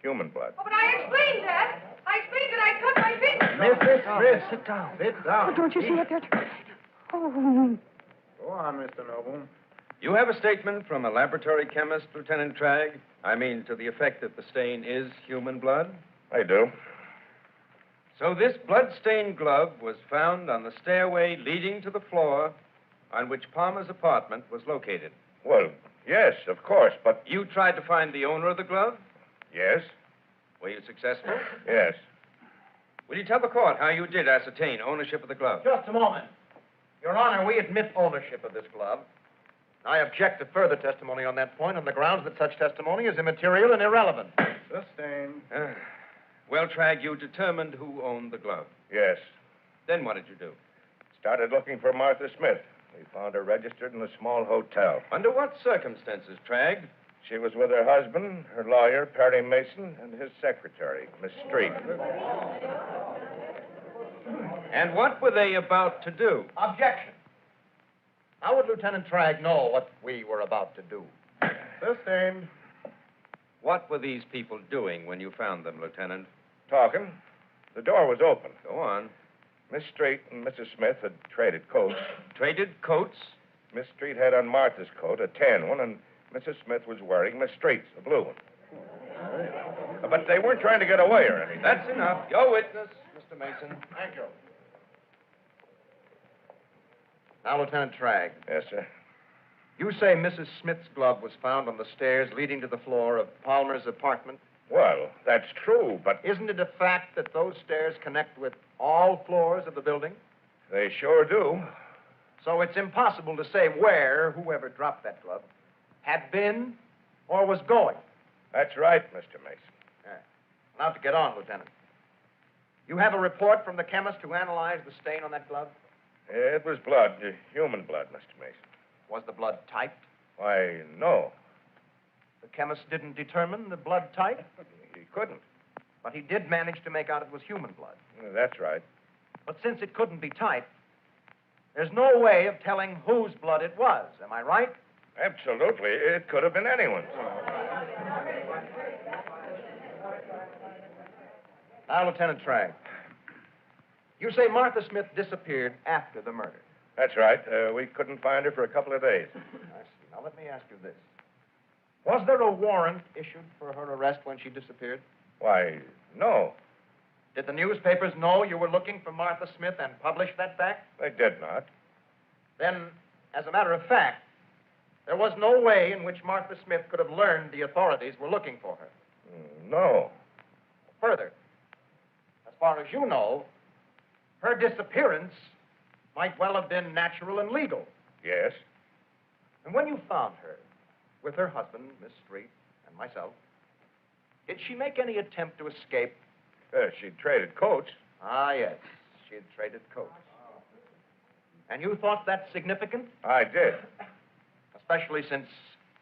Human blood. Oh, but I explained that. I explained that I cut my finger. Miss, sit down. Sit down. Oh, don't you see it there? Oh. Go on, Mr. Noble. You have a statement from a laboratory chemist, Lieutenant Trag? I mean, to the effect that the stain is human blood? I do. So this blood-stained glove was found on the stairway leading to the floor on which Palmer's apartment was located. Well, yes, of course, but... You tried to find the owner of the glove? Yes. Were you successful? Yes. Will you tell the court how you did ascertain ownership of the glove? Just a moment. Your Honor, we admit ownership of this glove. I object to further testimony on that point on the grounds that such testimony is immaterial and irrelevant. Sustained. Well, Trag, you determined who owned the glove. Yes. Then what did you do? Started looking for Martha Smith. We found her registered in a small hotel. Under what circumstances, Trag? She was with her husband, her lawyer, Perry Mason, and his secretary, Miss Street. And what were they about to do? Objection. How would Lieutenant Trag know what we were about to do? Sustained. What were these people doing when you found them, Lieutenant? Talking. The door was open. Go on. Miss Street and Mrs. Smith had traded coats. Traded coats? Miss Street had on Martha's coat, a tan one, and Mrs. Smith was wearing Miss Street's, a blue one. But they weren't trying to get away or anything. That's enough. Your witness, Mr. Mason. Thank you. Now, Lieutenant Tragg. Yes, sir. You say Mrs. Smith's glove was found on the stairs leading to the floor of Palmer's apartment? Well, that's true, but... Isn't it a fact that those stairs connect with all floors of the building? They sure do. So it's impossible to say where whoever dropped that glove had been or was going. That's right, Mr. Mason. Now to get on, Lieutenant. You have a report from the chemist who analyzed the stain on that glove? It was blood, human blood, Mr. Mason. Was the blood typed? Why, no. The chemist didn't determine the blood type? He couldn't. But he did manage to make out it was human blood. That's right. But since it couldn't be typed, there's no way of telling whose blood it was. Am I right? Absolutely. It could have been anyone's. Now, Lieutenant Tragg, you say Martha Smith disappeared after the murder. That's right. We couldn't find her for a couple of days. I see. Now, let me ask you this. Was there a warrant issued for her arrest when she disappeared? Why, no. Did the newspapers know you were looking for Martha Smith and publish that fact? They did not. Then, as a matter of fact, there was no way in which Martha Smith could have learned the authorities were looking for her. No. Further, as far as you know, her disappearance might well have been natural and legal. Yes. And when you found her, with her husband, Miss Street, and myself, did she make any attempt to escape? She'd traded coats. Ah, yes. She had traded coats. And you thought that significant? I did. Especially since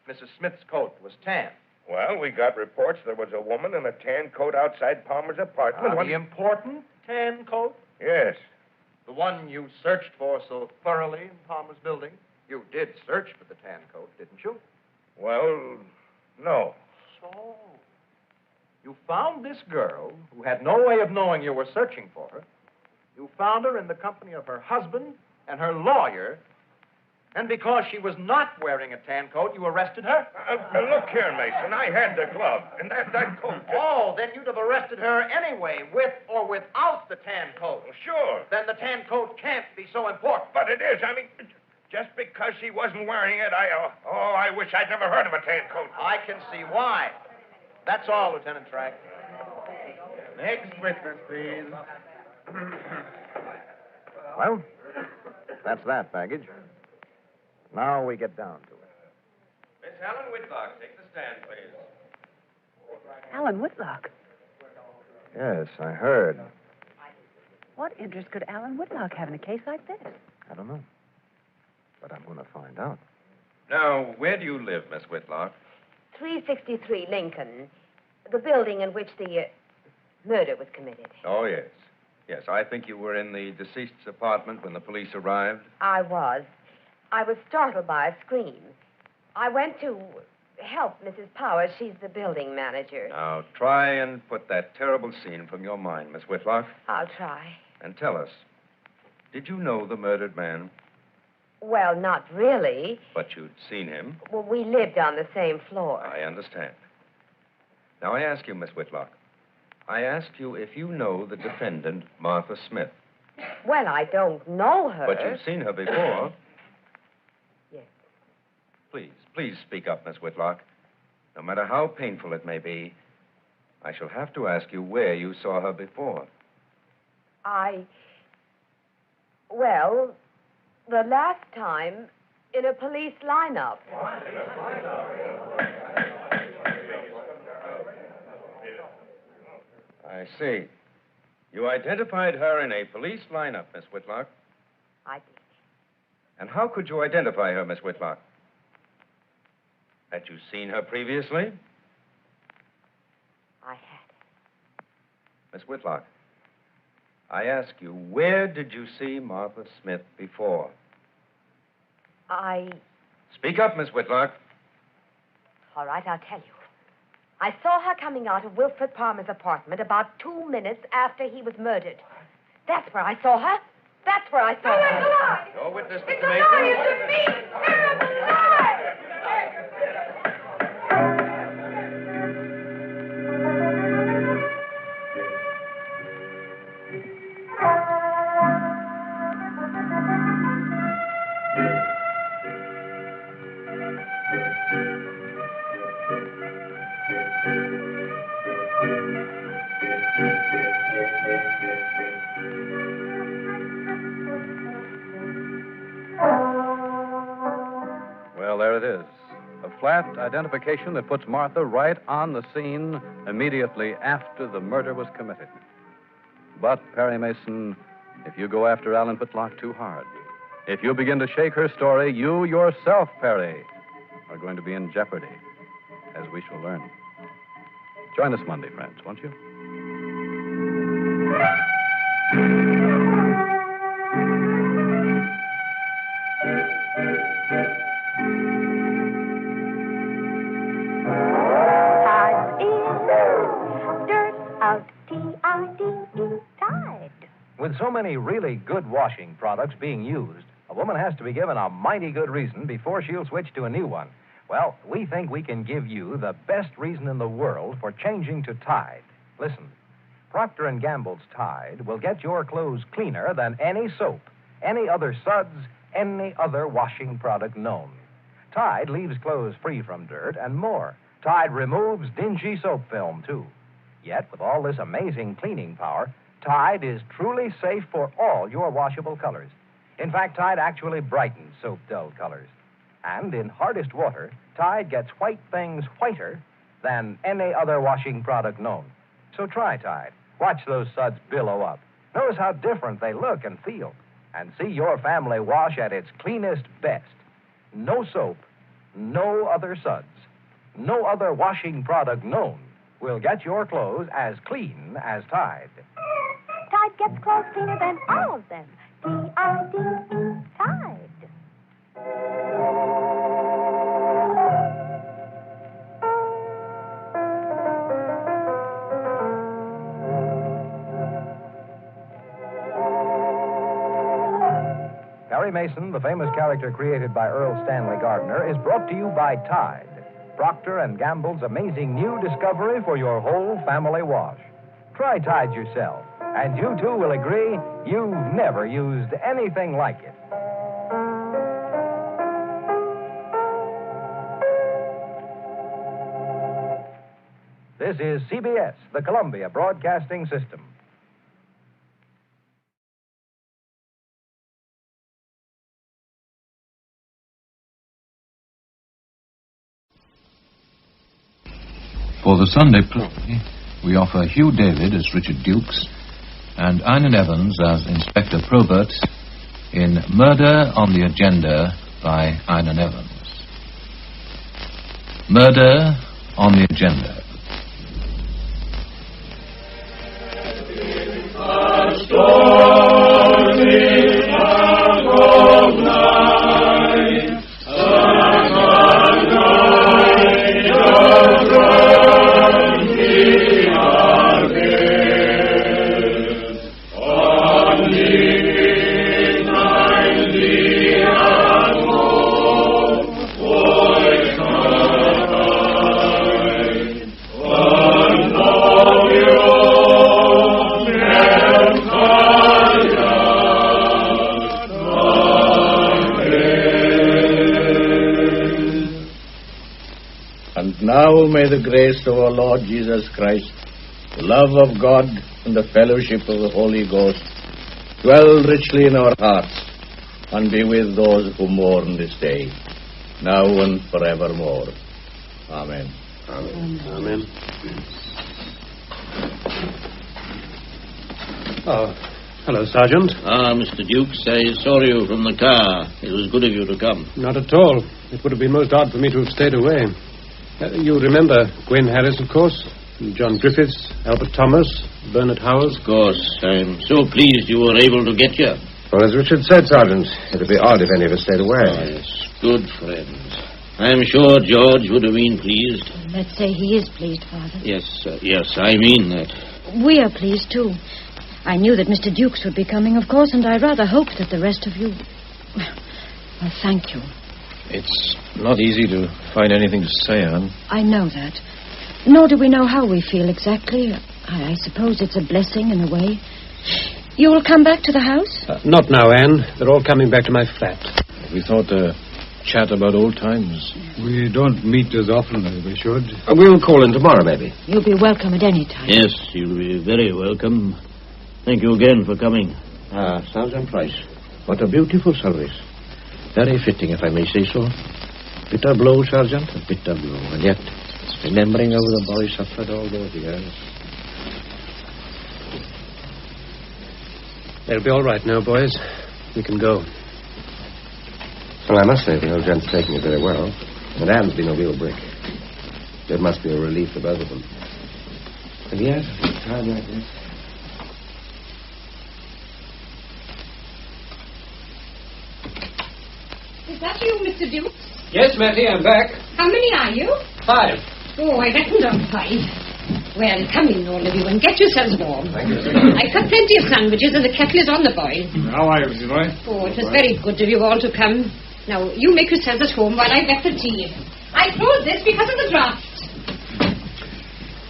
Mrs. Smith's coat was tan. Well, we got reports there was a woman in a tan coat outside Palmer's apartment. The important tan coat? Yes. The one you searched for so thoroughly in Palmer's building? You did search for the tan coat, didn't you? Well, no. So, you found this girl who had no way of knowing you were searching for her. You found her in the company of her husband and her lawyer, and because she was not wearing a tan coat, you arrested her? Look here, Mason. I had the glove, and that coat... Oh, then you'd have arrested her anyway, with or without the tan coat. Well, sure. Then the tan coat can't be so important. But it is. I mean, just because she wasn't wearing it, I wish I'd never heard of a tan coat. I can see why. That's all, Lieutenant Tragg. Next witness, please. Well, that's that baggage. Now we get down to it. Miss Helen Whitlock, take the stand, please. Alan Whitlock. Yes, I heard. What interest could Alan Whitlock have in a case like this? I don't know. But I'm going to find out. Now, where do you live, Miss Whitlock? 363 Lincoln, the building in which the murder was committed. Oh, yes. Yes, I think you were in the deceased's apartment when the police arrived. I was. I was startled by a scream. I went to help Mrs. Powers. She's the building manager. Now, try and put that terrible scene from your mind, Miss Whitlock. I'll try. And tell us, did you know the murdered man? Well, not really. But you'd seen him. Well, we lived on the same floor. I understand. Now, I ask you, Miss Whitlock, I ask you if you know the defendant, Martha Smith. Well, I don't know her. But you've seen her before. Yes. Please speak up, Miss Whitlock. No matter how painful it may be, I shall have to ask you where you saw her before. Well, the last time in a police lineup. I see. You identified her in a police lineup, Miss Whitlock. I did. And how could you identify her, Miss Whitlock? Had you seen her previously? I had. Miss Whitlock, I ask you, where did you see Martha Smith before? Speak up, Miss Whitlock. All right, I'll tell you. I saw her coming out of Wilfred Palmer's apartment about 2 minutes after he was murdered. That's where I saw her. That's where I saw her. No witness, Mr. Mason. It's a me! Terrible lie! Well, there it is. A flat identification that puts Martha right on the scene immediately after the murder was committed. But, Perry Mason, if you go after Alan Pitlock too hard, if you begin to shake her story, you yourself, Perry, are going to be in jeopardy, as we shall learn. Join us Monday, friends, won't you? With so many really good washing products being used, a woman has to be given a mighty good reason before she'll switch to a new one. Well, we think we can give you the best reason in the world for changing to Tide. Listen, Procter & Gamble's Tide will get your clothes cleaner than any soap, any other suds, any other washing product known. Tide leaves clothes free from dirt and more. Tide removes dingy soap film, too. Yet, with all this amazing cleaning power, Tide is truly safe for all your washable colors. In fact, Tide actually brightens soap-dull colors. And in hardest water, Tide gets white things whiter than any other washing product known. So try Tide. Watch those suds billow up. Notice how different they look and feel. And see your family wash at its cleanest best. No soap, no other suds, no other washing product known will get your clothes as clean as Tide. Tide gets clothes cleaner than all of them. T-I-D-E, Tide. Perry Mason, the famous character created by Earl Stanley Gardner, is brought to you by Tide, Procter & Gamble's amazing new discovery for your whole family wash. Try Tide yourself, and you too will agree you've never used anything like it. This is CBS, the Columbia Broadcasting System. For the Sunday play, we offer Hugh David as Richard Dukes and Einan Evans as Inspector Probert in Murder on the Agenda by Einan Evans. Murder on the Agenda. Now may the grace of our Lord Jesus Christ, the love of God, and the fellowship of the Holy Ghost dwell richly in our hearts and be with those who mourn this day, now and forevermore. Amen. Amen. Amen. Oh, hello, Sergeant. Mr. Dukes, I saw you from the car. It was good of you to come. Not at all. It would have been most odd for me to have stayed away. You remember Gwen Harris, of course, John Griffiths, Albert Thomas, Bernard Howells? Of course. I'm so pleased you were able to get here. Well, as Richard said, Sergeant, it would be odd if any of us stayed away. Oh, yes, good friends. I'm sure George would have been pleased. Let's say he is pleased, Father. Yes, I mean that. We are pleased, too. I knew that Mr. Dukes would be coming, of course, and I rather hoped that the rest of you... Well, thank you. It's not easy to find anything to say, Anne. I know that. Nor do we know how we feel exactly. I suppose it's a blessing in a way. You will come back to the house? Not now, Anne. They're all coming back to my flat. We thought chat about old times. We don't meet as often as we should. We'll call in tomorrow, maybe. You'll be welcome at any time. Yes, you'll be very welcome. Thank you again for coming. Sergeant Price. What a beautiful service. Very fitting, if I may say so. Bitter blow, Sergeant, a bitter blow. And yet, remembering how the boy suffered all those years. They'll be all right now, boys. We can go. Well, I must say the old gent's taking it very well. And Anne's been a real brick. It must be a relief to both of them. And yet, at a time like this... Is that you, Mr. Duke? Yes, Mattie, I'm back. How many are you? 5. Oh, I reckoned on 5. Well, come in, all of you, and get yourselves warm. Thank you. I've got plenty of sandwiches, and the kettle is on the boil. How are you, Mrs. Roy? Oh, it was very good of you all to come. Now, you make yourselves at home while I get the tea. I closed this because of the draft.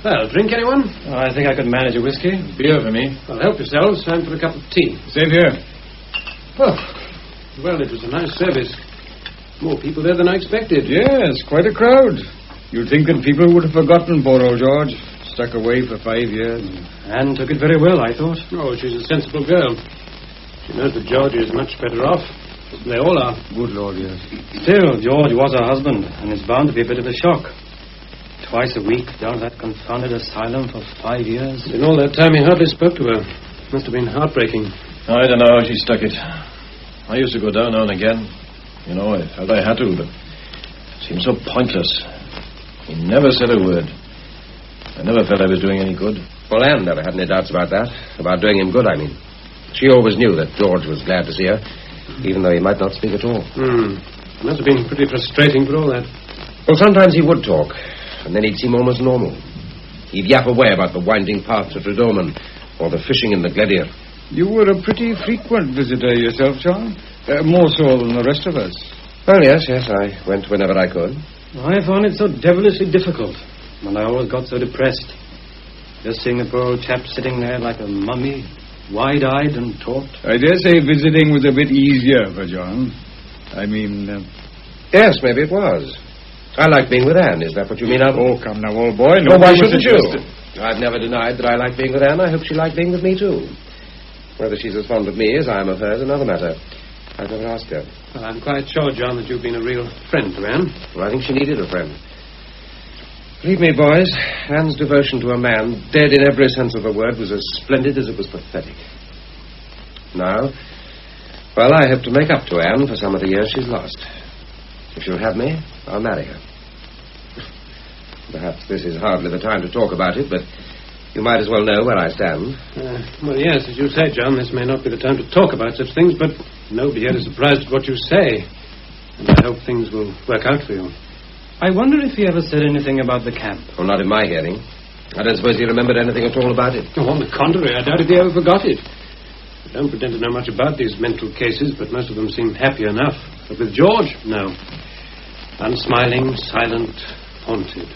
Well, drink, anyone? I think I could manage a whiskey. Beer for me. Well, help yourselves. Time for a cup of tea. Same here. Oh, well, it was a nice service. More people there than I expected. Yes, quite a crowd. You'd think that people would have forgotten poor old George. Stuck away for 5 years. Anne took it very well, I thought. Oh, she's a sensible girl. She knows that George is much better off. They all are. Good Lord, yes. Still, George was her husband, and it's bound to be a bit of a shock. Twice a week down that confounded asylum for 5 years. In all that time, he hardly spoke to her. Must have been heartbreaking. I don't know how she stuck it. I used to go down now and again. You know, I felt I had to, but it seemed so pointless. He never said a word. I never felt I was doing any good. Well, Anne never had any doubts about that. About doing him good, I mean. She always knew that George was glad to see her, even though he might not speak at all. It must have been pretty frustrating for all that. Well, sometimes he would talk, and then he'd seem almost normal. He'd yap away about the winding path to Tredoman, or the fishing in the Gladiator. You were a pretty frequent visitor yourself, John. More so than the rest of us. Oh, yes, I went whenever I could. I found it so devilishly difficult, and I always got so depressed. Just seeing the poor old chap sitting there like a mummy, wide-eyed and taut. I dare say visiting was a bit easier for John. I mean... Yes, maybe it was. I like being with Anne. Is that what you mean? Oh, come now, old boy. No, why shouldn't you? I've never denied that I like being with Anne. I hope she liked being with me, too. Whether she's as fond of me as I am of her is another matter. I've never asked her. Well, I'm quite sure, John, that you've been a real friend to Anne. Well, I think she needed a friend. Believe me, boys, Anne's devotion to a man, dead in every sense of the word, was as splendid as it was pathetic. Now, well, I hope to make up to Anne for some of the years she's lost. If she'll have me, I'll marry her. Perhaps this is hardly the time to talk about it, but you might as well know where I stand. Well, yes, as you say, John, this may not be the time to talk about such things, but nobody here is surprised at what you say. And I hope things will work out for you. I wonder if he ever said anything about the camp. Well, not in my hearing. I don't suppose he remembered anything at all about it. Oh, on the contrary, I doubt if he ever forgot it. I don't pretend to know much about these mental cases, but most of them seem happy enough. But with George, no. Unsmiling, silent, haunted.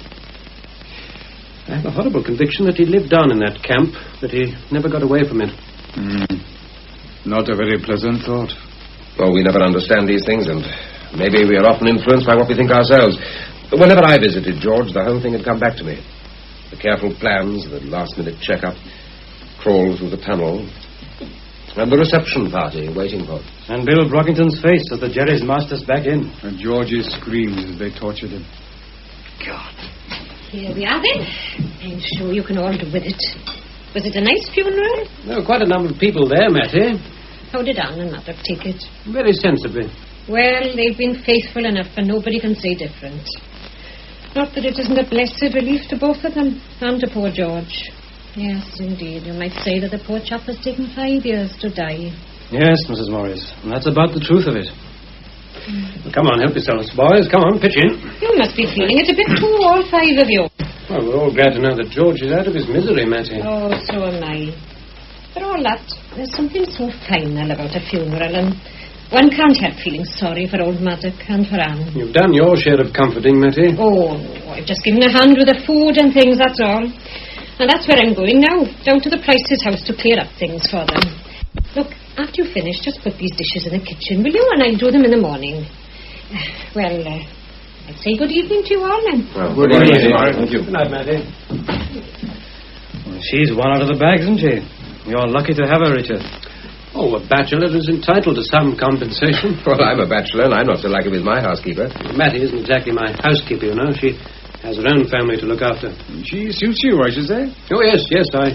I have a horrible conviction that he lived down in that camp, that he never got away from it. Not a very pleasant thought. Well, we never understand these things, and maybe we are often influenced by what we think ourselves. But whenever I visited George, the whole thing had come back to me. The careful plans, the last-minute check-up, crawl through the tunnel, and the reception party waiting for us. And Bill Brockington's face as the Jerry's masked us back in. And George's screams as they tortured him. God. Here we are, then. I'm sure you can all do with it. Was it a nice funeral? There were quite a number of people there, Mattie. How did Anne and Mother take it? Very sensibly. Well, they've been faithful enough, and nobody can say different. Not that it isn't a blessed relief to both of them, and to poor George. Yes, indeed. You might say that the poor chap has taken 5 years to die. Yes, Mrs. Morris, and that's about the truth of it. Well, come on, help yourselves, boys. Come on, pitch in. You must be feeling it a bit too, all 5 of you. Well, we're all glad to know that George is out of his misery, Mattie. Oh, so am I. For all that, there's something so final about a funeral, and one can't help feeling sorry for old Maddock and for Anne. You've done your share of comforting, Mattie. Oh, no, I've just given a hand with the food and things, that's all. And that's where I'm going now, down to the Price's house to clear up things for them. Look, after you finish, just put these dishes in the kitchen, will you? And I'll do them in the morning. Well, I'd say good evening to you all, then. Well, good evening. Thank you. Good night, Matty. Well, she's one out of the bag, isn't she? You're lucky to have her, Richard. Oh, a bachelor is entitled to some compensation. Well, I'm a bachelor, and I'm not so lucky with my housekeeper. Matty isn't exactly my housekeeper, you know. She has her own family to look after. She suits you, I should say. Oh, yes. I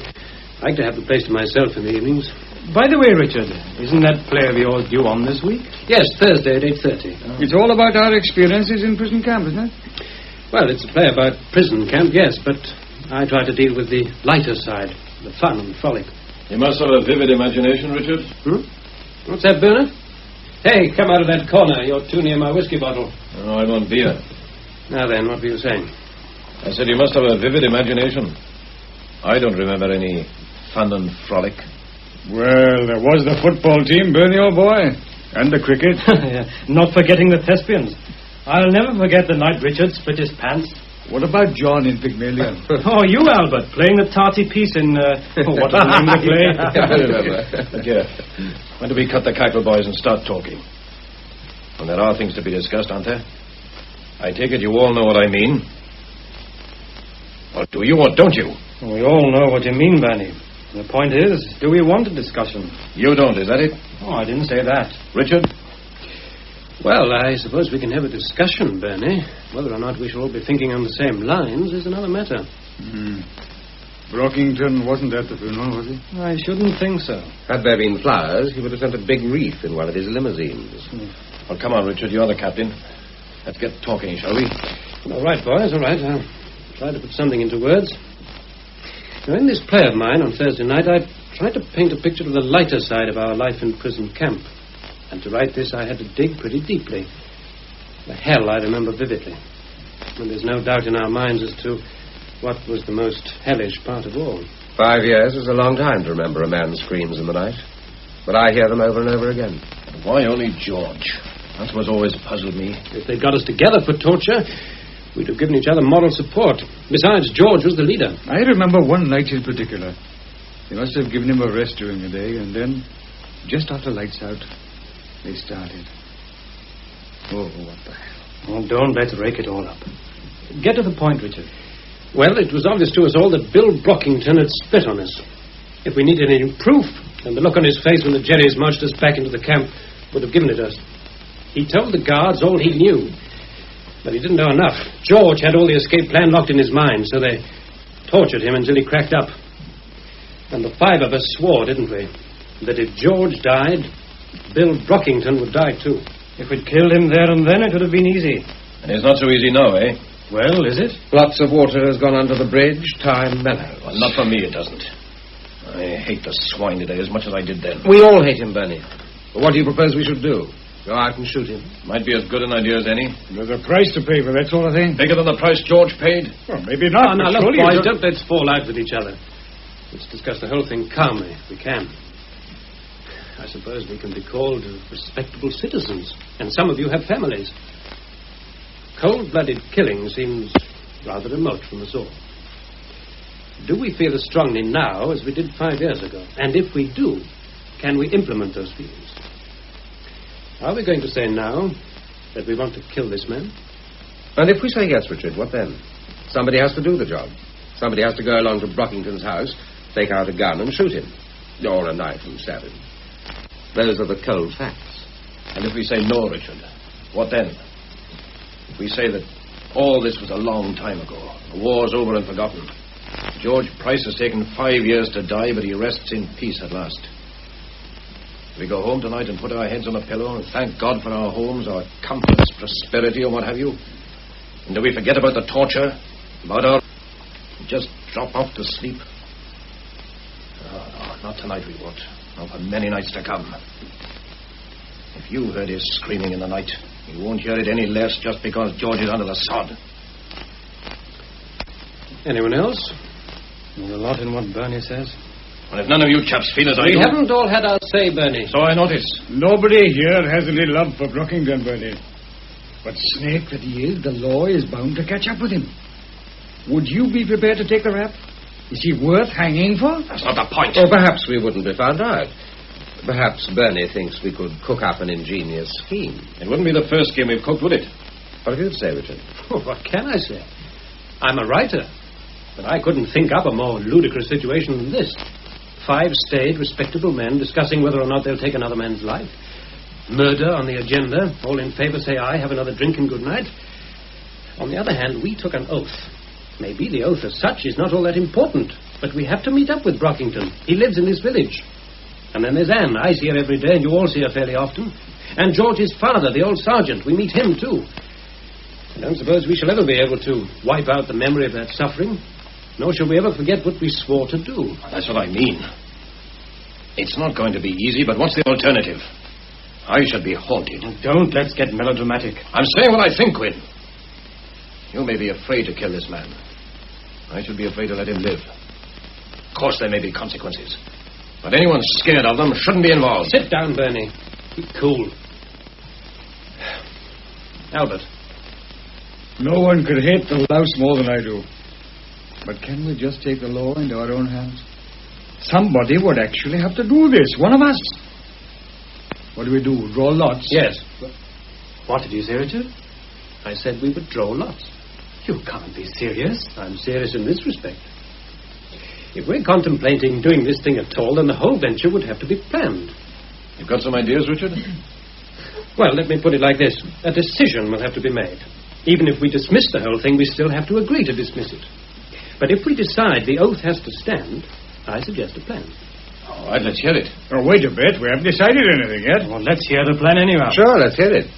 like to have the place to myself in the evenings. By the way, Richard, isn't that play of yours due on this week? Yes, Thursday at 8:30. It's all about our experiences in prison camp, isn't it? Well, it's a play about prison camp, yes, but I try to deal with the lighter side, the fun and frolic. You must have a vivid imagination, Richard. What's that, Bernard? Hey, come out of that corner. You're too near my whiskey bottle. Oh, I want beer. Now then, what were you saying? I said you must have a vivid imagination. I don't remember any fun and frolic. Well, there was the football team, Bernie, old boy. And the cricket. Yeah, not forgetting the thespians. I'll never forget the night Richard split his pants. What about John in Pygmalion? Oh, you, Albert, playing the tarty piece in... what was the name of the play? I remember. But yeah, when do we cut the cackle, boys, and start talking? And there are things to be discussed, aren't there? I take it you all know what I mean. Or do you or don't you? We all know what you mean, Bernie. The point is, do we want a discussion? You don't, is that it? Oh, I didn't say that. Richard? Well, I suppose we can have a discussion, Bernie. Whether or not we shall all be thinking on the same lines is another matter. Brockington wasn't at the funeral, was he? I shouldn't think so. Had there been flowers, he would have sent a big wreath in one of his limousines. Well, come on, Richard, you're the captain. Let's get talking, shall we? All right, boys, all right. I'll try to put something into words. Now, in this play of mine on Thursday night, I tried to paint a picture of the lighter side of our life in prison camp. And to write this, I had to dig pretty deeply. The hell I remember vividly. And there's no doubt in our minds as to what was the most hellish part of all. 5 years is a long time to remember a man's screams in the night. But I hear them over and over again. Why only George? That's what's always puzzled me. If they'd got us together for torture, we'd have given each other moral support. Besides, George was the leader. I remember one night in particular. They must have given him a rest during the day, and then, just after lights out, they started. Oh, what the hell. Oh, don't let's rake it all up. Get to the point, Richard. Well, it was obvious to us all that Bill Brockington had split on us. If we needed any proof, then the look on his face when the Jerrys marched us back into the camp would have given it us. He told the guards all he knew. But he didn't know enough. George had all the escape plan locked in his mind, so they tortured him until he cracked up. And the 5 of us swore, didn't we, that if George died, Bill Brockington would die too. If we'd killed him there and then, it would have been easy. And it's not so easy now, eh? Well, is it? Lots of water has gone under the bridge. Time mellows. Well, not for me, it doesn't. I hate the swine today as much as I did then. We all hate him, Bernie. But what do you propose we should do? Go out and shoot him? Might be as good an idea as any. There's a price to pay for that sort of thing. Bigger than the price George paid? Well, maybe not. Now, look, boys, don't let's fall out with each other. Let's discuss the whole thing calmly, if we can. I suppose we can be called respectable citizens, and some of you have families. Cold-blooded killing seems rather remote from us all. Do we feel as strongly now as we did 5 years ago? And if we do, can we implement those feelings? Are we going to say now that we want to kill this man? And if we say yes, Richard, what then? Somebody has to do the job. Somebody has to go along to Brockington's house, take out a gun and shoot him. Or a knife and stab him. Those are the cold facts. And if we say no, Richard, what then? If we say that all this was a long time ago, the war's over and forgotten. George Price has taken 5 years to die, but he rests in peace at last. We go home tonight and put our heads on a pillow and thank God for our homes, our comforts, prosperity, or what have you. And do we forget about the torture, about our... just drop off to sleep? Oh, no, not tonight we won't. Not for many nights to come. If you heard his screaming in the night, you won't hear it any less just because George is under the sod. Anyone else? There's a lot in what Bernie says. Well, if none of you chaps feel as I do... We haven't all had our say, Bernie. So I notice. Nobody here has any love for Brockington, Bernie. But snake that he is, the law is bound to catch up with him. Would you be prepared to take the rap? Is he worth hanging for? That's not the point. Or perhaps we wouldn't be found out. Perhaps Bernie thinks we could cook up an ingenious scheme. It wouldn't be the first scheme we've cooked, would it? What have you to say, Richard? Oh, what can I say? I'm a writer, but I couldn't think up a more ludicrous situation than this. 5 staid, respectable men discussing whether or not they'll take another man's life. Murder on the agenda. All in favor say aye, have another drink and good night. On the other hand, we took an oath. Maybe the oath as such is not all that important, but we have to meet up with Brockington. He lives in this village. And then there's Anne. I see her every day, and you all see her fairly often. And George's father, the old sergeant. We meet him, too. I don't suppose we shall ever be able to wipe out the memory of that suffering, nor shall we ever forget what we swore to do. That's what I mean. It's not going to be easy, but what's the alternative? I should be haunted. Don't let's get melodramatic. I'm saying what I think, Quinn. You may be afraid to kill this man. I should be afraid to let him live. Of course, there may be consequences. But anyone scared of them shouldn't be involved. Sit down, Bernie. Be cool. Albert. No one could hate the louse more than I do. But can we just take the law into our own hands? Somebody would actually have to do this. One of us. What do we do? Draw lots? Yes. What did you say, Richard? I said we would draw lots. You can't be serious. I'm serious in this respect. If we're contemplating doing this thing at all, then the whole venture would have to be planned. You've got some ideas, Richard? Well, let me put it like this. A decision will have to be made. Even if we dismiss the whole thing, we still have to agree to dismiss it. But if we decide the oath has to stand, I suggest a plan. All right, let's hear it. Oh, wait a bit. We haven't decided anything yet. Well, let's hear the plan anyhow. Sure, let's hear it.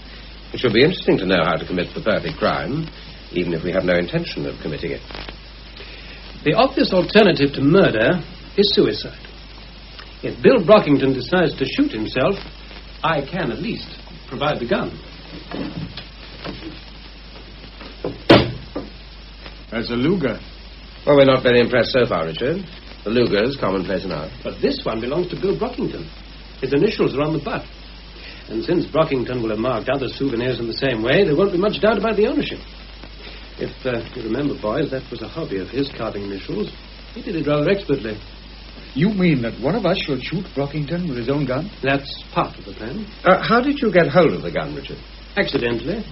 It should be interesting to know how to commit the perfect crime, even if we have no intention of committing it. The obvious alternative to murder is suicide. If Bill Brockington decides to shoot himself, I can at least provide the gun. That's a Luger. Well, we're not very impressed so far, Richard. The Luger's commonplace enough. But this one belongs to Bill Brockington. His initials are on the butt. And since Brockington will have marked other souvenirs in the same way, there won't be much doubt about the ownership. If you remember, boys, that was a hobby of his, carving initials. He did it rather expertly. You mean that one of us should shoot Brockington with his own gun? That's part of the plan. How did you get hold of the gun, Richard? Accidentally.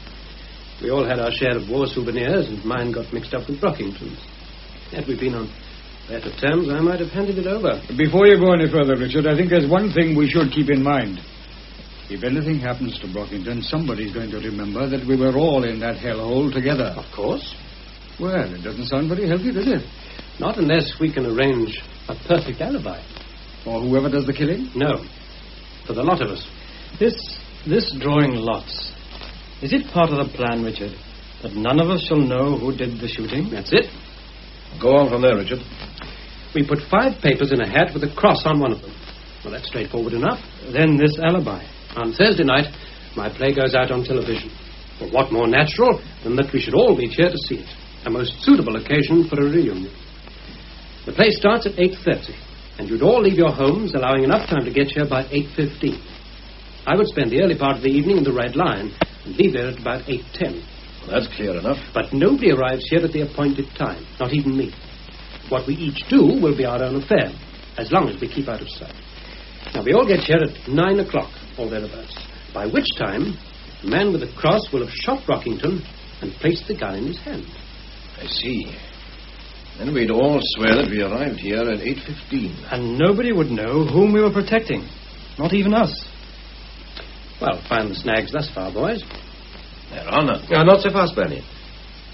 We all had our share of war souvenirs, and mine got mixed up with Brockington's. Had we been on better terms, I might have handed it over. Before you go any further, Richard, I think there's one thing we should keep in mind. If anything happens to Brockington, somebody's going to remember that we were all in that hellhole together. Of course. Well, it doesn't sound very healthy, does it? Not unless we can arrange a perfect alibi. Or whoever does the killing? No. For the lot of us. This drawing lots, is it part of the plan, Richard, that none of us shall know who did the shooting? That's it. Go on from there, Richard. We put 5 papers in a hat with a cross on one of them. Well, that's straightforward enough. Then this alibi. On Thursday night, my play goes out on television. Well, what more natural than that we should all meet here to see it? A most suitable occasion for a reunion. The play starts at 8:30, and you'd all leave your homes, allowing enough time to get here by 8:15. I would spend the early part of the evening in the Red Lion and be there at about 8:10. Well, that's clear enough. But nobody arrives here at the appointed time, not even me. What we each do will be our own affair, as long as we keep out of sight. Now, we all get here at 9 o'clock, or thereabouts, by which time the man with the cross will have shot Brockington and placed the gun in his hand. I see. Then we'd all swear that we arrived here at 8:15. And nobody would know whom we were protecting. Not even us. Well, find the snags thus far, boys. There are none. No, not so fast, Bernie.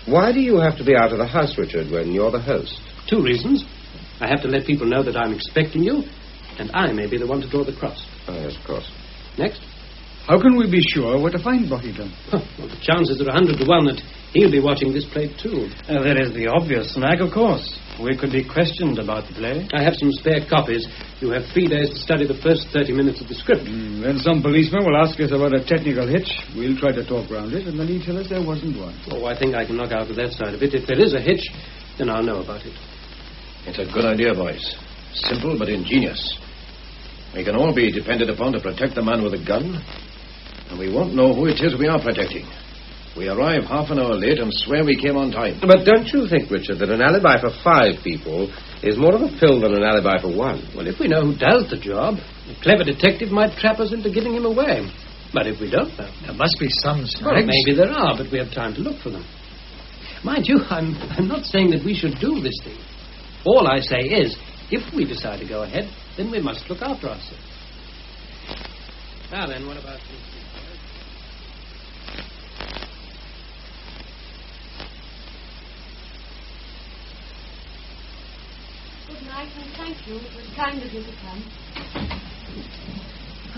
Why do you have to be out of the house, Richard, when you're the host? 2 reasons. I have to let people know that I'm expecting you, and I may be the one to draw the cross. Oh, yes, of course. Next? How can we be sure where to find Brockington? Well, the chances are 100 to 1 that he'll be watching this play, too. There is the obvious snag, of course. We could be questioned about the play. I have some spare copies. You have 3 days to study the first 30 minutes of the script. Then some policeman will ask us about a technical hitch. We'll try to talk round it, and then he'll tell us there wasn't one. Oh, I think I can knock out with that side of it. If there is a hitch, then I'll know about it. It's a good idea, boys. Simple but ingenious. We can all be depended upon to protect the man with a gun, and we won't know who it is we are protecting. We arrive half an hour late and swear we came on time. But don't you think, Richard, that an alibi for 5 people is more of a pill than an alibi for 1? Well, if we know who does the job, a clever detective might trap us into giving him away. But if we don't know... There must be some snags. Well, maybe there are, but we have time to look for them. Mind you, I'm not saying that we should do this thing. All I say is, if we decide to go ahead, then we must look after ourselves. Now then, what about this? Good night, and thank you. It was kind of you to come.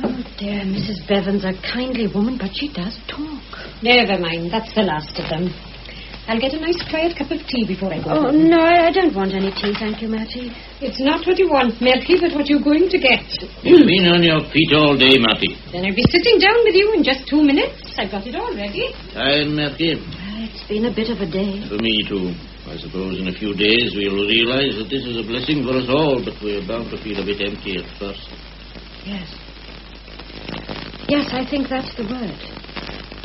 Oh, dear, Mrs. Bevan's a kindly woman, but she does talk. Never mind, that's the last of them. I'll get a nice quiet cup of tea before I go. Oh, no, I don't want any tea, thank you, Mattie. It's not what you want, Merky, but what you're going to get. You've been on your feet all day, Mattie. Then I'll be sitting down with you in just 2 minutes. I've got it all ready. Tired, Merky? It's been a bit of a day. For me, too. I suppose in a few days we'll realize that this is a blessing for us all, but we're bound to feel a bit empty at first. Yes. Yes, I think that's the word.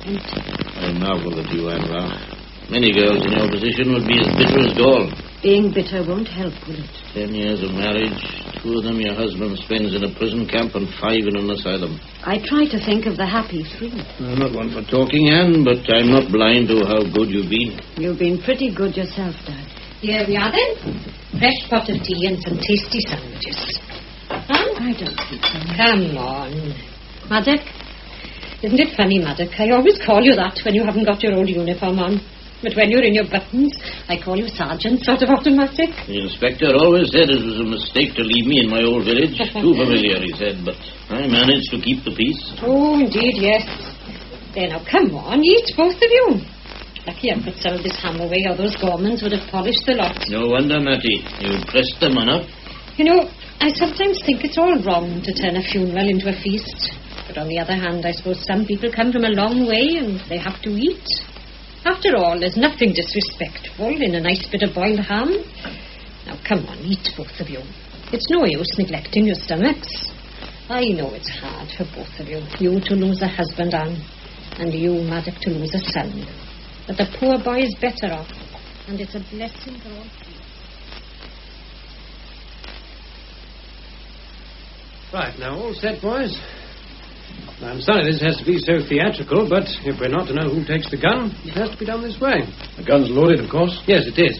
Empty. I marvel at you, Anwar. Many girls in your position would be as bitter as gall. Being bitter won't help, will it? 10 years of marriage, 2 of them your husband spends in a prison camp and 5 in an asylum. I try to think of the happy 3. I'm not one for talking, Anne, but I'm not blind to how good you've been. You've been pretty good yourself, Dad. Here we are, then. Fresh pot of tea and some tasty sandwiches. Huh? I don't think so. Come on. Maddock? Isn't it funny, Maddock? I always call you that when you haven't got your old uniform on. But when you're in your buttons, I call you Sergeant, sort of automatic. The inspector always said it was a mistake to leave me in my old village. Too familiar, he said, but I managed to keep the peace. Oh, indeed, yes. There, now, come on, eat, both of you. Lucky I could sell this ham away, or those Gormans would have polished the lot. No wonder, Mattie. You pressed them on up. You know, I sometimes think it's all wrong to turn a funeral into a feast. But on the other hand, I suppose some people come from a long way and they have to eat. After all, there's nothing disrespectful in a nice bit of boiled ham. Now, come on, eat, both of you. It's no use neglecting your stomachs. I know it's hard for both of you. You to lose a husband, Anne, and you, Maddock, to lose a son. But the poor boy is better off, and it's a blessing for all three. Right, now, all set, boys. I'm sorry this has to be so theatrical, but if we're not to know who takes the gun, it has to be done this way. The gun's loaded, of course? Yes, it is.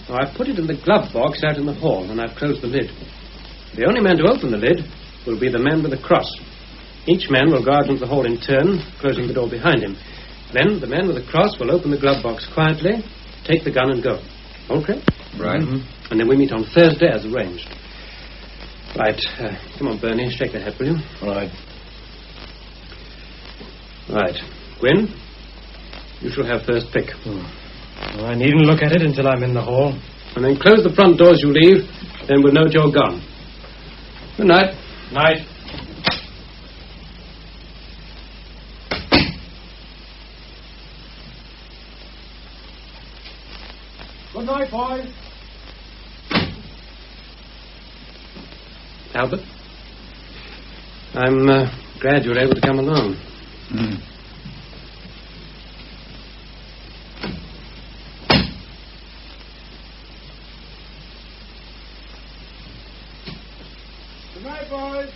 Now, I've put it in the glove box out in the hall, and I've closed the lid. The only man to open the lid will be the man with the cross. Each man will guard into the hall in turn, closing the door behind him. Then the man with the cross will open the glove box quietly, take the gun and go. Okay? Right. Mm-hmm. And then we meet on Thursday as arranged. Right. Come on, Bernie, shake that head, will you? All right. Right. Gwyn, you shall have first pick. Well, I needn't look at it until I'm in the hall. And then close the front door as you leave, then we'll know you're gone. Good night. Night. Good night, boys. Albert, I'm glad you were able to come along. Mm. Good night, boys.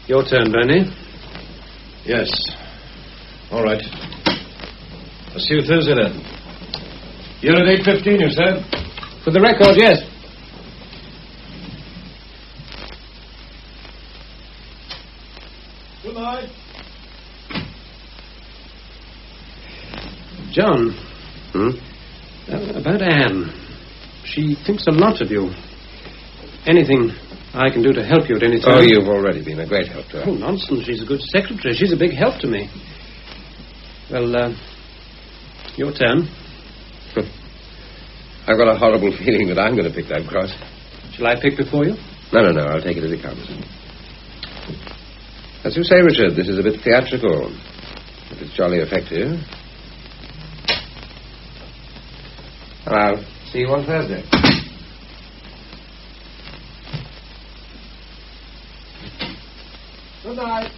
Your turn, Bernie. Yes. All right. I'll see you Thursday then. You're at 8:15, you said? For the record, yes. Good night. John. About Anne. She thinks a lot of you. Anything I can do to help you at any time? Oh, you've already been a great help to her. Oh, nonsense. She's a good secretary. She's a big help to me. Well, your turn. I've got a horrible feeling that I'm going to pick that cross. Shall I pick before you? No. I'll take it as it comes. As you say, Richard, this is a bit theatrical. But it's jolly effective. And I'll see you on Thursday. Good night.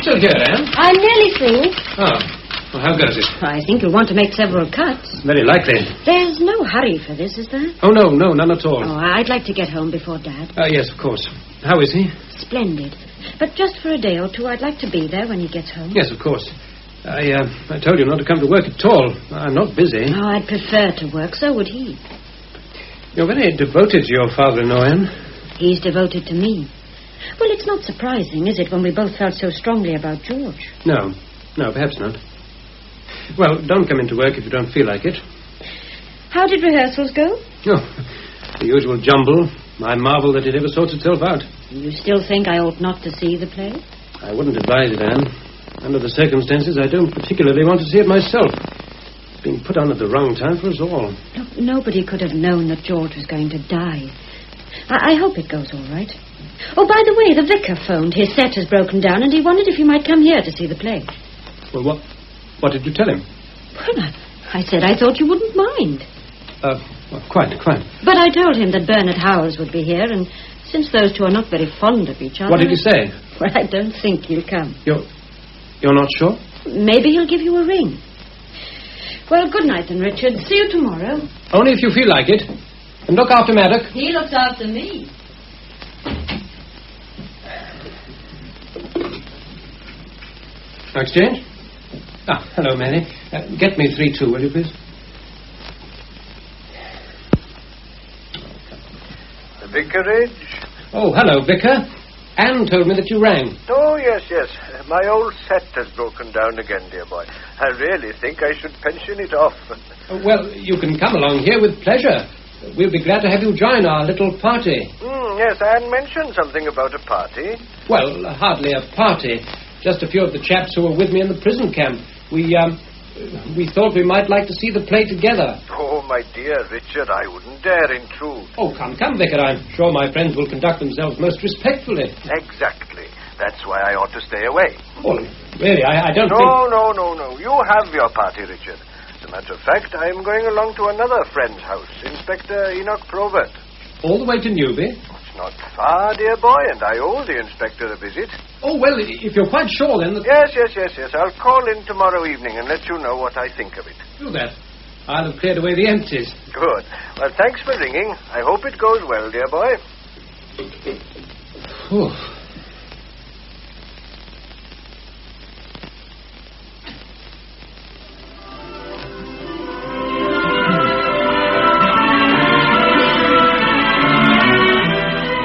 still here, Anne? I'm nearly through. Oh. Well, how goes it? I think you'll want to make several cuts. Very likely. There's no hurry for this, is there? Oh, no, none at all. Oh, I'd like to get home before Dad. Yes, of course. How is he? Splendid. But just for a day or two, I'd like to be there when he gets home. Yes, of course. I told you not to come to work at all. I'm not busy. Oh, I'd prefer to work. So would he. You're very devoted to your father-in-law, Anne. He's devoted to me. Well, it's not surprising, is it, when we both felt so strongly about George? No, perhaps not. Well, don't come into work if you don't feel like it. How did rehearsals go? Oh, the usual jumble. I marvel that it ever sorts itself out. You still think I ought not to see the play? I wouldn't advise it, Anne. Under the circumstances, I don't particularly want to see it myself. It's been put on at the wrong time for us all. Look, nobody could have known that George was going to die. I hope it goes all right. Oh, by the way, the vicar phoned. His set has broken down, and he wondered if you might come here to see the play. Well, what did you tell him? Well, I said I thought you wouldn't mind. Well, quite. But I told him that Bernard Howes would be here, and since those two are not very fond of each other... What did he say? Well, I don't think he'll come. You're not sure? Maybe he'll give you a ring. Well, good night then, Richard. See you tomorrow. Only if you feel like it. And look after Maddock. He looks after me. No exchange? Hello, Mary. Get me 3-2, will you, please? The vicarage? Oh, hello, Vicar. Anne told me that you rang. Oh, yes. My old set has broken down again, dear boy. I really think I should pension it off. Well, you can come along here with pleasure. We'll be glad to have you join our little party. Yes, Anne mentioned something about a party. Well, hardly a party. Just a few of the chaps who were with me in the prison camp. We thought we might like to see the play together. Oh, my dear Richard, I wouldn't dare intrude. Oh, come, Vicar. I'm sure my friends will conduct themselves most respectfully. Exactly. That's why I ought to stay away. Oh, really, I don't think... No. You have your party, Richard. As a matter of fact, I am going along to another friend's house, Inspector Enoch Probert. All the way to Newby? It's not far, dear boy, and I owe the inspector a visit. Oh, well, if you're quite sure, then... Yes. I'll call in tomorrow evening and let you know what I think of it. Do that. I'll have cleared away the empties. Good. Well, thanks for ringing. I hope it goes well, dear boy. Whew.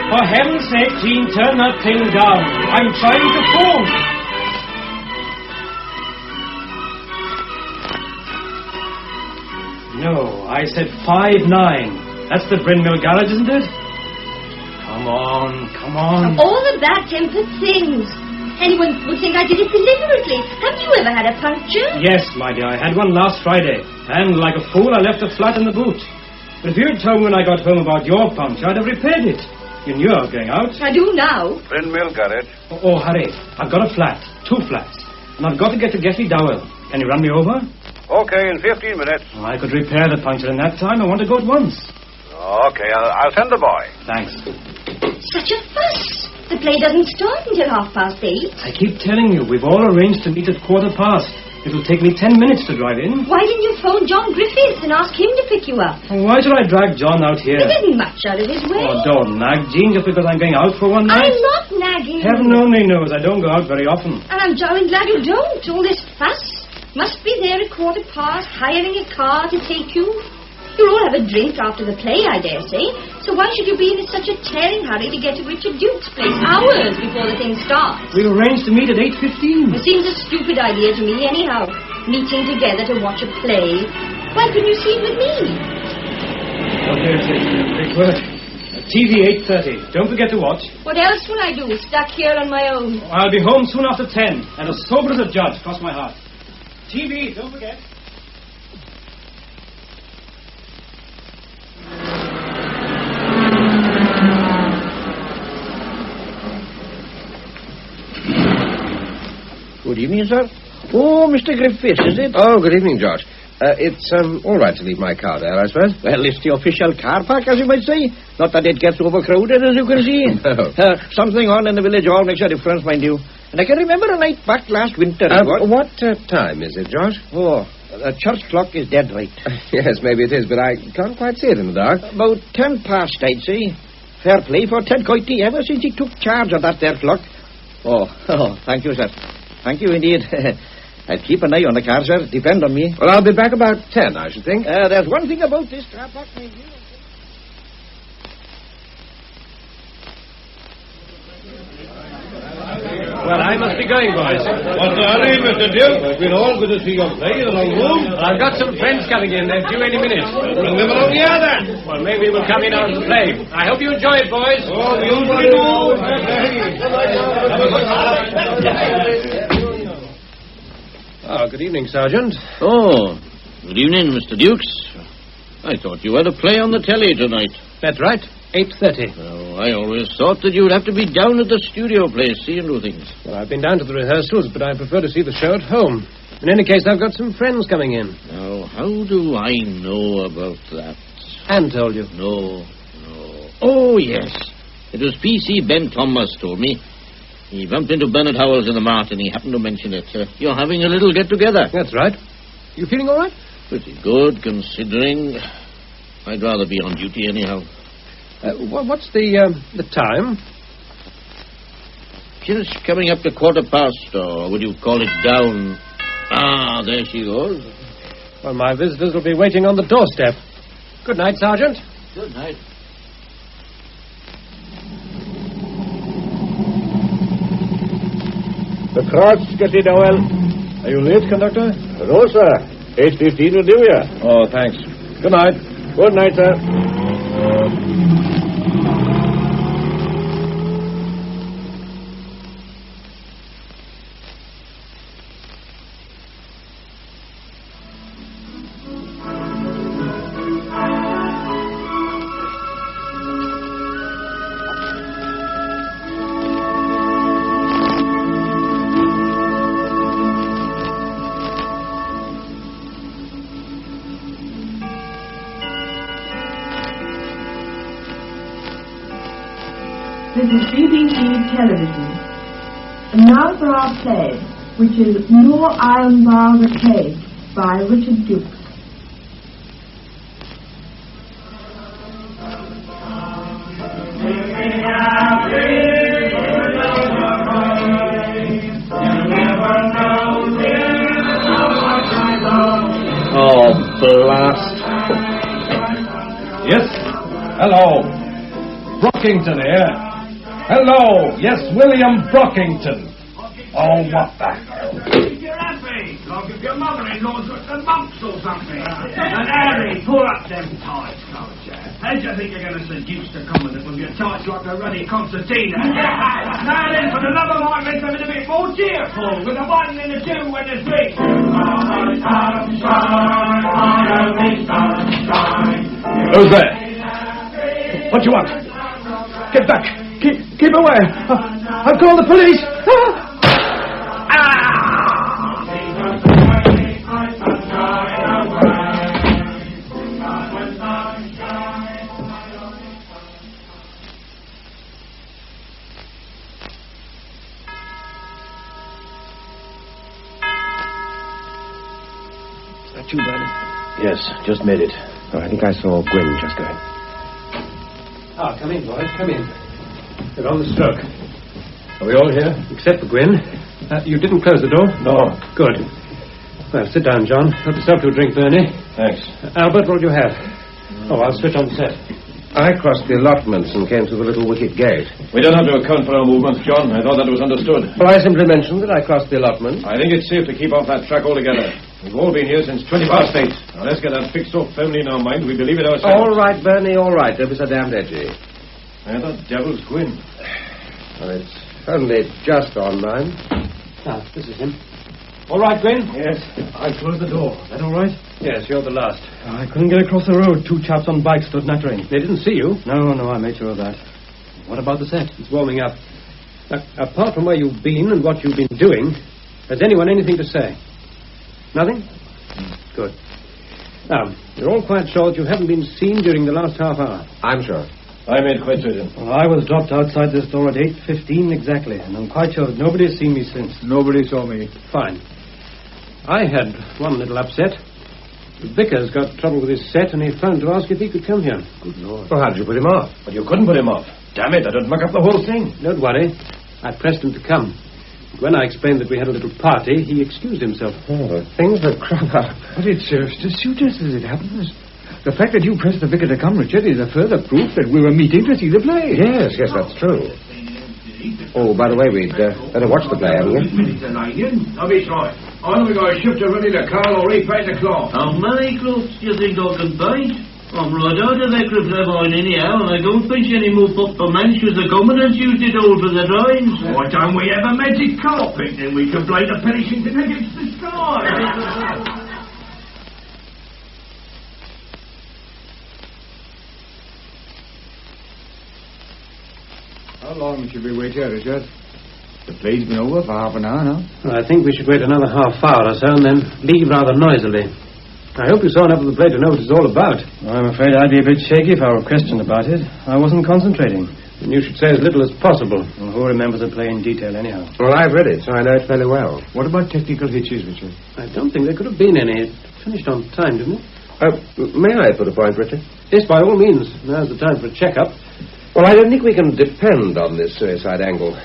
For heaven's sake, Jean, turn that thing down. I'm trying to phone. No, I said 5-9. That's the Bryn Mill garage, isn't it? Come on. All the bad-tempered things. Anyone would think I did it deliberately. Haven't you ever had a puncture? Yes, my dear, I had one last Friday. And like a fool, I left it flat in the boot. But if you had told me when I got home about your puncture, I'd have repaired it. You knew I was going out. I do now. Bryn Mill garage. Oh, hurry. I've got a flat. 2 flats. And I've got to get to Getty Dowell. Can you run me over? Okay, in 15 minutes. I could repair the puncture in that time. I want to go at once. Okay, I'll send the boy. Thanks. Such a fuss. The play doesn't start until 8:30. I keep telling you, we've all arranged to meet at 15:15. It'll take me 10 minutes to drive in. Why didn't you phone John Griffiths and ask him to pick you up? Why should I drag John out here? He isn't much out of his way. Oh, don't nag, Jean, just because I'm going out for one night. I'm not nagging. Heaven only knows I don't go out very often. And I'm jolly glad you don't. All this fuss. Must be there at 15:15, hiring a car to take you. You'll all have a drink after the play, I dare say. So why should you be in such a tearing hurry to get to Richard Duke's place hours before the thing starts? We've arranged to meet at 8:15. It seems a stupid idea to me, anyhow. Meeting together to watch a play. Why couldn't you see it with me? Oh, here's it. Big word. TV 8:30. Don't forget to watch. What else will I do, stuck here on my own? I'll be home soon after 10, and as sober as a judge, cross my heart. TV, don't forget. Good evening, sir. Oh, Mr. Griffiths, is it? Oh, good evening, George. It's all right to leave my car there, I suppose. Well, it's the official car park, as you might say. Not that it gets overcrowded, as you can see. No. Something on in the village hall makes a difference, mind you. And I can remember a night back last winter. What time is it, George? Oh, the church clock is dead right. Yes, maybe it is, but I can't quite see it in the dark. About 10 past, I'd say. Fair play for Ted Coity ever since he took charge of that there clock. Oh, thank you, sir. Thank you indeed. I'll keep an eye on the car, sir. Depend on me. Well, I'll be back about 10, I should think. There's one thing about this car park, my dear. Well, I must be going, boys. What's the hurry, Mr. Duke? It's been all good to see you play in the long room. I've got some friends coming in. They're due any minute. Bring them along here, then. Well, maybe we'll come in out and play. I hope you enjoy it, boys. Oh, we usually do. Good evening, Sergeant. Oh, good evening, Mr. Dukes. I thought you had a play on the telly tonight. That's right. 8:30. Oh, I always thought that you would have to be down at the studio place seeing to things. Well, I've been down to the rehearsals, but I prefer to see the show at home. In any case, I've got some friends coming in. Now, how do I know about that? Anne told you. No. Oh, yes. It was P.C. Ben Thomas told me. He bumped into Bernard Howells in the mart, and he happened to mention it. You're having a little get-together. That's right. You feeling all right? Pretty good, considering. I'd rather be on duty anyhow. What's the time? Just coming up to 1:15, or would you call it down? Ah, there she goes. Well, my visitors will be waiting on the doorstep. Good night, Sergeant. Good night. The cart's getting well. Are you late, conductor? No, sir. 8:15 will do ya. Oh, thanks. Good night. Good night, sir. This is BBC Television. And now for our play, which is No Iron Bar the Cage by Richard Dukes. Oh, blast. Yes? Hello. Brockington here. Hello. Yes, William Brockington. Oh, what the hell? You're happy. Like if your mother-in-law's got the mumps or something. And Harry, pull up them tights, old chap. How do you think you're going to seduce the commodore from your tights like a ruddy concertina? Now then, for the love of my make them a bit more cheerful, with a 1 and a 2 and a 3. Who's there? What do you want? Get back. Keep away. I'll call the police. Is that you, Bernard? Yes, just made it. Oh, I think I saw Gwyn just go in. Come in, boys. Come in. They're on the stroke. Are we all here? Except for Gwyn. You didn't close the door? No. Good. Well, sit down, John. Help yourself to a drink, Bernie. Thanks. Albert, what do you have? Oh, I'll switch on the set. I crossed the allotments and came to the little wicket gate. We don't have to account for our movements, John. I thought that was understood. Well, I simply mentioned that I crossed the allotment. I think it's safe to keep off that track altogether. We've all been here since 8:20. Now, let's get that fixed so firmly in our mind we believe it ourselves. All right, Bernie, all right. Don't be so damned edgy. Where the devil's Gwyn? Well, it's only just on mine. Ah, this is him. All right, Gwyn? Yes, I closed the door. Is that all right? Yes, you're the last. I couldn't get across the road. 2 chaps on bikes stood nattering. They didn't see you? No, I made sure of that. What about the set? It's warming up. Now, apart from where you've been and what you've been doing, has anyone anything to say? Nothing? Good. Now, you're all quite sure that you haven't been seen during the last half hour? I'm sure. I made quite certain. Well, I was dropped outside this door at 8:15 exactly, and I'm quite sure that nobody's seen me since. Nobody saw me. Fine. I had one little upset. The vicar's got trouble with his set, and he phoned to ask if he could come here. Good Lord. Well, how did you put him off? But you couldn't put him off. Damn it, that'd muck up the whole thing. Don't worry. I pressed him to come. When I explained that we had a little party, he excused himself. Oh, things have cropped up. But it serves to suit us as it happens. The fact that you pressed the vicar to come, Richard, is a further proof that we were meeting to see the play. Yes, that's true. Oh, by the way, we'd better watch the play, haven't we? I'll be right. Either we got a ship to ready the coal or repaint the cloth. How many cloths do you think I can buy? I'm right out of Ecriflevine anyhow, and I don't think any more for Manchus the Commandant's used it all for the drawings. Why don't we have a magic carpet, then we can play the Pennington against the sky? How long should we wait here, Richard? The play's been over for half an hour now. Well, I think we should wait another half hour or so and then leave rather noisily. I hope you saw enough of the play to know what it's all about. I'm afraid I'd be a bit shaky if I were questioned about it. I wasn't concentrating. And you should say as little as possible. Well, who remembers the play in detail, anyhow? Well, I've read it, so I know it fairly well. What about technical hitches, Richard? I don't think there could have been any. It finished on time, didn't it? May I put a point, Richard? Yes, by all means. Now's the time for a check-up. Well, I don't think we can depend on this suicide angle.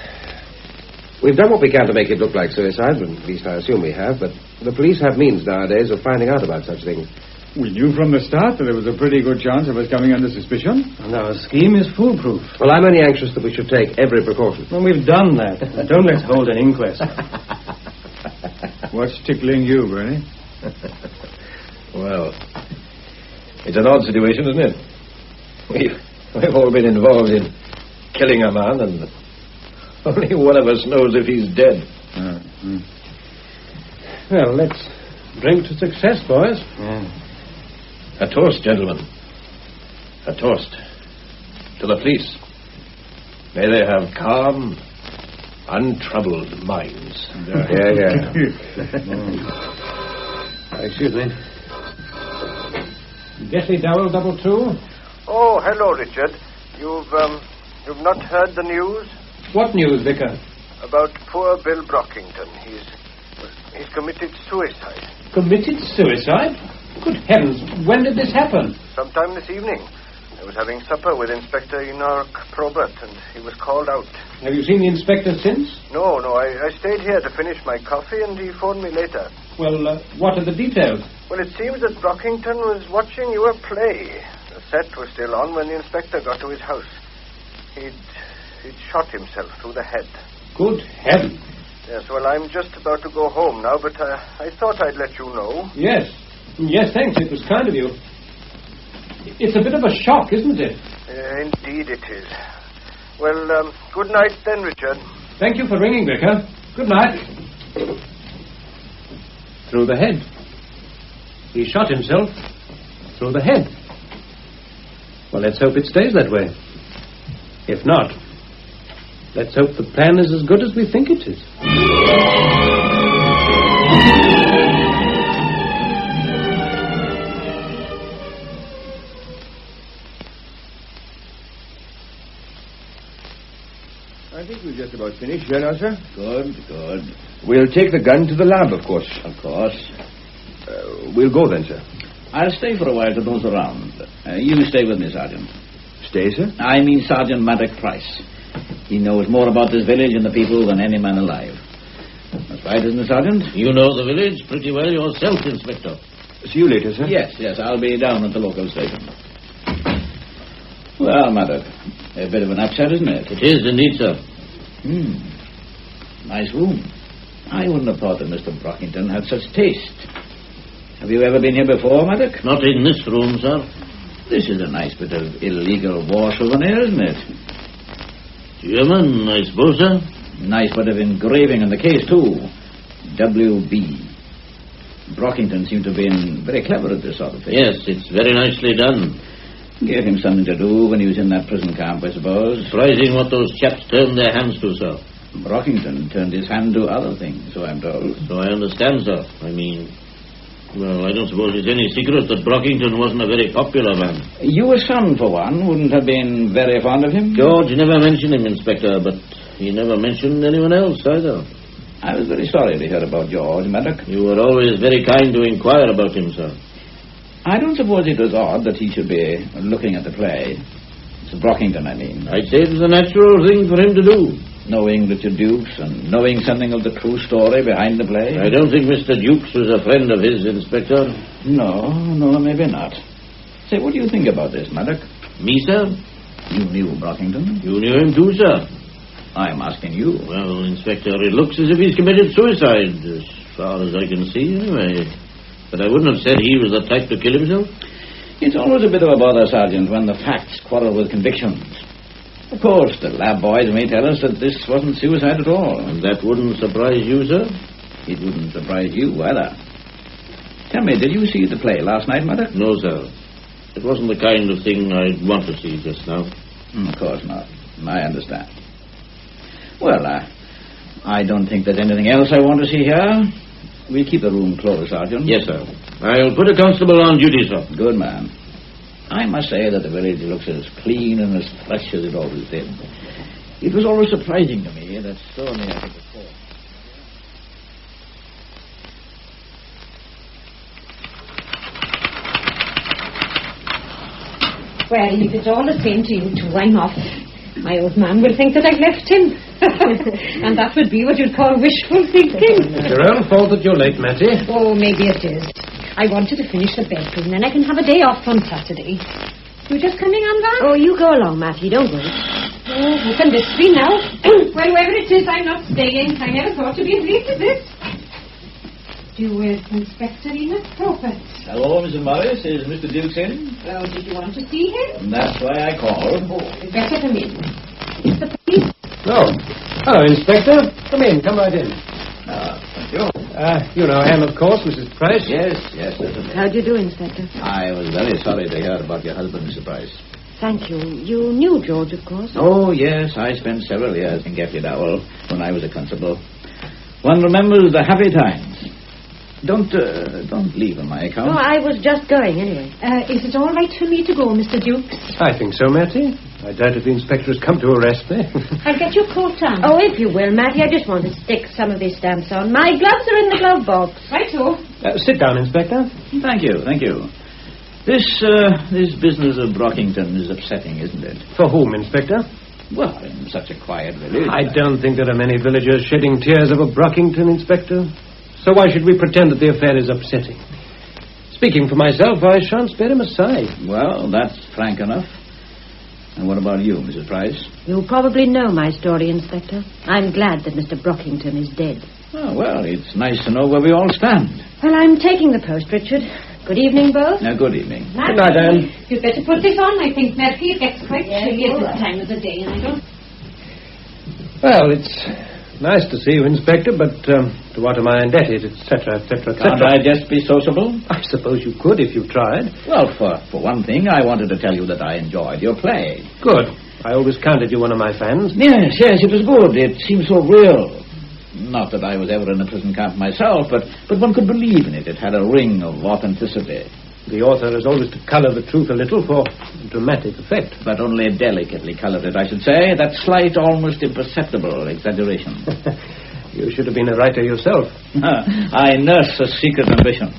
We've done what we can to make it look like suicide, at least I assume we have, but the police have means nowadays of finding out about such things. We knew from the start that there was a pretty good chance of us coming under suspicion. And our scheme is foolproof. Well, I'm only anxious that we should take every precaution. Well, we've done that. Don't let's hold an inquest. What's tickling you, Bernie? Well, it's an odd situation, isn't it? We've all been involved in killing a man, and only one of us knows if he's dead. Well, let's drink to success, boys. Yeah. A toast, gentlemen. A toast to the police. May they have calm, untroubled minds. Yeah. Excuse me. Bessie Dowell, 22. Oh, hello, Richard. You've not heard the news? What news, Vicar? About poor Bill Brockington. He's committed suicide. Committed suicide? Good heavens, when did this happen? Sometime this evening. I was having supper with Inspector Enoch Probert, and he was called out. Have you seen the inspector since? No, I stayed here to finish my coffee, and he phoned me later. Well, what are the details? Well, it seems that Brockington was watching your play. The set was still on when the inspector got to his house. He'd shot himself through the head. Good heavens. Yes, well, I'm just about to go home now, but I thought I'd let you know. Yes, thanks. It was kind of you. It's a bit of a shock, isn't it? Indeed it is. Well, good night then, Richard. Thank you for ringing, Vicar. Good night. Through the head. He shot himself through the head. Well, let's hope it stays that way. If not, let's hope the plan is as good as we think it is. I think we're just about finished here now, sir. Good. We'll take the gun to the lab, of course. Of course. We'll go then, sir. I'll stay for a while to those around. You stay with me, Sergeant. Stay, sir? I mean Sergeant Maddox Price. He knows more about this village and the people than any man alive. That's right, isn't it, Sergeant? You know the village pretty well yourself, Inspector. See you later, sir. Yes, I'll be down at the local station. Well, Maddox, a bit of an upset, isn't it? It is indeed, sir. Nice room. I wouldn't have thought that Mr. Brockington had such taste. Have you ever been here before, Maddox? Not in this room, sir. This is a nice bit of illegal war souvenir, isn't it? German, I suppose, sir. Nice bit of engraving on the case, too. W.B. Brockington seemed to have been very clever at this sort of thing. Yes, it's very nicely done. Gave him something to do when he was in that prison camp, I suppose. Surprising what those chaps turned their hands to, sir. Brockington turned his hand to other things, so I'm told. So I understand, sir. I mean, Well, I don't suppose it's any secret that Brockington wasn't a very popular man. Your son, for one, wouldn't have been very fond of him? George never mentioned him, Inspector, but he never mentioned anyone else either. I was very sorry to hear about George, Maddock. You were always very kind to inquire about him, sir. I don't suppose it was odd that he should be looking at the play. It's Brockington, I mean. I'd say it was a natural thing for him to do. Knowing Richard Dukes and knowing something of the true story behind the play. I don't think Mr. Dukes was a friend of his, Inspector. No, maybe not. Say, what do you think about this, Maddock? Me, sir? You knew Brockington. You knew him too, sir. I'm asking you. Well, Inspector, it looks as if he's committed suicide, as far as I can see, anyway. But I wouldn't have said he was the type to kill himself. It's always a bit of a bother, Sergeant, when the facts quarrel with convictions. Of course, the lab boys may tell us that this wasn't suicide at all. And that wouldn't surprise you, sir? It wouldn't surprise you either. Tell me, did you see the play last night, Maddock? No, sir. It wasn't the kind of thing I'd want to see just now. Of course not. I understand. Well, I don't think there's anything else I want to see here. We'll keep the room closed, Sergeant. Yes, sir. I'll put a constable on duty, sir. Good man. I must say that the village looks as clean and as fresh as it always did. It was always surprising to me that so many of the poor. Well, if it's all the same to you two, I'm off. My old man will think that I've left him. And that would be what you'd call wishful thinking. It's your own fault that you're late, Mattie. Oh, maybe it is. I wanted to finish the bedroom, then I can have a day off on Saturday. You just coming on, Van? Oh, you go along, Mattie. Don't wait. Oh, who can this be now? Well, whoever it is, I'm not staying. I never thought to be as late as this. You with Inspector Enoch Prophet. Hello, Mrs. Morris. Is Mr. Dukes in? Oh, did you want to see him? That's why I called. Oh, you'd better come in. It's the police. Oh. Hello, Inspector. Come in. Come right in. Thank you. You know Anne, of course, Mrs. Price. Yes, certainly. How do you do, Inspector? I was very sorry to hear about your husband, Mr. Price. Thank you. You knew George, of course. Oh, yes. I spent several years in Gaffney Dowell when I was a constable. One remembers the happy times. Don't leave on my account. Oh, I was just going, anyway. Is it all right for me to go, Mr. Dukes? I think so, Mattie. I doubt if the inspector has come to arrest me. I'll get your coat on. Oh, if you will, Mattie. I just want to stick some of these stamps on. My gloves are in the glove box. Right-o. Sit down, Inspector. Thank you. This business of Brockington is upsetting, isn't it? For whom, Inspector? Well, in such a quiet village. I don't think there are many villagers shedding tears over Brockington, Inspector. So why should we pretend that the affair is upsetting? Speaking for myself, I shan't spare him a sigh. Well, that's frank enough. And what about you, Mrs. Price? You probably know my story, Inspector. I'm glad that Mr. Brockington is dead. Oh, well, it's nice to know where we all stand. Well, I'm taking the post, Richard. Good evening, both. Good evening. Good night, Anne. You'd better put this on, I think, Matthew. It gets quite chilly at this time of the day, and I don't... Well, it's nice to see you, Inspector, but to what am I indebted, etc., etc., etc. Can't I just be sociable? I suppose you could if you tried. Well, for one thing, I wanted to tell you that I enjoyed your play. Good. I always counted you one of my fans. Yes, it was good. It seemed so real. Not that I was ever in a prison camp myself, but one could believe in it. It had a ring of authenticity. The author has always to colour the truth a little for dramatic effect. But only delicately coloured it, I should say. That slight, almost imperceptible exaggeration. You should have been a writer yourself. I nurse a secret ambition.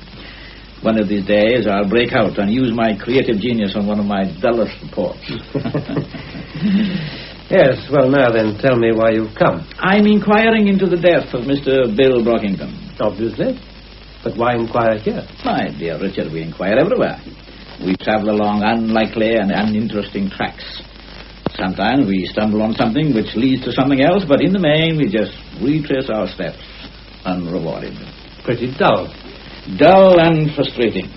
One of these days I'll break out and use my creative genius on one of my dullest reports. Yes, well, now then, tell me why you've come. I'm inquiring into the death of Mr. Bill Brockington. Obviously. But why inquire here? My dear Richard, we inquire everywhere. We travel along unlikely and uninteresting tracks. Sometimes we stumble on something which leads to something else, but in the main we just retrace our steps unrewarded. Pretty dull. Dull and frustrating.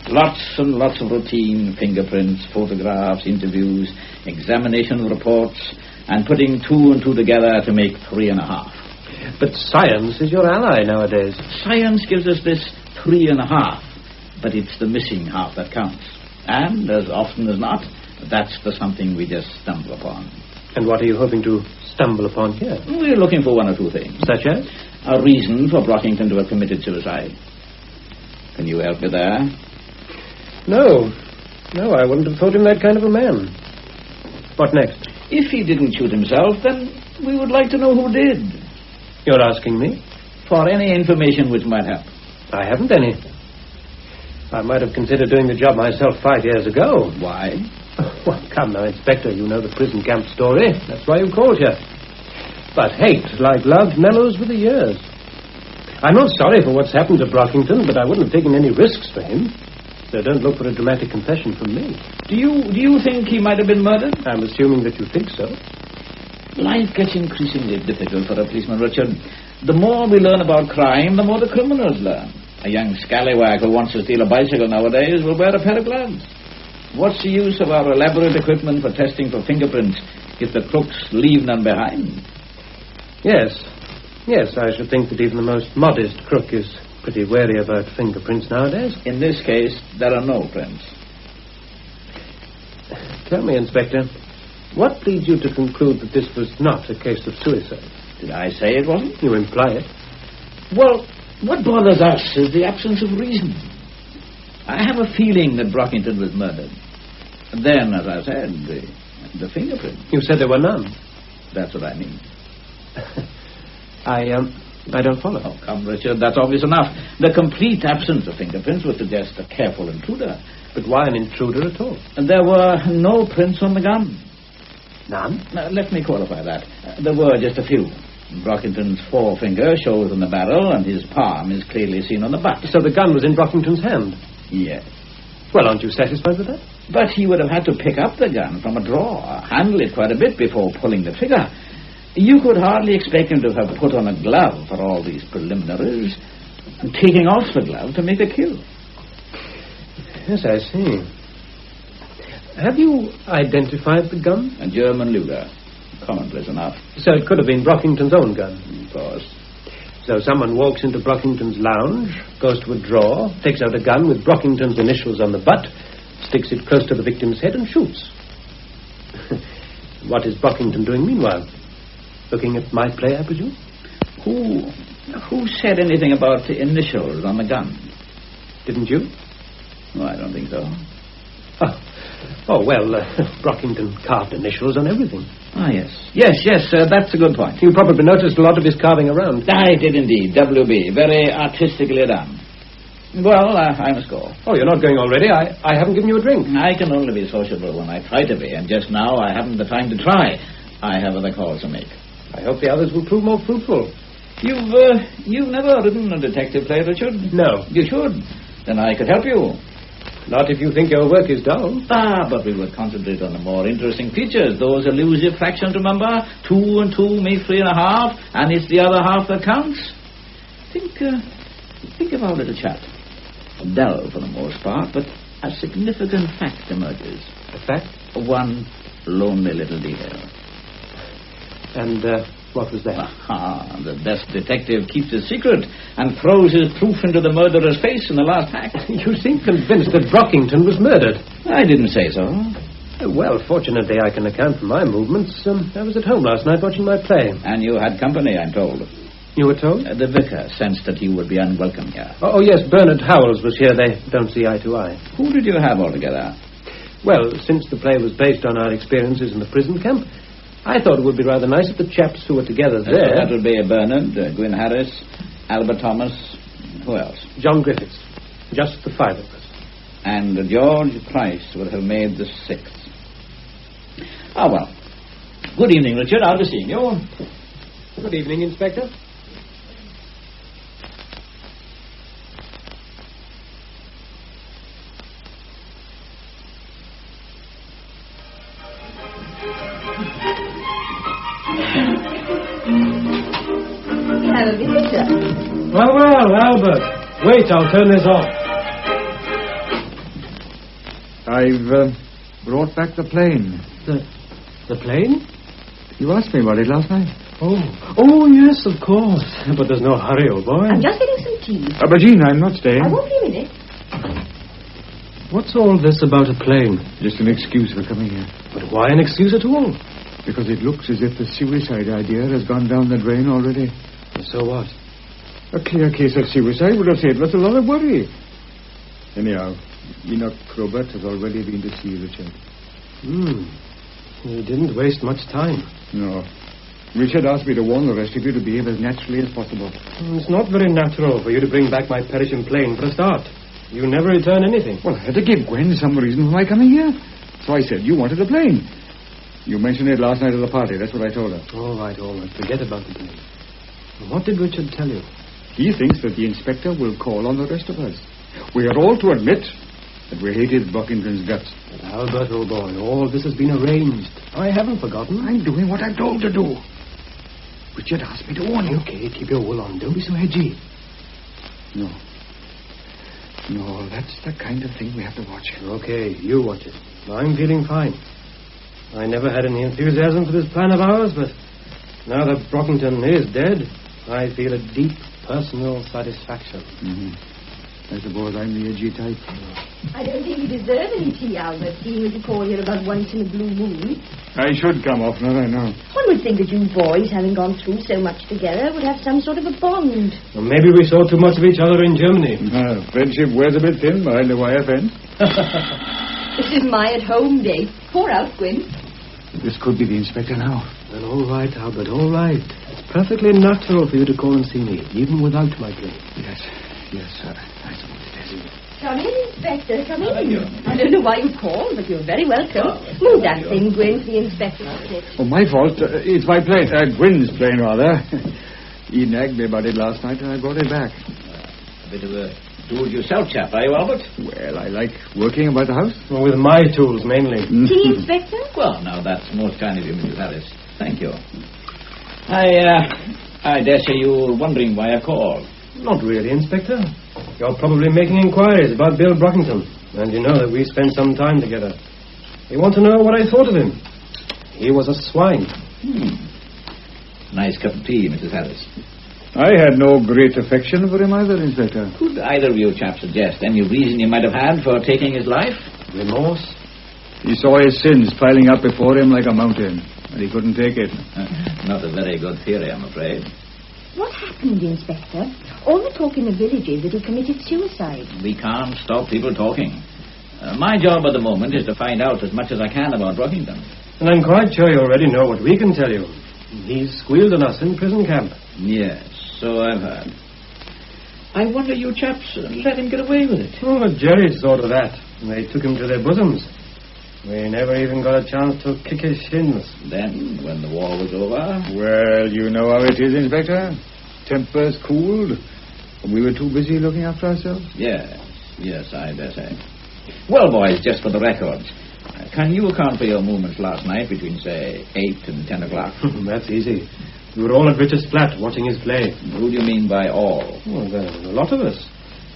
Lots and lots of routine, fingerprints, photographs, interviews, examination reports, and putting 2 and 2 together to make 3.5. But science is your ally nowadays. Science gives us this 3.5, but it's the missing half that counts. And, as often as not, that's the something we just stumble upon. And what are you hoping to stumble upon here? We're looking for 1 or 2 things. Such as? A reason for Brockington to have committed suicide. Can you help me there? No, I wouldn't have thought him that kind of a man. What next? If he didn't shoot himself, then we would like to know who did. You're asking me? For any information which might help. I haven't any. I might have considered doing the job myself 5 years ago. Why? Well, come now, Inspector, you know the prison camp story. That's why you called here. But hate, like love, mellows with the years. I'm not sorry for what's happened to Brockington, but I wouldn't have taken any risks for him. So don't look for a dramatic confession from me. Do you think he might have been murdered? I'm assuming that you think so. Life gets increasingly difficult for a policeman, Richard. The more we learn about crime, the more the criminals learn. A young scallywag who wants to steal a bicycle nowadays will wear a pair of gloves. What's the use of our elaborate equipment for testing for fingerprints if the crooks leave none behind? Yes, I should think that even the most modest crook is pretty wary about fingerprints nowadays. In this case, there are no prints. Tell me, Inspector, what leads you to conclude that this was not a case of suicide? Did I say it wasn't? You imply it. Well, what bothers us is the absence of reason. I have a feeling that Brockington was murdered. And then, as I said, the fingerprint. You said there were none. That's what I mean. I don't follow. Oh, come, Richard, that's obvious enough. The complete absence of fingerprints would suggest a careful intruder. But why an intruder at all? And there were no prints on the gun. None? Now, let me qualify that. There were just a few. Brockington's forefinger shows on the barrel, and his palm is clearly seen on the butt. So the gun was in Brockington's hand? Yes. Well, aren't you satisfied with that? But he would have had to pick up the gun from a drawer, handle it quite a bit before pulling the trigger. You could hardly expect him to have put on a glove for all these preliminaries, and taking off the glove to make a kill. Yes, I see. Have you identified the gun? A German Luger. Commonplace enough. So it could have been Brockington's own gun? Of course. So someone walks into Brockington's lounge, goes to a drawer, takes out a gun with Brockington's initials on the butt, sticks it close to the victim's head and shoots. What is Brockington doing meanwhile? Looking at my play, I presume? Who said anything about the initials on the gun? Didn't you? No, I don't think so. Brockington carved initials on everything. Ah, yes. Yes, that's a good point. You probably noticed a lot of his carving around. I did indeed. WB. Very artistically done. Well, I must go. Oh, you're not going already? I haven't given you a drink. I can only be sociable when I try to be, and just now I haven't the time to try. I have other calls to make. I hope the others will prove more fruitful. You've never written a detective play, Richard? No. You should. Then I could help you. Not if you think your work is dull. But we would concentrate on the more interesting features. Those elusive fractions, remember? 2 and 2 make 3.5, and it's the other half that counts. Think of our little chat. Dull for the most part, but a significant fact emerges. A fact? One lonely little detail. And what was that? The best detective keeps his secret and throws his proof into the murderer's face in the last act. You seem convinced that Brockington was murdered. I didn't say so. Well, fortunately, I can account for my movements. I was at home last night watching my play. And you had company, I'm told. You were told? The vicar sensed that you would be unwelcome here. Oh, yes, Bernard Howells was here. They don't see eye to eye. Who did you have altogether? Well, since the play was based on our experiences in the prison camp, I thought it would be rather nice if the chaps who were together there... So that would be Bernard, Gwyn Harris, Albert Thomas, who else? John Griffiths. Just the 5 of us. And George Price would have made the 6th. Ah, well. Good evening, Richard. I'll be seeing you. Good evening, Inspector. Have a visitor. Well, Albert. Wait, I'll turn this off. I've brought back the plane. The plane? You asked me about it last night. Oh, yes, of course. But there's no hurry, old boy. I'm just getting some tea. But Jean, I'm not staying. I won't be a minute. What's all this about a plane? Just an excuse for coming here. But why an excuse at all? Because it looks as if the suicide idea has gone down the drain already. So what? A clear case of suicide would have saved us a lot of worry. Anyhow, Enoch Probert has already been to see Richard. He didn't waste much time. No. Richard asked me to warn the rest of you to behave as naturally as possible. It's not very natural for you to bring back my Perishing plane for a start. You never return anything. Well, I had to give Gwen some reason for my coming here. So I said you wanted a plane. You mentioned it last night at the party. That's what I told her. All right. Forget about the plane. What did Richard tell you? He thinks that the inspector will call on the rest of us. We are all to admit that we hated Brockington's guts. But Albert, old boy, all this has been arranged. I haven't forgotten. I'm doing what I'm told to do. Richard asked me to warn you. Okay, keep your wool on. Don't be so edgy. No, that's the kind of thing we have to watch. Okay, you watch it. I'm feeling fine. I never had any enthusiasm for this plan of ours, but now that Brockington is dead, I feel a deep personal satisfaction. I suppose I'm the edgy type. I don't think you deserve any tea, Albert, seeing as you call here about once in a blue moon. I should come oftener, I know. One would think that you boys, having gone through so much together, would have some sort of a bond. Well, maybe we saw too much of each other in Germany. Friendship wears a bit thin behind the wire fence. This is my at-home day. Pour out, Gwyn. This could be the inspector now. Well, all right, Albert, all right. It's perfectly natural for you to call and see me, even without my plane. Yes, sir. I suppose it is. Come in, Inspector, come in. I don't know why you called, but you're very welcome. Move that thing, Gwyn, for the inspector to sit. Oh, my fault. It's my plane. Gwyn's plane, rather. He nagged me about it last night, and I brought it back. A bit of a do-it-yourself chap, are you, Albert? Well, I like working about the house. Well, with my tools, mainly. Tea, Inspector? Well, now, that's most kind of you, Mrs. Harris. Thank you. I dare say you're wondering why I called. Not really, Inspector. You're probably making inquiries about Bill Brockington, and you know that we spent some time together. You want to know what I thought of him? He was a swine. Nice cup of tea, Mrs. Harris. I had no great affection for him either, Inspector. Could either of you chaps suggest any reason you might have had for taking his life? Remorse? He saw his sins piling up before him like a mountain, and he couldn't take it. Not a very good theory, I'm afraid. What happened, Inspector? All the talk in the village is that he committed suicide. We can't stop people talking. My job at the moment is to find out as much as I can about Brockington. And I'm quite sure you already know what we can tell you. He squealed on us in prison camp. Yes, so I've heard. I wonder you chaps let him get away with it. Oh, but Jerry thought of that. And they took him to their bosoms. We never even got a chance to kick his shins. Then, when the war was over... Well, you know how it is, Inspector. Tempers cooled. We were too busy looking after ourselves. Yes, I dare say. Well, boys, just for the records, can you account for your movements last night between, say, 8 and 10 o'clock? That's easy. We were all at Richard's flat watching his play. Who do you mean by all? Well, there were a lot of us.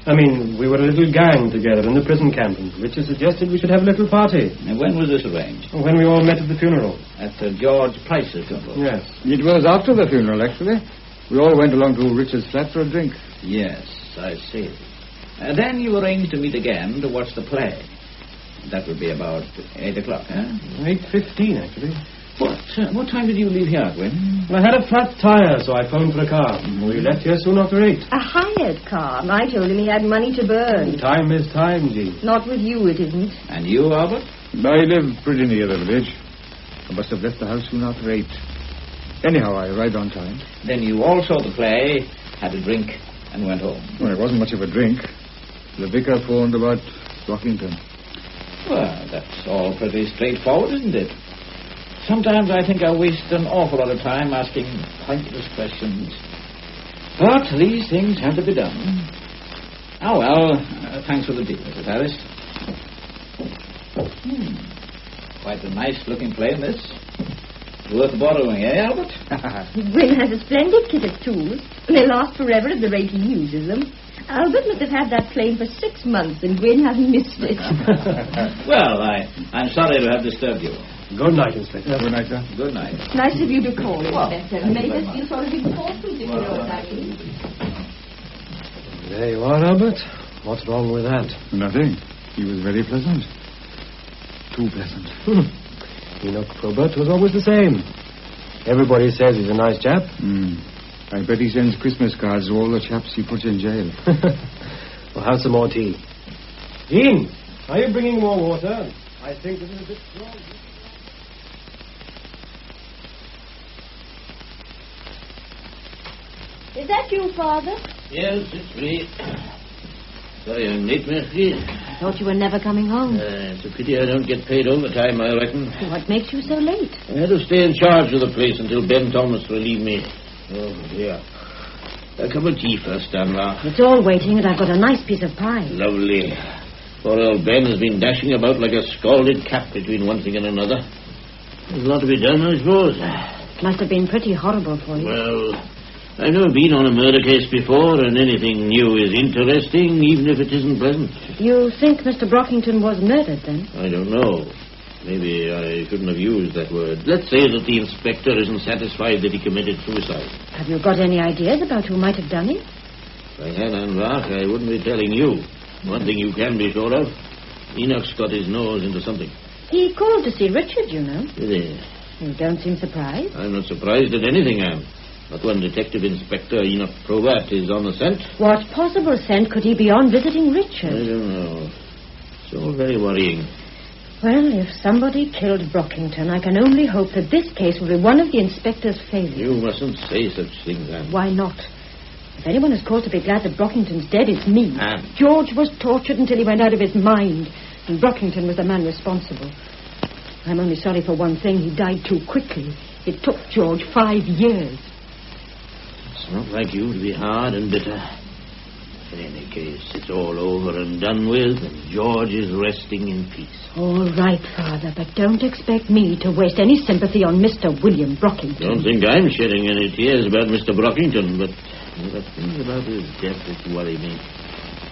I mean, we were a little gang together in the prison camp, and Richard suggested we should have a little party. And when was this arranged? When we all met at the funeral. At George Price's funeral? Yes. It was after the funeral, actually. We all went along to Richard's flat for a drink. Yes, I see. Then you arranged to meet again to watch the play. That would be about 8 o'clock, huh? 8:15, actually. What time did you leave here, Gwyn? I had a flat tire, so I phoned for a car. We left here soon after 8. A hired car. I told him he had money to burn. Time is time, Jean. Not with you, it isn't. And you, Albert? I live pretty near the village. I must have left the house soon after 8. Anyhow, I arrived on time. Then you all saw the play, had a drink, and went home. Well, it wasn't much of a drink. The vicar phoned about Brockington. Well, that's all pretty straightforward, isn't it? Sometimes I think I waste an awful lot of time asking pointless questions. But these things have to be done. Oh, well, thanks for the tea, Mrs. Harris. Quite a nice-looking play, this. Worth borrowing, eh, Albert? Gwyn has a splendid kit of tools, and they last forever at the rate he uses them. Albert must have had that plane for 6 months, and Gwyn hasn't missed it. Well, I'm sorry to have disturbed you. Good night, Inspector. Good night, sir. Good night. Nice of you to call, Inspector. Made us feel sort of important if you know what I mean. There you are, Albert. What's wrong with that? Nothing. He was very pleasant. Too pleasant. Enoch Probert was always the same. Everybody says he's a nice chap. I bet he sends Christmas cards to all the chaps he puts in jail. Well, have some more tea. Dean, are you bringing more water? I think this is a bit strong. Is that you, Father? Yes, it's me. Sorry I'm late, Murphy. I thought you were never coming home. It's a pity I don't get paid overtime, I reckon. What makes you so late? I had to stay in charge of the place until Ben Thomas relieved me. Oh, dear. A cup of tea first, Stanley. It's all waiting, and I've got a nice piece of pie. Lovely. Poor old Ben has been dashing about like a scalded cat between one thing and another. There's a lot to be done, I suppose. It must have been pretty horrible for you. Well, I've never been on a murder case before, and anything new is interesting, even if it isn't pleasant. You think Mr. Brockington was murdered, then? I don't know. Maybe I shouldn't have used that word. Let's say that the inspector isn't satisfied that he committed suicide. Have you got any ideas about who might have done it? If I had, Anvark, I wouldn't be telling you. One thing you can be sure of, Enoch's got his nose into something. He called to see Richard, you know. Did he? You don't seem surprised. I'm not surprised at anything, Anne. But when Detective Inspector Enoch Probert is on the scent... What possible scent could he be on visiting Richard? I don't know. It's all very worrying. Well, if somebody killed Brockington, I can only hope that this case will be one of the inspector's failures. You mustn't say such things, Anne. Why not? If anyone has cause to be glad that Brockington's dead, it's me. Anne. George was tortured until he went out of his mind, and Brockington was the man responsible. I'm only sorry for one thing. He died too quickly. It took George 5 years. It's not like you to be hard and bitter. In any case, it's all over and done with, and George is resting in peace. All right, Father, but don't expect me to waste any sympathy on Mr. William Brockington. Don't think I'm shedding any tears about Mr. Brockington, but there are things about his death that worry me.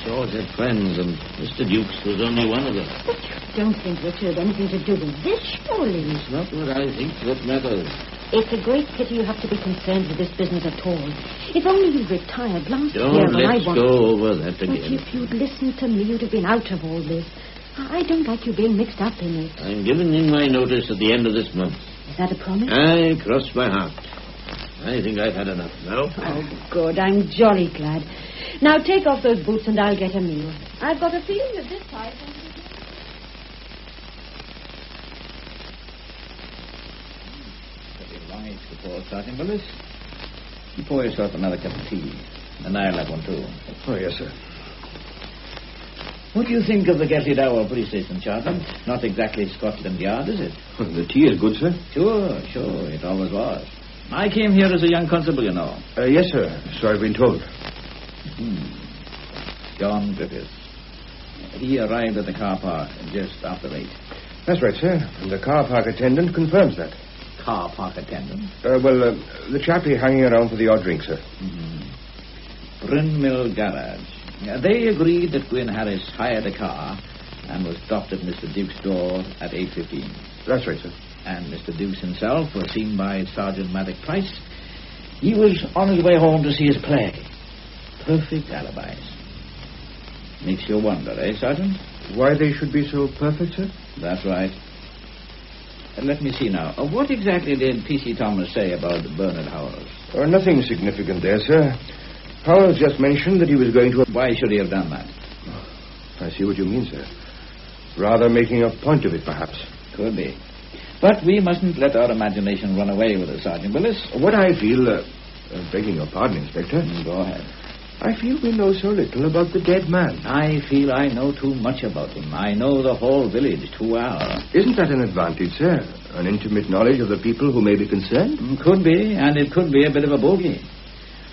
George had friends, and Mr. Dukes was only one of them. But you don't think Richard had anything to do with this, surely? It's not what I think that matters. It's a great pity you have to be concerned with this business at all. If only you'd retired last year when I Don't let's go over that again. But if you'd listened to me, you'd have been out of all this. I don't like you being mixed up in it. I'm giving in my notice at the end of this month. Is that a promise? I cross my heart. I think I've had enough now. Oh, good. I'm jolly glad. Now take off those boots and I'll get a meal. I've got a feeling that this time... Before starting, Willis, you pour yourself another cup of tea, and I'll have one too. Oh, yes, sir. What do you think of the Gatley Dowell police station, Charlton? Not exactly Scotland Yard, is it? Well, the tea is good, sir. Sure, it always was. I came here as a young constable, you know. Yes, sir. So I've been told. John Griffiths. He arrived at the car park just after 8. That's right, sir. And the car park attendant confirms that. Car park attendant? The chappie hanging around for the odd drink, sir. Bryn Mill Garage. They agreed that Gwyn Harris hired a car and was stopped at Mr. Duke's door at 8:15. That's right, sir. And Mr. Dukes himself was seen by Sergeant Maddox Price. He was on his way home to see his play. Perfect alibis. Makes you wonder, eh, Sergeant? Why they should be so perfect, sir? That's right. Let me see now. What exactly did P.C. Thomas say about Bernard Howells? Nothing significant there, sir. Howells just mentioned that he was going to... Why should he have done that? I see what you mean, sir. Rather making a point of it, perhaps. Could be. But we mustn't let our imagination run away with us, Sergeant Willis. What I feel... begging your pardon, Inspector. Go ahead. I feel we know so little about the dead man. I feel I know too much about him. I know the whole village too well. Isn't that an advantage, sir? An intimate knowledge of the people who may be concerned? Could be, and it could be a bit of a bogey.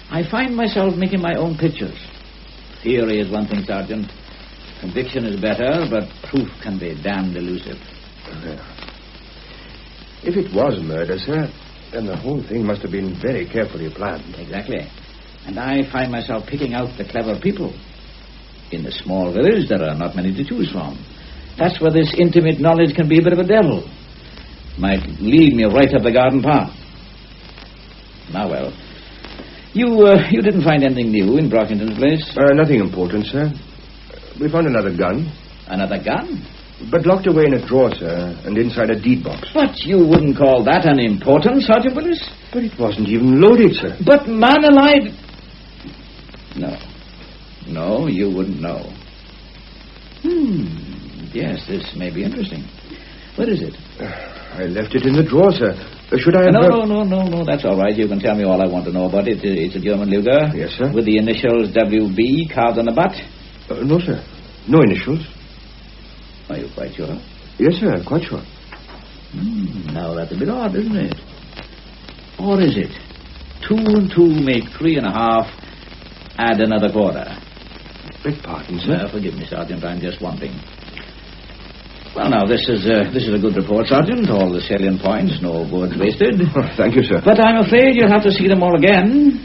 I find myself making my own pictures. Theory is one thing, Sergeant. Conviction is better, but proof can be damned elusive. If it was murder, sir, then the whole thing must have been very carefully planned. Exactly. And I find myself picking out the clever people. In the small village, there are not many to choose from. That's where this intimate knowledge can be a bit of a devil. Might lead me right up the garden path. Now, well, you didn't find anything new in Brockington's place? Nothing important, sir. We found another gun. Another gun? But locked away in a drawer, sir, and inside a deed box. But you wouldn't call that unimportant, Sergeant Willis? But it wasn't even loaded, sir. But man alive... No, you wouldn't know. Yes, this may be interesting. Where is it? I left it in the drawer, sir. Should I have... No, that's all right. You can tell me all I want to know about it. It's a German Luger. Yes, sir. With the initials WB carved on the butt? No, sir. No initials. Are you quite sure? Yes, sir, quite sure. Now, that's a bit odd, isn't it? Or is it? 2 and 2 make 3.5. Add another quarter. Beg pardon, sir. Forgive me, Sergeant. I'm just one thing. Well, now, this is a good report, Sergeant. All the salient points, no words wasted. Thank you, sir. But I'm afraid you'll have to see them all again.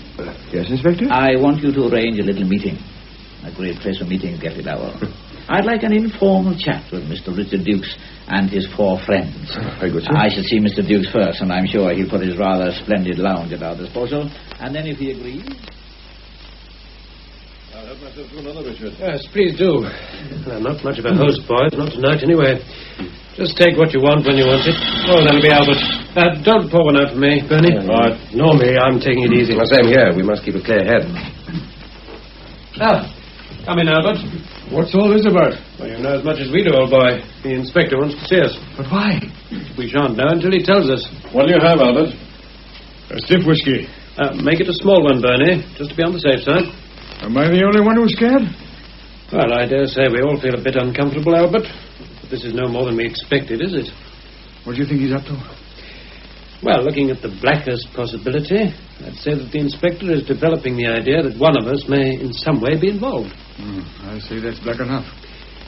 Yes, Inspector? I want you to arrange a little meeting. A great place for meetings, get it out. I'd like an informal chat with Mr. Richard Dukes and his 4 friends. Very good, sir. I should see Mr. Dukes first, and I'm sure he'll put his rather splendid lounge at our disposal. And then if he agrees... I'll help myself to another, Richard. Yes, please do. Well, not much of a host, boys. Not tonight, anyway. Just take what you want when you want it. Oh, that'll be Albert. Don't pour one out for me, Bernie. Nor me. I'm taking it easy. Well, same here. We must keep a clear head. Come in, Albert. What's all this about? Well, you know as much as we do, old boy. The inspector wants to see us. But why? We shan't know until he tells us. What do you have, Albert? A stiff whiskey. Make it a small one, Bernie, just to be on the safe side. Am I the only one who's scared? Well, I dare say we all feel a bit uncomfortable, Albert. But this is no more than we expected, is it? What do you think he's up to? Well, looking at the blackest possibility, I'd say that the inspector is developing the idea that one of us may in some way be involved. I see that's black enough.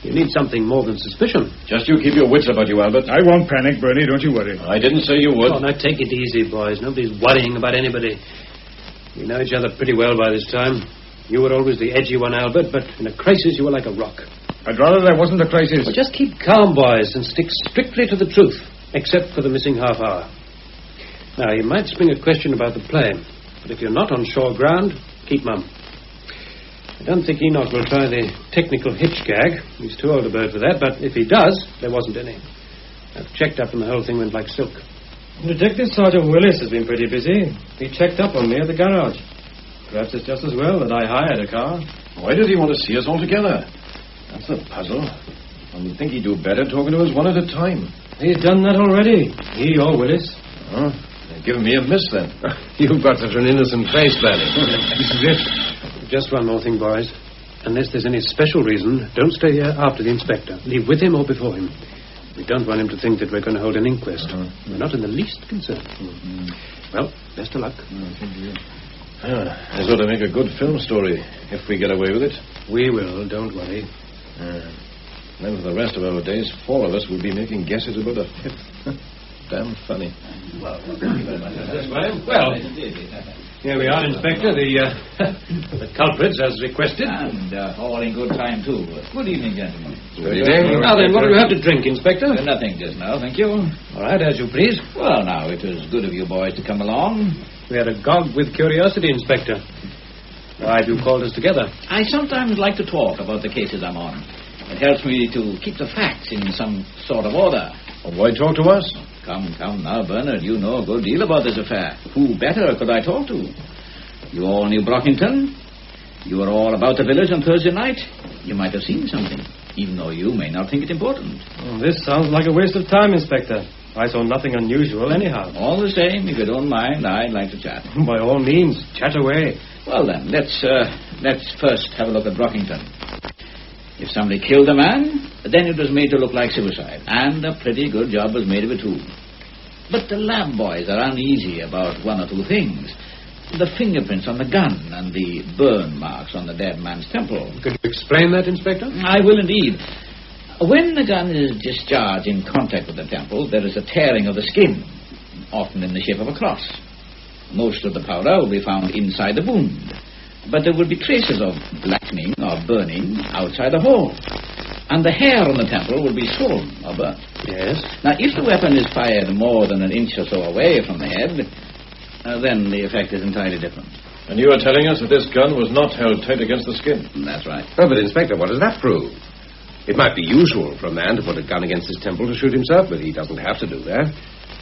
You need something more than suspicion. Just you keep your wits about you, Albert. I won't panic, Bernie. Don't you worry. I didn't say you would. Oh, now take it easy, boys. Nobody's worrying about anybody. We know each other pretty well by this time. You were always the edgy one, Albert, but in a crisis you were like a rock. I'd rather there wasn't a crisis. Well, just keep calm, boys, and stick strictly to the truth, except for the missing half hour. Now, you might spring a question about the play, but if you're not on shore ground, keep mum. I don't think Enoch will try the technical hitch gag. He's too old a bird for that, but if he does, there wasn't any. I've checked up and the whole thing went like silk. Detective Sergeant Willis has been pretty busy. He checked up on me at the garage. Perhaps it's just as well that I hired a car. Why does he want to see us all together? That's the puzzle. I would think he'd do better talking to us one at a time. He's done that already. He or Willis. Oh, they're giving me a miss then. You've got such an innocent face, Bernie. This is it. Just one more thing, boys. Unless there's any special reason, don't stay here after the inspector. Leave with him or before him. We don't want him to think that we're going to hold an inquest. We're not in the least concerned. Well, best of luck. This ought to make a good film story if we get away with it. We will, don't worry. Then for the rest of our days, 4 of us will be making guesses about a 5th. Damn funny. Well, here we are, Inspector. The culprits, as requested. And all in good time, too. Good evening, gentlemen. Good evening. Now then, what do you have to drink, Inspector? Nothing just now, thank you. All right, as you please. Well, now, it was good of you boys to come along. We are agog with curiosity, Inspector. Why have you called us together? I sometimes like to talk about the cases I'm on. It helps me to keep the facts in some sort of order. Well, why talk to us? Come now, Bernard. You know a good deal about this affair. Who better could I talk to? You all knew Brockington. You were all about the village on Thursday night. You might have seen something, even though you may not think it important. This sounds like a waste of time, Inspector. I saw nothing unusual anyhow. All the same, if you don't mind, I'd like to chat. By all means, chat away. Well, then, let's first have a look at Brockington. If somebody killed a man, then it was made to look like suicide. And a pretty good job was made of it, too. But the lab boys are uneasy about one or two things. The fingerprints on the gun and the burn marks on the dead man's temple. Could you explain that, Inspector? I will indeed. When the gun is discharged in contact with the temple, there is a tearing of the skin, often in the shape of a cross. Most of the powder will be found inside the wound, but there will be traces of blackening or burning outside the hole. And the hair on the temple will be swollen or burnt. Yes. Now, if the weapon is fired more than an inch or so away from the head, then the effect is entirely different. And you are telling us that this gun was not held tight against the skin? That's right. Oh, but, Inspector, what does that prove? It might be usual for a man to put a gun against his temple to shoot himself, but he doesn't have to do that.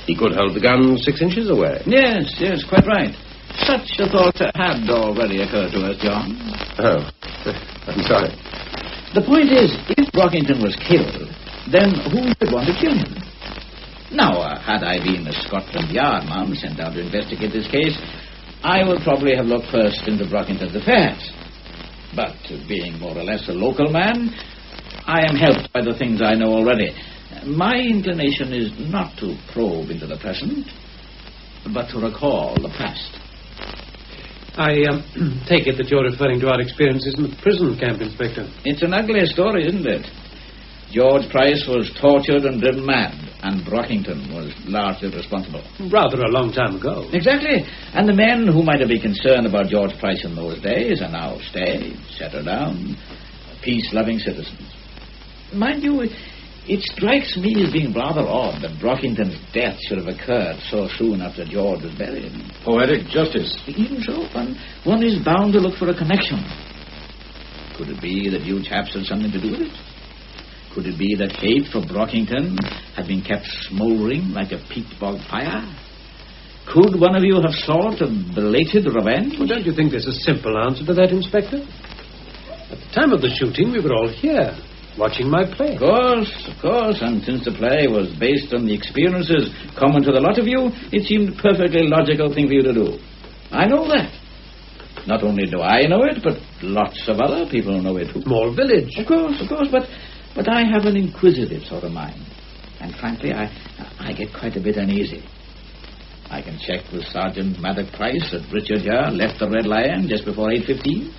He could hold the gun 6 inches away. Yes, quite right. Such a thought had already occurred to us, John. Oh, I'm sorry. The point is, if Brockington was killed, then who would want to kill him? Now, had I been a Scotland Yard man sent out to investigate this case, I would probably have looked first into Brockington's affairs. But being more or less a local man, I am helped by the things I know already. My inclination is not to probe into the present, but to recall the past. I take it that you're referring to our experiences in the prison camp, Inspector. It's an ugly story, isn't it? George Price was tortured and driven mad, and Brockington was largely responsible. Rather a long time ago. Exactly. And the men who might have been concerned about George Price in those days are now staid, settled down, peace-loving citizens. Mind you, it strikes me as being rather odd that Brockington's death should have occurred so soon after George was buried. Poetic justice. Even so, one is bound to look for a connection. Could it be that you chaps had something to do with it? Could it be that hate for Brockington had been kept smouldering like a peat bog fire? Could one of you have sought a belated revenge? Well, don't you think there's a simple answer to that, Inspector? At the time of the shooting, we were all here, watching my play. Of course, and since the play was based on the experiences common to the lot of you, it seemed a perfectly logical thing for you to do. I know that. Not only do I know it, but lots of other people know it too. Small village. Of course, but I have an inquisitive sort of mind. And frankly, I get quite a bit uneasy. I can check with Sergeant Maddock Price that Richard here left the Red Lion just before 8:15.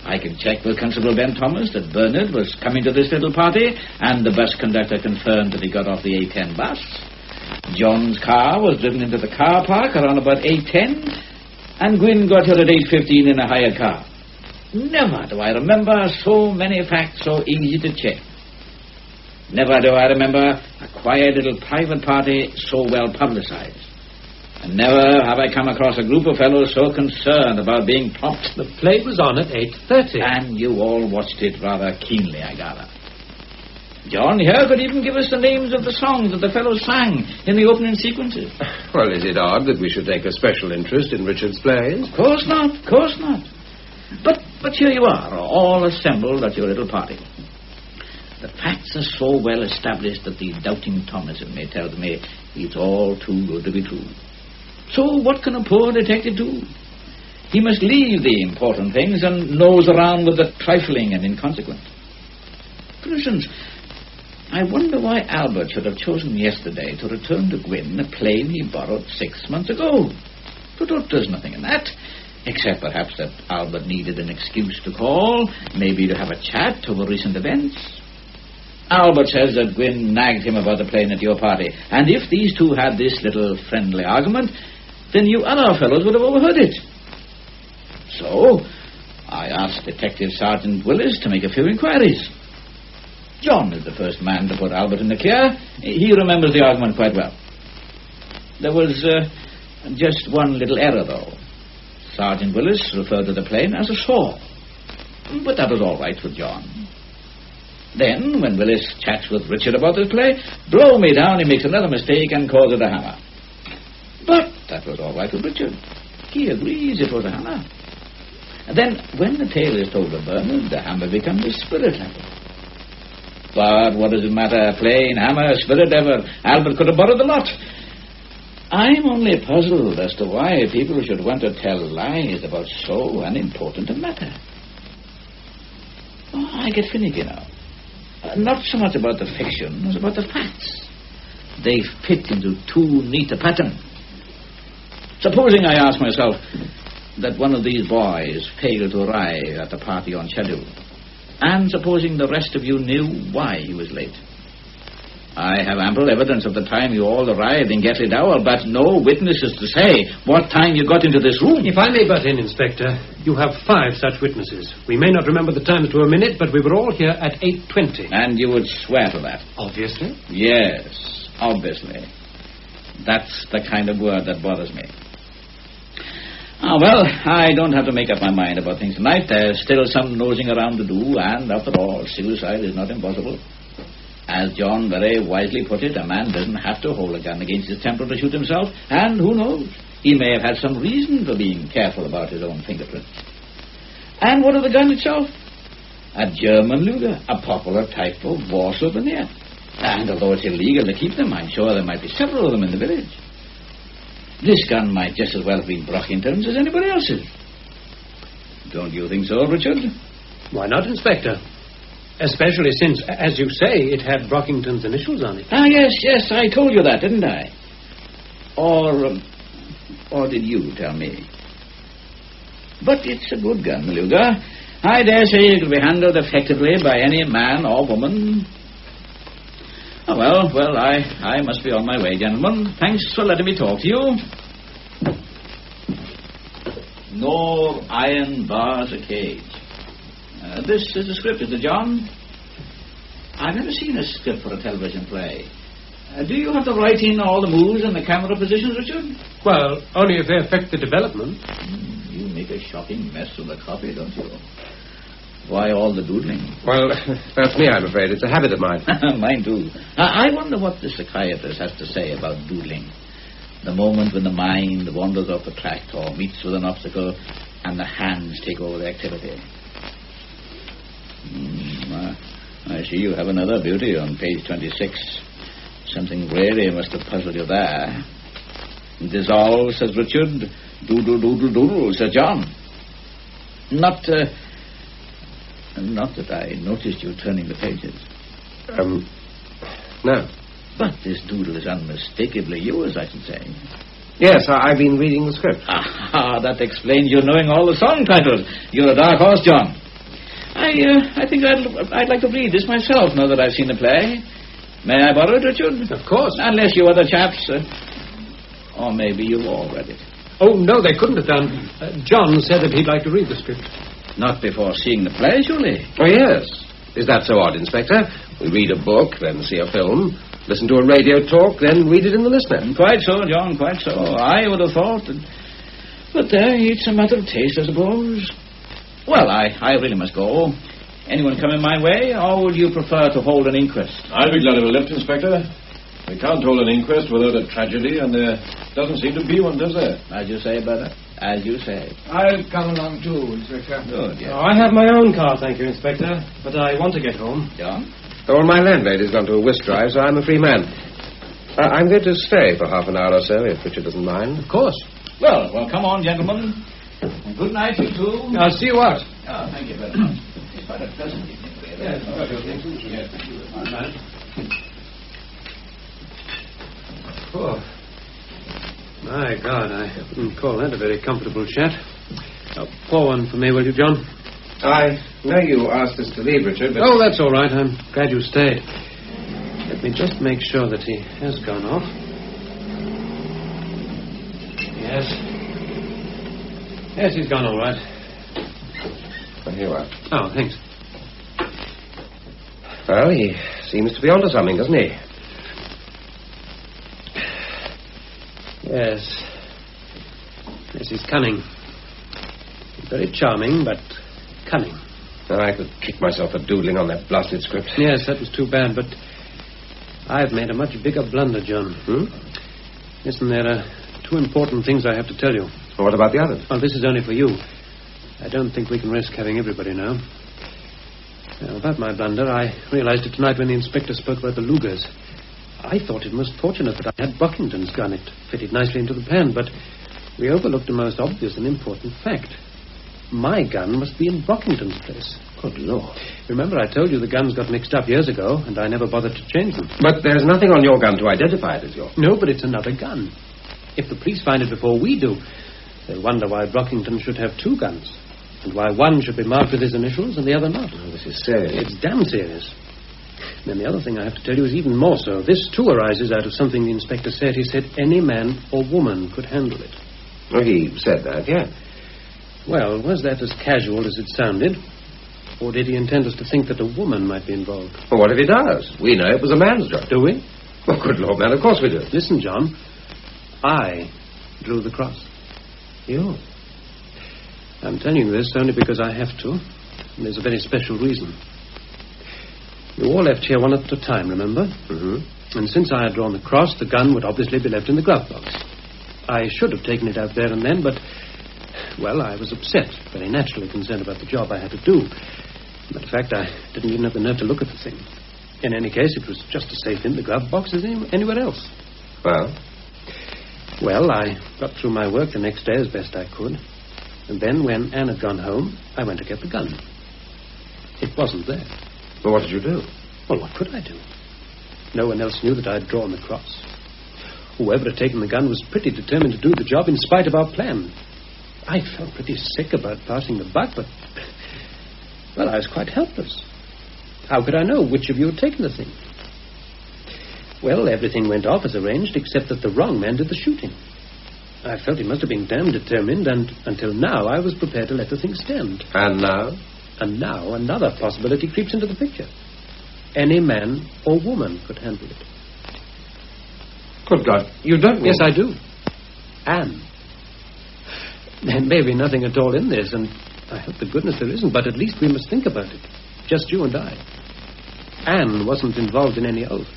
I can check with Constable Ben Thomas that Bernard was coming to this little party, and the bus conductor confirmed that he got off the 8:10 bus. John's car was driven into the car park around about 8:10, and Gwyn got here at 8:15 in a hired car. Never do I remember so many facts so easy to check. Never do I remember a quiet little private party so well publicized. And never have I come across a group of fellows so concerned about being prompt. The play was on at 8:30. And you all watched it rather keenly, I gather. John here could even give us the names of the songs that the fellows sang in the opening sequences. Well, is it odd that we should take a special interest in Richard's plays? Of course not. But here you are, all assembled at your little party. The facts are so well established that the doubting Thomas in me tells me it's all too good to be true. So what can a poor detective do? He must leave the important things and nose around with the trifling and inconsequent. For instance, I wonder why Albert should have chosen yesterday to return to Gwyn a plane he borrowed 6 months ago. But there's nothing in that, except perhaps that Albert needed an excuse to call, maybe to have a chat over recent events. Albert says that Gwyn nagged him about the plane at your party, and if these two had this little friendly argument, then you other fellows would have overheard it. So, I asked Detective Sergeant Willis to make a few inquiries. John is the first man to put Albert in the clear. He remembers the argument quite well. There was just one little error, though. Sergeant Willis referred to the plane as a saw. But that was all right with John. Then, when Willis chats with Richard about this play, blow me down, he makes another mistake and calls it a hammer. But that was all right with Richard. He agrees it was a hammer. And then, when the tale is told to Bernard, the hammer becomes a spirit hammer. But what does it matter? Plane, hammer, spirit ever. Albert could have borrowed the lot. I'm only puzzled as to why people should want to tell lies about so unimportant a matter. Oh, I get finicky now. Not so much about the fiction as about the facts. They fit into too neat a pattern. Supposing I ask myself that one of these boys failed to arrive at the party on schedule, and supposing the rest of you knew why he was late. I have ample evidence of the time you all arrived in Gatley Dowell, but no witnesses to say what time you got into this room. If I may butt in, Inspector, you have 5 such witnesses. We may not remember the times to a minute, but we were all here at 8:20. And you would swear to that? Obviously. Yes, obviously. That's the kind of word that bothers me. Well, I don't have to make up my mind about things tonight. There's still some nosing around to do, and after all, suicide is not impossible. As John very wisely put it, a man doesn't have to hold a gun against his temple to shoot himself, and who knows, he may have had some reason for being careful about his own fingerprints. And what of the gun itself? A German Luger, a popular type of war souvenir. And although it's illegal to keep them, I'm sure there might be several of them in the village. This gun might just as well have been Brockington's as anybody else's. Don't you think so, Richard? Why not, Inspector? Especially since, as you say, it had Brockington's initials on it. Ah, yes, I told you that, didn't I? Or did you tell me? But it's a good gun, Luger. I dare say it will be handled effectively by any man or woman. Oh, well, I must be on my way, gentlemen. Thanks for letting me talk to you. Nor iron bars a cage. This is the script, is it, John? I've never seen a script for a television play. Do you have to write in all the moves and the camera positions, Richard? Well, only if they affect the development. You make a shocking mess of the copy, don't you? Why all the doodling? Well, that's me, I'm afraid. It's a habit of mine. Mine, too. I wonder what the psychiatrist has to say about doodling. The moment when the mind wanders off the track or meets with an obstacle and the hands take over the activity. I see you have another beauty on page 26. Something really must have puzzled you there. Dissolve, says Richard. Doodle, doodle, doodle, says John. Not that I noticed you turning the pages. No. But this doodle is unmistakably yours, I should say. Yes, I've been reading the script. Ah, that explains you knowing all the song titles. You're a dark horse, John. I think I'd like to read this myself now that I've seen the play. May I borrow it, Richard? Of course. Unless you other chaps... or maybe you've all read it. Oh, no, they couldn't have done. John said that he'd like to read the script. Not before seeing the play, surely? Oh, yes. Is that so odd, Inspector? We read a book, then see a film, listen to a radio talk, then read it in the listener. Quite so, John, quite so. I would have thought that... But there, it's a matter of taste, I suppose. Well, I really must go. Anyone coming my way, or would you prefer to hold an inquest? I'll be glad of a lift, Inspector. We can't hold an inquest without a tragedy, and there doesn't seem to be one, does there? As you say, brother. As you say. I'll come along too, Inspector. Good, yes. I have my own car, thank you, Inspector. But I want to get home. John? Well, my landlady's gone to a whist drive, so I'm a free man. I'm going to stay for half an hour or so, if Richard doesn't mind. Of course. Well, come on, gentlemen. And good night, you two. I'll see you out. Oh, thank you very much. It's quite a pleasant evening. Yes, thank you. Oh, my God, I wouldn't call that a very comfortable chat. Pour one for me, will you, John? I know you asked us to leave, Richard, but... Oh, that's all right. I'm glad you stayed. Let me just make sure that he has gone off. Yes. Yes, he's gone all right. Well, here you are. Oh, thanks. Well, he seems to be onto something, doesn't he? Yes. Yes, he's cunning. He's very charming, but cunning. I could kick myself for doodling on that blasted script. Yes, that was too bad, but I've made a much bigger blunder, John. Listen, there are two important things I have to tell you. Well, what about the others? Well, this is only for you. I don't think we can risk having everybody know. Now, about my blunder, I realized it tonight when the inspector spoke about the Lugers. I thought it most fortunate that I had Brockington's gun. It fitted nicely into the pan, but we overlooked a most obvious and important fact. My gun must be in Brockington's place. Good Lord. Remember, I told you the guns got mixed up years ago, and I never bothered to change them. But there's nothing on your gun to identify it as yours. No, but it's another gun. If the police find it before we do, they'll wonder why Brockington should have two guns, and why one should be marked with his initials and the other not. Oh, this is serious. It's damn serious. And then the other thing I have to tell you is even more so. This, too, arises out of something the inspector said. He said any man or woman could handle it. Well, he said that, yeah. Well, was that as casual as it sounded? Or did he intend us to think that a woman might be involved? Well, what if he does? We know it was a man's job. Do we? Well, good Lord, man, of course we do. Listen, John. I drew the cross. You? I'm telling you this only because I have to. And there's a very special reason. You all left here one at a time, remember? Mm-hmm. And since I had drawn the cross, the gun would obviously be left in the glove box. I should have taken it out there and then, but, well, I was upset, very naturally concerned about the job I had to do. Matter of fact, I didn't even have the nerve to look at the thing. In any case, it was just as safe in the glove box as anywhere else. Well? Well, I got through my work the next day as best I could. And then, when Anne had gone home, I went to get the gun. It wasn't there. Well, what did you do? Well, what could I do? No one else knew that I had drawn the cross. Whoever had taken the gun was pretty determined to do the job in spite of our plan. I felt pretty sick about passing the buck, but... well, I was quite helpless. How could I know which of you had taken the thing? Well, everything went off as arranged, except that the wrong man did the shooting. I felt he must have been damned determined, and until now I was prepared to let the thing stand. And now? And now another possibility creeps into the picture. Any man or woman could handle it. Good God, you don't mean... Yes, I do. Anne. There may be nothing at all in this, and I hope to goodness there isn't, but at least we must think about it. Just you and I. Anne wasn't involved in any oath.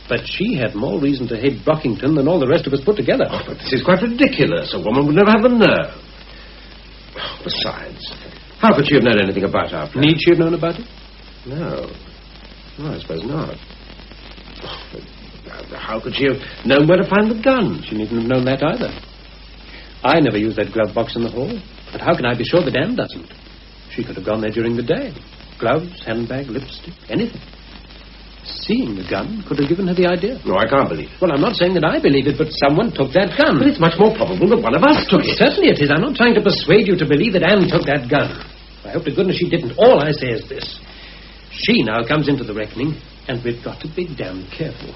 But she had more reason to hate Brockington than all the rest of us put together. Oh, but this is quite ridiculous. A woman would never have the nerve. Oh, besides, how could she have known anything about our plan? Need she have known about it? No. No, I suppose not. Oh, but how could she have known where to find the gun? She needn't have known that either. I never used that glove box in the hall. But how can I be sure that Anne doesn't? She could have gone there during the day. Gloves, handbag, lipstick, anything. Seeing the gun could have given her the idea. No, I can't believe it. Well, I'm not saying that I believe it, but someone took that gun. But it's much more probable that one of us took it. Certainly it is. I'm not trying to persuade you to believe that Anne took that gun. I hope to goodness she didn't. All I say is this. She now comes into the reckoning, and we've got to be damn careful.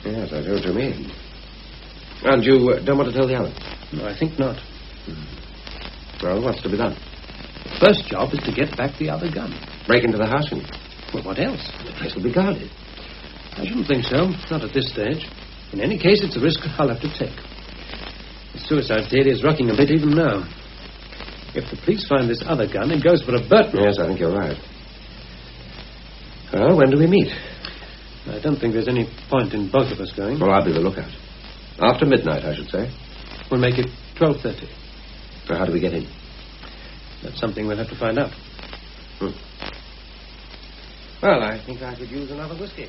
Yes, I know what you mean. And you don't want to tell the others? No, I think not. Well, what's to be done? The first job is to get back the other gun. Break into the house, you mean? Well, what else? The place will be guarded. I shouldn't think so. Not at this stage. In any case, it's a risk I'll have to take. The suicide theory is rocking a bit even now. If the police find this other gun, it goes for a Burton. Yes, I think you're right. Well, when do we meet? I don't think there's any point in both of us going. Well, I'll be the lookout. After midnight, I should say. We'll make it 12:30. So how do we get in? That's something we'll have to find out. Well, I think I could use another whiskey.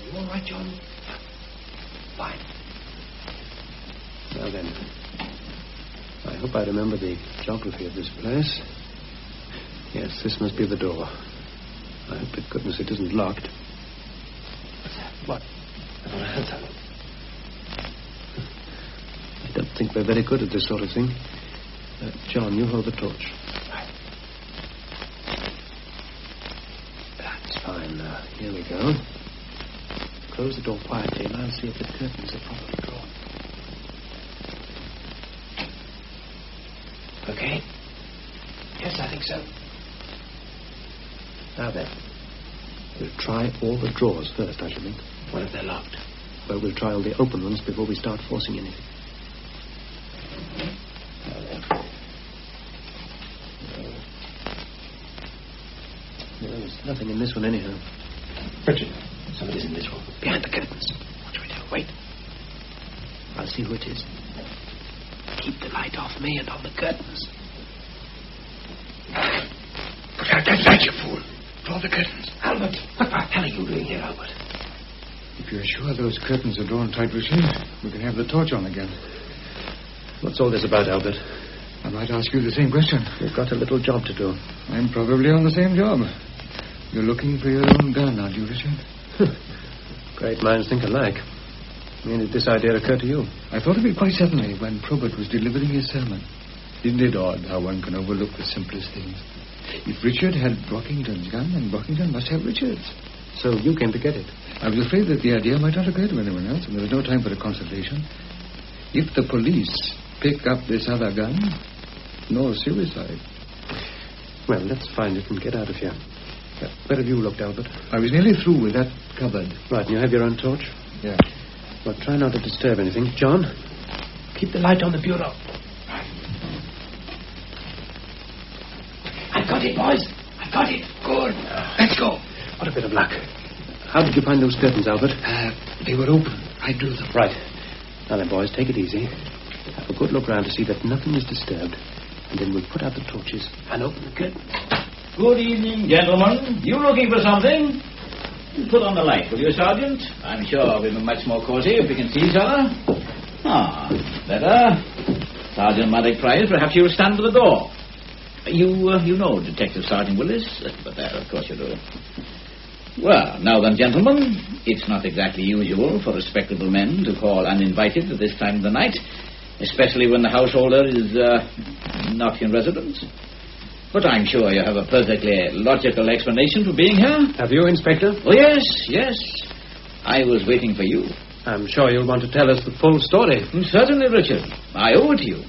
You all right, John? Fine. Now then, I hope I remember the geography of this place. Yes, this must be the door. I hope to goodness it isn't locked. What's that? What? I thought I heard something. I don't think we're very good at this sort of thing. John, you hold the torch. Right. That's fine. Here we go. Close the door quietly, and I'll see if the curtains are properly drawn. Okay. Yes, I think so. Now then, we'll try all the drawers first, I should think. What if they're locked? Well, we'll try all the open ones before we start forcing anything. There's nothing in this one anyhow. Richard, somebody's in this room. Behind the curtains. What shall we do? Wait. I'll see who it is. Keep the light off me and on the curtains. That's you fool. Draw the curtains. Albert, what the hell are you doing here, Albert? If you're sure those curtains are drawn tight, Richard, we can have the torch on again. What's all this about, Albert? I might ask you the same question. We've got a little job to do. I'm probably on the same job. You're looking for your own gun, aren't you, Richard? Great minds think alike. When did this idea occur to you? I thought of it quite suddenly when Probert was delivering his sermon. Isn't it odd how one can overlook the simplest things? If Richard had Brockington's gun, then Brockington must have Richard's. So you came to get it? I was afraid that the idea might not occur to anyone else, and there was no time for a consultation. If the police pick up this other gun, no suicide. Well, let's find it and get out of here. Where have you looked, Albert? I was nearly through with that cupboard. Right, and you have your own torch? Yeah. Well, try not to disturb anything. John, keep the light on the bureau. I've got it, boys. I've got it. Good. Let's go. What a bit of luck. How did you find those curtains, Albert? They were open. I drew them. Right. Now then, boys, take it easy. Have a good look round to see that nothing is disturbed. And then we'll put out the torches and open the curtain. Good evening, gentlemen. You looking for something? Put on the light, will you, Sergeant? I'm sure we'll be much more cozy if we can see each other. Ah, better. Sergeant Maddox Price, perhaps you'll stand for the door. You know Detective Sergeant Willis? But there, of course you do. Well, now then, gentlemen, it's not exactly usual for respectable men to call uninvited at this time of the night, especially when the householder is not in residence. But I'm sure you have a perfectly logical explanation for being here. Have you, Inspector? Oh, yes. I was waiting for you. I'm sure you'll want to tell us the full story. Certainly, Richard. I owe it to you.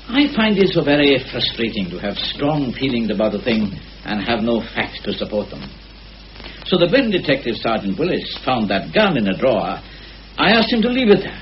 I find it so very frustrating to have strong feelings about a thing and have no facts to support them. So that when Detective Sergeant Willis found that gun in a drawer, I asked him to leave it there.